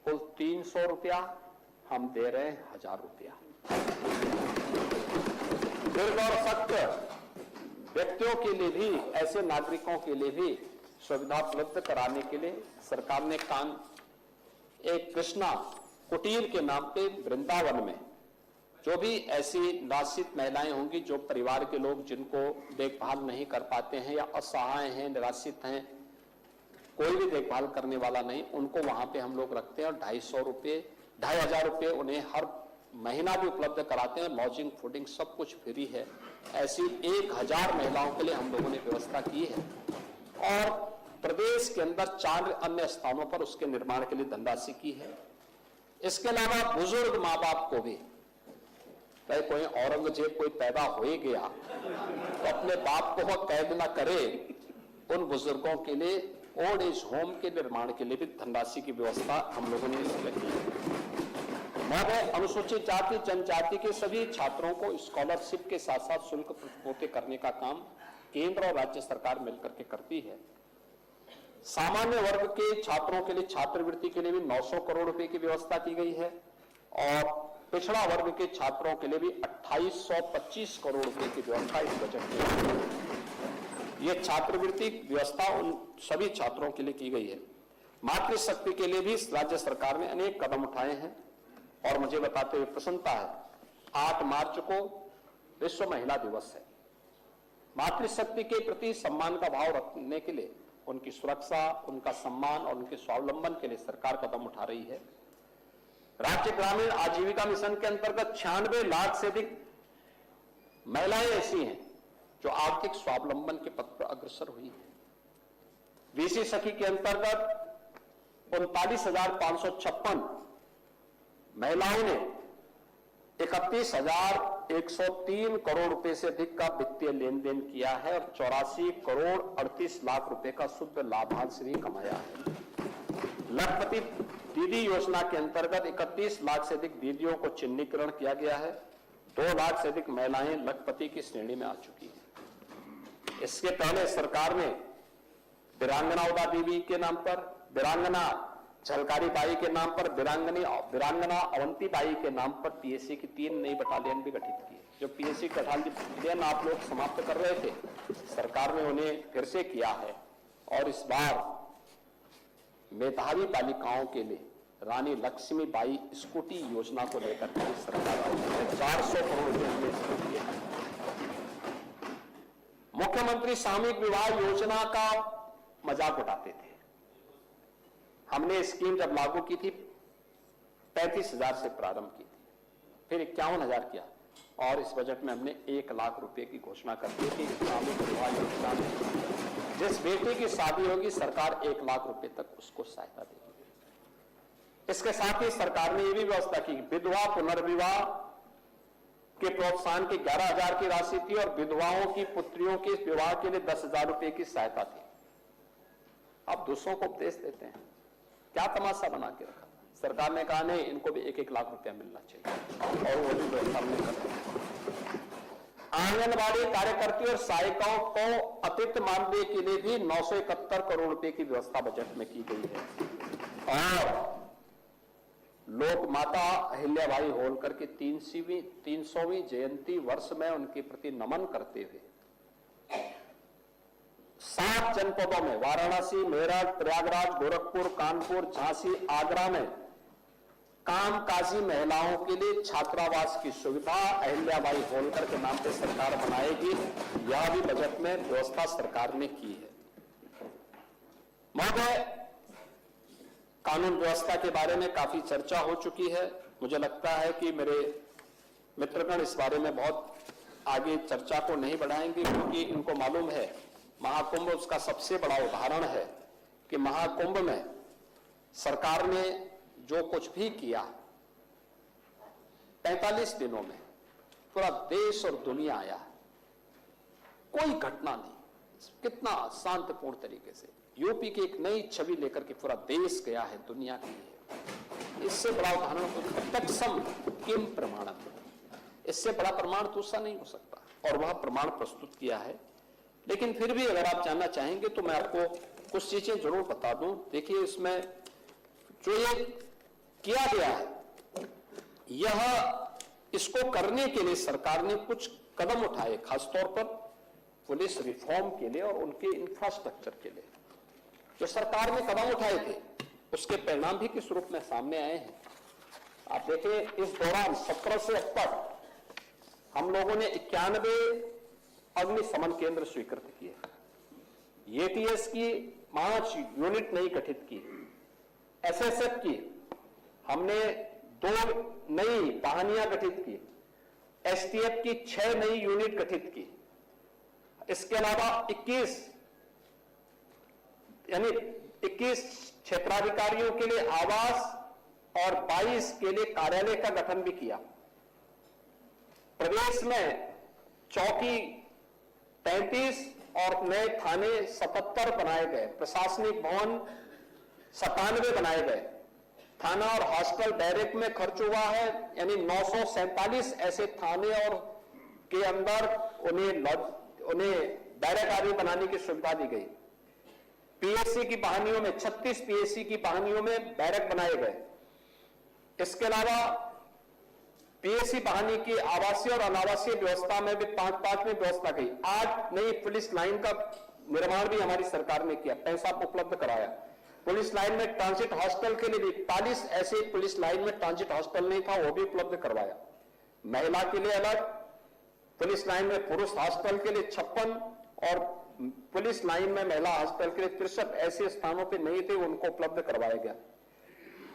S4: कुल 300 रुपया, हम दे रहे हैं 1,000 रुपया। दीर्घ और सख्त व्यक्तियों के लिए भी, ऐसे नागरिकों के लिए भी सुविधा उपलब्ध कराने के लिए सरकार ने एक कृष्णा कुटीर के नाम पे वृंदावन में जो भी ऐसी निराश्रित महिलाएं होंगी, जो परिवार के लोग जिनको देखभाल नहीं कर पाते हैं या असहाय हैं, निराश्रित हैं, कोई भी देखभाल करने वाला नहीं, उनको वहां पे हम लोग रखते हैं और 2,500 रुपए उन्हें हर महीना भी उपलब्ध कराते हैं। लॉजिंग, फूडिंग सब कुछ फ्री है। ऐसी 1,000 महिलाओं के लिए हम लोगों ने व्यवस्था की है, और प्रदेश के अंदर 4 अन्य स्थानों पर उसके निर्माण के लिए धनराशि की है। इसके अलावा बुजुर्ग माँ बाप को भी, चाहे कोई औरंगजेब कोई पैदा हो ही गया तो अपने बाप को वह कैद न करे, उन बुजुर्गों के लिए ओल्ड एज होम के निर्माण के लिए भी धनराशि की व्यवस्था हम लोगों ने इसमें की है। महोदय, अनुसूचित जाति जनजाति के सभी छात्रों को स्कॉलरशिप के साथ साथ शुल्क प्रतिपूर्ति करने का काम केंद्र और राज्य सरकार मिलकर के करती है। सामान्य वर्ग के छात्रों के लिए छात्रवृत्ति के लिए भी 900 करोड़ रुपए की व्यवस्था की गई है और पिछड़ा वर्ग के छात्रों के लिए भी 2825 करोड़ रुपए की व्यवस्था इस बजट में। यह छात्रवृत्ति व्यवस्था उन सभी छात्रों के लिए की गई है। मातृशक्ति के लिए भी राज्य सरकार ने अनेक कदम उठाए हैं और मुझे बताते हुए प्रसन्नता है, 8 मार्च को विश्व महिला दिवस है। मातृशक्ति के प्रति सम्मान का भाव रखने के लिए, उनकी सुरक्षा, उनका सम्मान और उनके स्वावलंबन के लिए सरकार कदम उठा रही है। राज्य ग्रामीण आजीविका मिशन के अंतर्गत 96 लाख से अधिक महिलाएं ऐसी हैं जो आर्थिक स्वावलंबन के पथ पर अग्रसर हुई है। वीसी सखी के अंतर्गत 39,556 महिलाओं ने 31,103 करोड़ रुपए से अधिक का वित्तीय लेन देन किया है और 84 करोड़ 38 लाख रुपए का शुद्ध लाभांश भी कमाया है। लखपति दीदी योजना के अंतर्गत 31 लाख से अधिक दीदियों को चिन्हीकरण किया गया है। 2 लाख से अधिक महिलाएं लखपति की श्रेणी में आ चुकी हैं। इसके पहले सरकार ने वीरांगना उदा देवी के नाम पर, वीरांगना झलकारी बाई के नाम पर, वीरांगना अवंती बाई के नाम पर पीएससी की 3 नई बटालियन भी गठित की। जो पीएससी बटालियन आप लोग समाप्त कर रहे थे, सरकार ने उन्हें फिर से किया है और इस बार मेधावी बालिकाओं के लिए रानी लक्ष्मीबाई स्कूटी योजना को लेकर के सरकार 400 करोड़ रुपए दिए हैं। मुख्यमंत्री सामूहिक विवाह योजना का मजाक उड़ाते थे। हमने स्कीम जब लागू की थी 35,000 से प्रारंभ की थी, फिर 51,000 किया और इस बजट में हमने 1 लाख रुपए की घोषणा कर दी थी। सामूहिक विवाह योजना में जिस बेटी की शादी होगी सरकार 1 लाख रुपए तक उसको सहायता देगी। इसके साथ ही सरकार ने यह भी व्यवस्था की, विधवा पुनर्विवाह के प्रोत्साहन की 11,000 की राशि थी और विधवाओं की पुत्रियों के विवाह के लिए 10,000 रुपए की सहायता थी। अब दूसरों को उपदेश देते हैं, क्या तमाशा बना के रखा। सरकार ने कहा नहीं, इनको भी 1-1 लाख रुपया मिलना चाहिए और वो भी व्यवस्था हमने कर दी। आंगनबाड़ी कार्यकर्ती और सहायिकाओं को अतिरिक्त मानदेय के लिए भी 971 करोड़ रुपए की व्यवस्था बजट में की गई है और लोक माता अहिल्याबाई होलकर की 300वीं जयंती वर्ष में उनके प्रति नमन करते हुए 7 जनपदों में वाराणसी, मेरठ, प्रयागराज, गोरखपुर, कानपुर, झांसी, आगरा में कामकाजी महिलाओं के लिए छात्रावास की सुविधा अहिल्याबाई होलकर के नाम पे सरकार बनाएगी। यह भी बजट में व्यवस्था सरकार ने की है। महोदय, कानून व्यवस्था के बारे में काफी चर्चा हो चुकी है। मुझे लगता है कि मेरे मित्रगण इस बारे में बहुत आगे चर्चा को नहीं बढ़ाएंगे क्योंकि इनको मालूम है महाकुंभ उसका सबसे बड़ा उदाहरण है कि महाकुंभ में सरकार ने जो कुछ भी किया 45 दिनों में पूरा देश और दुनिया आया, कोई घटना नहीं, कितना शांतिपूर्ण तरीके से यूपी की एक नई छवि लेकर के पूरा देश गया है दुनिया के लिए। इससे बड़ा उदाहरण प्रत्यक्षम किम प्रमाणम, इससे बड़ा प्रमाण दूसरा नहीं हो सकता और वह प्रमाण प्रस्तुत किया है। लेकिन फिर भी अगर आप जानना चाहेंगे तो मैं आपको कुछ चीजें जरूर बता दूं। देखिए, इसमें जो ये किया गया है, यह इसको करने के लिए सरकार ने कुछ कदम उठाए, खासतौर पर पुलिस रिफॉर्म के लिए और उनके इंफ्रास्ट्रक्चर के लिए जो सरकार ने कदम उठाए थे उसके परिणाम भी किस रूप में सामने आए हैं। आप देखिए, इस दौरान 17 से अब तक हम लोगों ने 91 अग्निशमन केंद्र स्वीकृत किए, एटीएस की 5 यूनिट नई गठित की, एसएसएफ की हमने 2 नई वाहनियां गठित की, एसटीएफ की 6 नई यूनिट गठित की। इसके अलावा 21 क्षेत्राधिकारियों के लिए आवास और 22 के लिए कार्यालय का गठन भी किया। प्रदेश में चौकी 33 और नए थाने 77 बनाए गए, प्रशासनिक भवन 97 बनाए गए थाना और हॉस्टल बैरक में खर्च हुआ है, यानी 947 ऐसे थाने और के अंदर उन्हें बैरक आदि बनाने की सुविधा दी गई। पीएससी की बहानियों में 36 पीएससी की बहानियों में बैरक बनाए गए। इसके अलावा पीएससी बहानी की आवासीय और अनावासीय व्यवस्था में भी 5-5 में व्यवस्था की। 8 नई पुलिस लाइन का निर्माण भी हमारी सरकार ने किया, पैसा उपलब्ध कराया। पुलिस लाइन में ट्रांजिट हॉस्टल के लिए भी 41 ऐसे पुलिस लाइन में ट्रांजिट हॉस्टल नहीं था, वो भी उपलब्ध करवाया। महिला के लिए अलग, पुलिस लाइन में पुरुष हॉस्टल के लिए 56 और पुलिस लाइन में महिला हॉस्टल के लिए 63 ऐसे स्थानों पे नहीं थे, उनको उपलब्ध करवाया गया।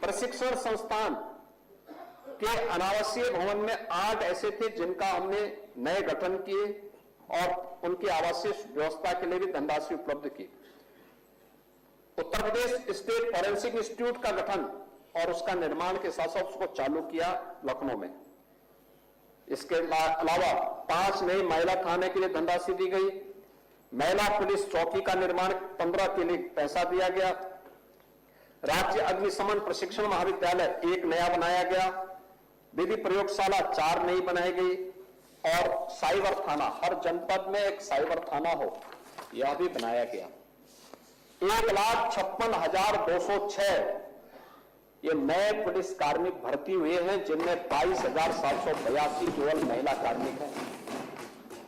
S4: प्रशिक्षण संस्थान के अनावासीय भवन में 8 ऐसे थे जिनका हमने नए गठन किए और उनकी आवासीय व्यवस्था के लिए भी धनराशि उपलब्ध की। Uttar Pradesh state forensic institute का गठन और उसका निर्माण के साथ साथ उसको चालू किया लखनऊ में। इसके अलावा 5 नए महिला थाने के लिए धनराशि दी गई। महिला पुलिस चौकी का निर्माण 15 के लिए पैसा दिया गया। राज्य अग्निशमन प्रशिक्षण महाविद्यालय 1 नया बनाया गया। विधि प्रयोगशाला 4 नई बनाई गई और साइबर थाना, हर जनपद में एक साइबर थाना हो, यह भी बनाया गया। 1,56,206 ये नए पुलिस कार्मिक भर्ती हुए हैं, जिनमें 22,782 केवल महिला कार्मिक हैं।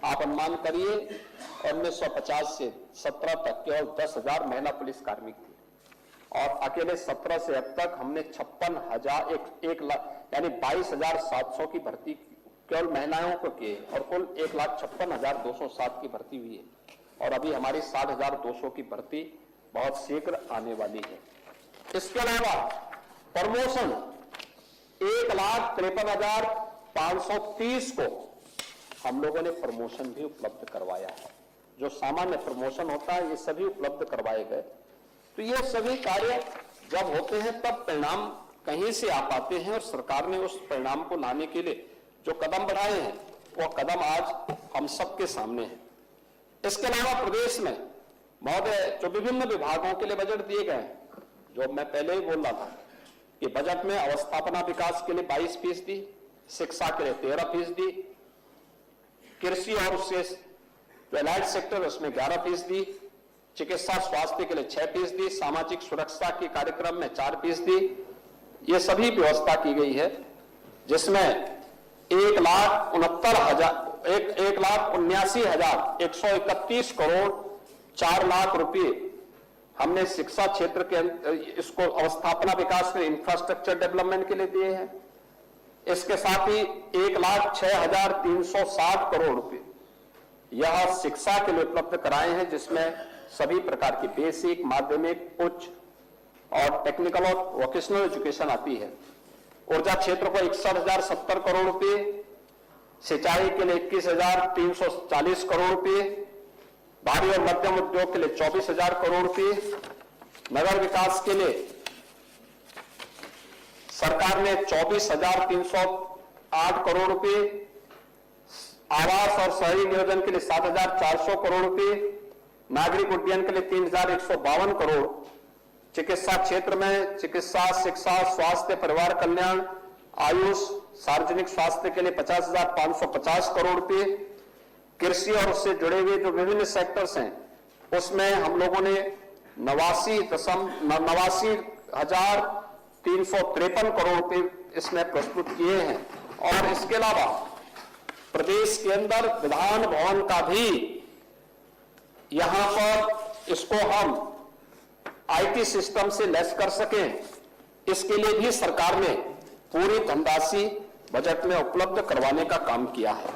S4: आप अनुमान करिए 1950 से 17 तक केवल 10,000 महिला पुलिस कार्मिक थी और अकेले 17 से अब तक हमने 56,000 1 लाख यानी 22,700 की भर्ती केवल महिलाओं को किए और कुल 1,56,207 की भर्ती हुई है और अभी हमारी 60,200 की भर्ती बहुत शीघ्र आने वाली है। इसके अलावा प्रमोशन 1,53,530 को हम लोगों ने प्रमोशन भी उपलब्ध करवाया है। जो सामान्य प्रमोशन होता है ये सभी उपलब्ध करवाए गए। तो ये सभी कार्य जब होते हैं तब परिणाम कहीं से आ पाते हैं और सरकार ने उस परिणाम को लाने के लिए जो कदम बढ़ाए हैं वो कदम आज हम सबके सामने है। इसके अलावा प्रदेश में महोदय जो विभिन्न विभागों के लिए बजट दिए गए हैं, जो मैं पहले ही बोल रहा था कि बजट में अवस्थापना विकास के लिए 22%, शिक्षा के लिए 13%, कृषि और उससे जो एलाइड सेक्टर उसमें 11%, चिकित्सा स्वास्थ्य के लिए 6%, सामाजिक सुरक्षा के कार्यक्रम में 4%, ये सभी व्यवस्था की गई है, जिसमें 1,79,131 करोड़ 4 लाख रुपए हमने शिक्षा क्षेत्र के इसको अवस्थापना विकास में इंफ्रास्ट्रक्चर डेवलपमेंट के लिए दिए हैं। इसके साथ ही 1,06,360 करोड़ रुपए यह शिक्षा के लिए उपलब्ध कराए हैं, जिसमें सभी प्रकार की बेसिक, माध्यमिक, उच्च और टेक्निकल और वोकेशनल एजुकेशन आती है। ऊर्जा क्षेत्र को 61,070 करोड़ रुपए, सिंचाई के लिए 21,340 करोड़ रुपए, भारी और मध्यम उद्योग के लिए 24,000 करोड़ रुपए, नगर विकास के लिए सरकार ने 24,308 करोड़ रुपए, आवास और शहरी नियोजन के लिए 7,400 करोड़ रुपए, नागरिक उड्डयन के लिए 3,152 करोड़, चिकित्सा क्षेत्र में चिकित्सा, शिक्षा, स्वास्थ्य, परिवार कल्याण, आयुष, सार्वजनिक स्वास्थ्य के लिए 50,550 करोड़ रुपए, कृषि और उससे जुड़े हुए जो विभिन्न सेक्टर्स हैं उसमें हम लोगों ने 89,353 करोड़ रुपए इसमें प्रस्तुत किए हैं। और इसके अलावा प्रदेश के अंदर विधान भवन का भी यहां पर इसको हम आईटी सिस्टम से लैस कर सकें, इसके लिए भी सरकार ने पूरी धनराशि बजट में उपलब्ध करवाने का काम किया है।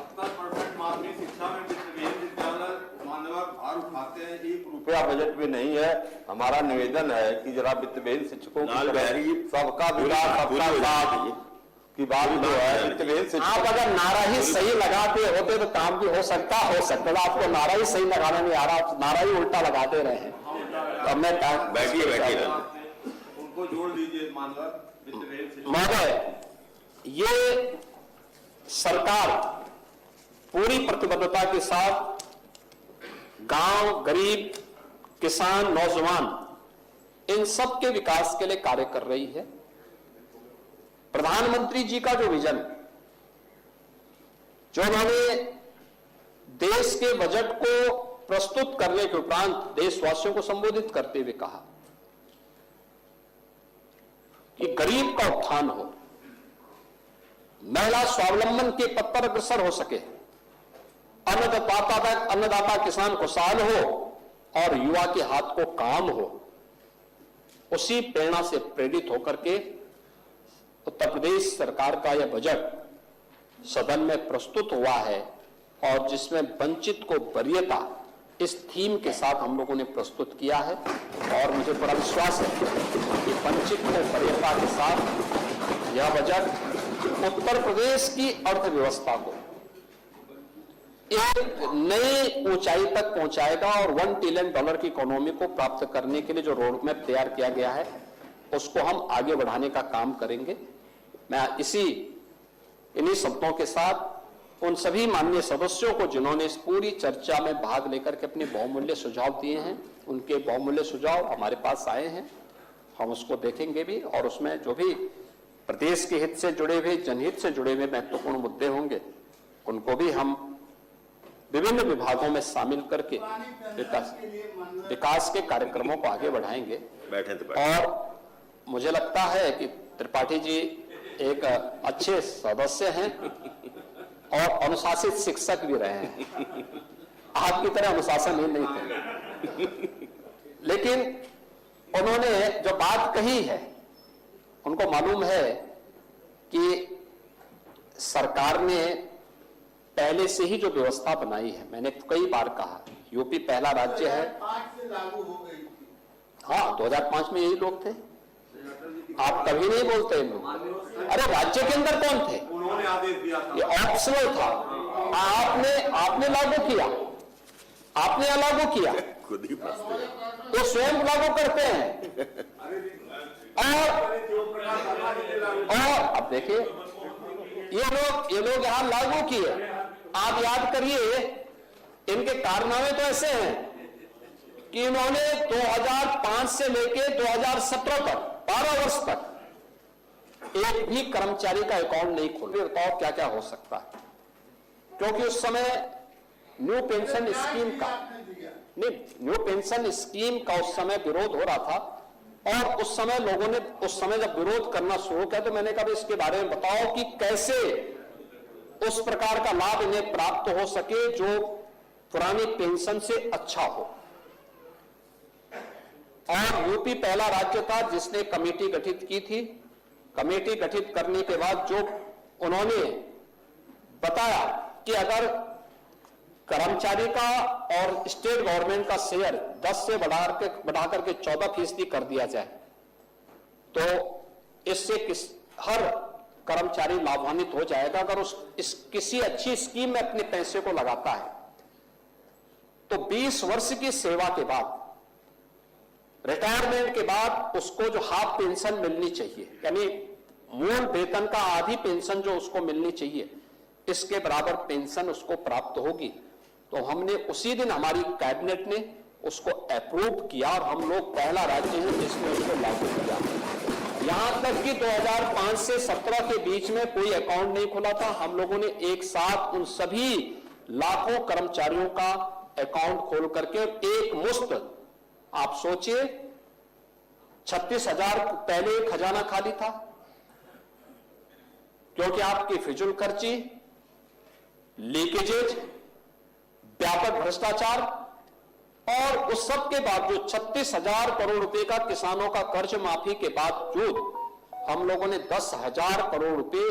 S3: माध्यमिक शिक्षा में विद्यालय मान्यवर भार उठाते हैं, 1 रुपया बजट में नहीं है। हमारा निवेदन है कि जरा वित्तविहीन शिक्षकों सबका विकास, सबका साथ की बात जो है, वित्तविहीन
S4: आप अगर नारा ही सही लगाते होते तो काम भी हो सकता आपको नारा ही सही लगाना नहीं आ रहा, आप नारा ही उल्टा लगाते रहे हैं। अब मैं
S2: बैठिए
S3: उनको जोड़ दीजिए मान्यवर।
S4: महोदय, ये सरकार पूरी प्रतिबद्धता के साथ गांव, गरीब, किसान, नौजवान इन सब के विकास के लिए कार्य कर रही है।
S5: प्रधानमंत्री जी का जो विजन, जो उन्होंने देश के बजट को प्रस्तुत करने के उपरांत देशवासियों को संबोधित करते हुए कहा कि गरीब का उत्थान हो, महिला स्वावलंबन के पथ पर अग्रसर हो सके, अन्नदाता किसान खुशहाल हो और युवा के हाथ को काम हो। उसी प्रेरणा से प्रेरित होकर के उत्तर प्रदेश सरकार का यह बजट सदन में प्रस्तुत हुआ है और जिसमें वंचित को वरीयता इस थीम के साथ हम लोगों ने प्रस्तुत किया है। और मुझे पूरा विश्वास है कि वंचित को वरीयता के साथ यह बजट उत्तर प्रदेश की अर्थव्यवस्था को एक नई ऊंचाई तक पहुंचाएगा और $1 ट्रिलियन की इकोनॉमी को प्राप्त करने के लिए जो रोड मैप तैयार किया गया है उसको हम आगे बढ़ाने का काम करेंगे। मैं इन्हीं शब्दों के साथ उन सभी माननीय सदस्यों को जिन्होंने इस पूरी चर्चा में भाग लेकर के अपने बहुमूल्य सुझाव दिए हैं, उनके बहुमूल्य सुझाव हमारे पास आए हैं, हम उसको देखेंगे भी और उसमें जो भी प्रदेश के हित से जुड़े हुए, जनहित से जुड़े हुए महत्वपूर्ण मुद्दे होंगे उनको भी हम विभिन्न विभागों में शामिल करके विकास के कार्यक्रमों को आगे बढ़ाएंगे। और मुझे लगता है कि त्रिपाठी जी एक अच्छे सदस्य हैं और अनुशासित शिक्षक भी रहे हैं। आपकी तरह अनुशासन ही नहीं थे, लेकिन उन्होंने जो बात कही है उनको मालूम है कि सरकार ने पहले से ही जो व्यवस्था बनाई है, मैंने कई बार कहा यूपी पहला राज्य है।
S6: 2005 से लागू हो गई थी।
S5: हाँ, 2005 में यही लोग थे। आप कभी नहीं बोलते इन लोग। अरे राज्य के अंदर कौन थे?
S6: उन्होंने आदेश दिया था,
S5: ये ऑप्शनल था। आपने लागू किया, आपने लागू किया,
S2: खुद ही
S5: वो स्वयं लागू करते हैं। और अब देखिए ये लोग यहां लागू किए। आप याद करिए इनके कारनामे तो ऐसे हैं कि इन्होंने 2005 से लेके 2017 तक 12 वर्ष तक एक भी कर्मचारी का अकाउंट नहीं खोले। बताओ क्या क्या हो सकता है, क्योंकि उस समय न्यू पेंशन स्कीम का उस समय विरोध हो रहा था और उस समय लोगों ने जब विरोध करना शुरू किया तो मैंने कहा इसके बारे में बताओ कि कैसे उस प्रकार का लाभ इन्हें प्राप्त हो सके जो पुरानी पेंशन से अच्छा हो। और यूपी पहला राज्य था जिसने कमेटी गठित की थी। कमेटी गठित करने के बाद जो उन्होंने बताया कि अगर कर्मचारी का और स्टेट गवर्नमेंट का शेयर 10 से बढ़ाकर के 14% कर दिया जाए तो इससे हर कर्मचारी लाभान्वित हो जाएगा। अगर किसी अच्छी स्कीम में अपने पैसे को लगाता है तो 20 वर्ष की सेवा के बाद, रिटायरमेंट के बाद उसको जो हाफ पेंशन मिलनी चाहिए, यानी मूल वेतन का आधी पेंशन जो उसको मिलनी चाहिए, इसके बराबर पेंशन उसको प्राप्त होगी। तो हमने उसी दिन हमारी कैबिनेट ने उसको अप्रूव किया और हम लोग पहला राज्य हैं जिसने उसको लागू किया। यहां तक कि 2005 से 17 के बीच में कोई अकाउंट नहीं खुला था। हम लोगों ने एक साथ उन सभी लाखों कर्मचारियों का अकाउंट खोल करके एक मुश्त, आप सोचिए 36,000 पहले एक खजाना खाली था क्योंकि आपकी फिजूल खर्ची, लीकेजेज, व्यापक भ्रष्टाचार और उस सब के बावजूद 36,000 करोड़ रुपए का किसानों का कर्ज माफी के बावजूद हम लोगों ने 10,000 करोड़ रुपए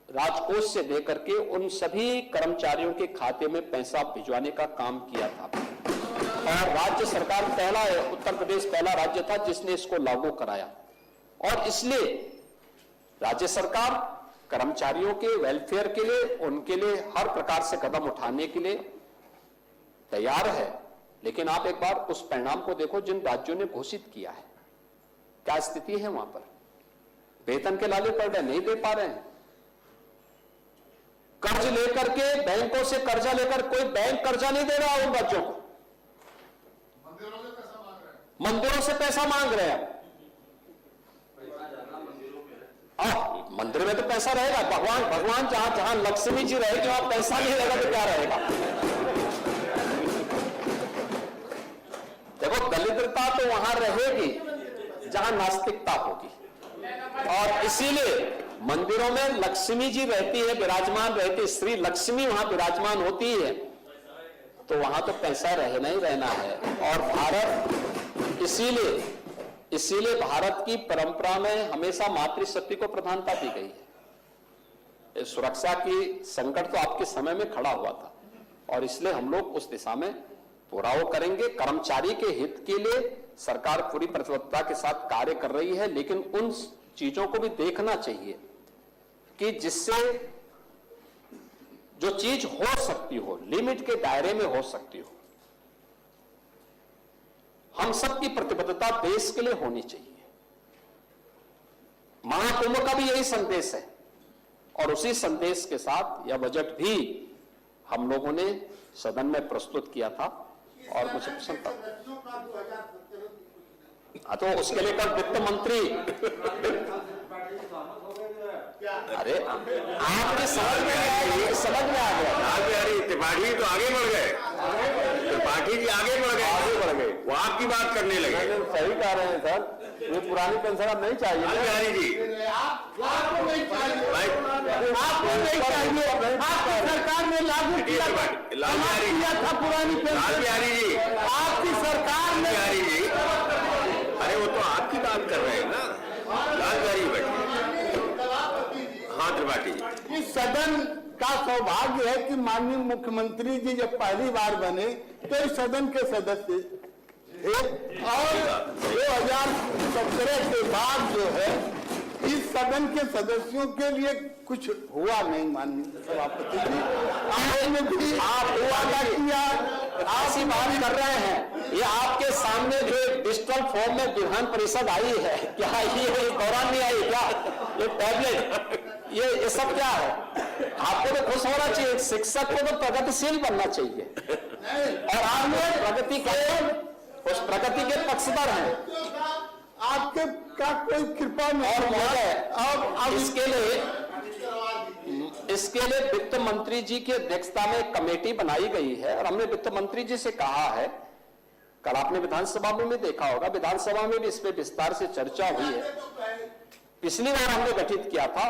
S5: राजकोष से देकर के उन सभी कर्मचारियों के खाते में पैसा भिजवाने का काम किया था। और राज्य सरकार उत्तर प्रदेश पहला राज्य था जिसने इसको लागू कराया। और इसलिए राज्य सरकार कर्मचारियों के वेलफेयर के लिए, उनके लिए हर प्रकार से कदम उठाने के लिए तैयार है। लेकिन आप एक बार उस परिणाम को देखो जिन राज्यों ने घोषित किया है, क्या स्थिति है वहां पर। वेतन के लाले पड़ रहे, नहीं दे पा रहे हैं। कर्ज लेकर के, बैंकों से कर्जा लेकर, कोई बैंक कर्जा नहीं दे रहा उन राज्यों को, मंदिरों से पैसा मांग रहे हैं। हाँ, मंदिर में तो पैसा रहेगा। भगवान जहां लक्ष्मी जी रहेगी वहां पैसा नहीं रहेगा तो क्या रहेगा? देखो, दलिद्रता तो वहां रहेगी जहां नास्तिकता होगी, और इसीलिए मंदिरों में लक्ष्मी जी रहती है, विराजमान रहती है, श्री लक्ष्मी वहां विराजमान होती है, तो वहां तो पैसा रहना ही रहना है। और भारत इसीलिए भारत की परंपरा में हमेशा मातृशक्ति को प्रधानता दी गई है। सुरक्षा की संकट तो आपके समय में खड़ा हुआ था, और इसलिए हम लोग उस दिशा में पूरा वो करेंगे। कर्मचारी के हित के लिए सरकार पूरी प्रतिबद्धता के साथ कार्य कर रही है, लेकिन उन चीजों को भी देखना चाहिए कि जिससे जो चीज हो सकती हो, लिमिट के दायरे में हो सकती हो। हम सबकी प्रतिबद्धता देश के लिए होनी चाहिए। महाकुंभ का भी यही संदेश है, और उसी संदेश के साथ यह बजट भी हम लोगों ने सदन में प्रस्तुत किया था, और मुझे पसंद था। तो उसके लिए कल वित्त मंत्री, अरे आपकी समझ में आ गया।
S2: त्रिपाठी तो आगे बढ़ गए, त्रिपाठी जी आगे बढ़ गए, वो आपकी बात करने लगे।
S3: सही कह रहे हैं सर, ये पुरानी पेंशन अब नहीं चाहिए।
S2: बिहारी जी,
S6: आपको नहीं चाहिए,
S3: आपको नहीं चाहिए। आपकी सरकार ने लागू किया था पुरानी पेंशन।
S2: बिहारी जी,
S3: आपकी सरकार ने,
S2: बिहारी जी, अरे वो तो आपकी बात कर रहे हैं ना, लाल बिहारी बैठे। हाँ त्रिपाठी जी,
S7: इस सदन का सौभाग्य है कि माननीय मुख्यमंत्री जी जब पहली बार बने तो इस सदन के सदस्य थे, और 2017 के बाद जो है इस सदन के सदस्यों के लिए कुछ हुआ नहीं। माननीय सभापति जी, आपने भी
S5: आप वादा किया, ऐसी बात कर रहे हैं। ये आपके सामने जो डिजिटल फॉर्म में विधान परिषद आई है, क्या ये इस दौरान नहीं आई क्या? ये टैबलेट, ये सब क्या है? आपको तो खुश होना चाहिए, शिक्षक को तो प्रगतिशील बनना चाहिए, और आप लोग उस प्रगति के पक्षधर हैं।
S7: आपके का कोई कृपा नहीं।
S5: और महोदय, अब इसके लिए वित्त मंत्री जी की अध्यक्षता में एक कमेटी बनाई गई है, और हमने वित्त मंत्री जी से कहा है, कल आपने विधानसभा में भी देखा होगा, विधानसभा में भी इस पर विस्तार से चर्चा हुई है। पिछली बार हमने गठित किया था,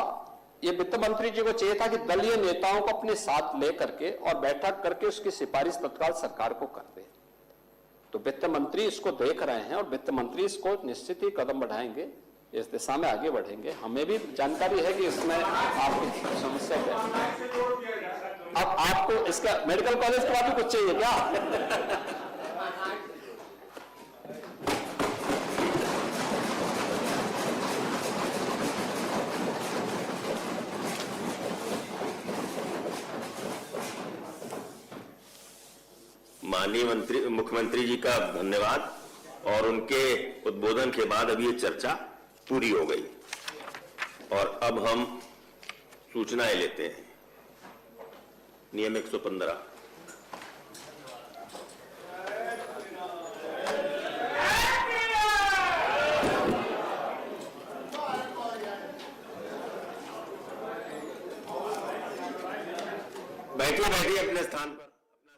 S5: ये वित्त मंत्री जी को चाहिए था कि दलीय नेताओं को अपने साथ लेकर के और बैठक करके उसकी सिफारिश तत्काल सरकार को कर दे। तो वित्त मंत्री इसको देख रहे हैं, और वित्त मंत्री इसको निश्चित ही कदम बढ़ाएंगे, इस दिशा में आगे बढ़ेंगे। हमें भी जानकारी है कि इसमें आपकी समस्या है। अब आपको इसका मेडिकल कॉलेज के बाद भी कुछ चाहिए क्या?
S2: माननीय मुख्यमंत्री जी का धन्यवाद, और उनके उद्बोधन के बाद अब ये चर्चा पूरी हो गई, और अब हम सूचनाएं लेते हैं। नियम 115। बैठिए अपने स्थान पर।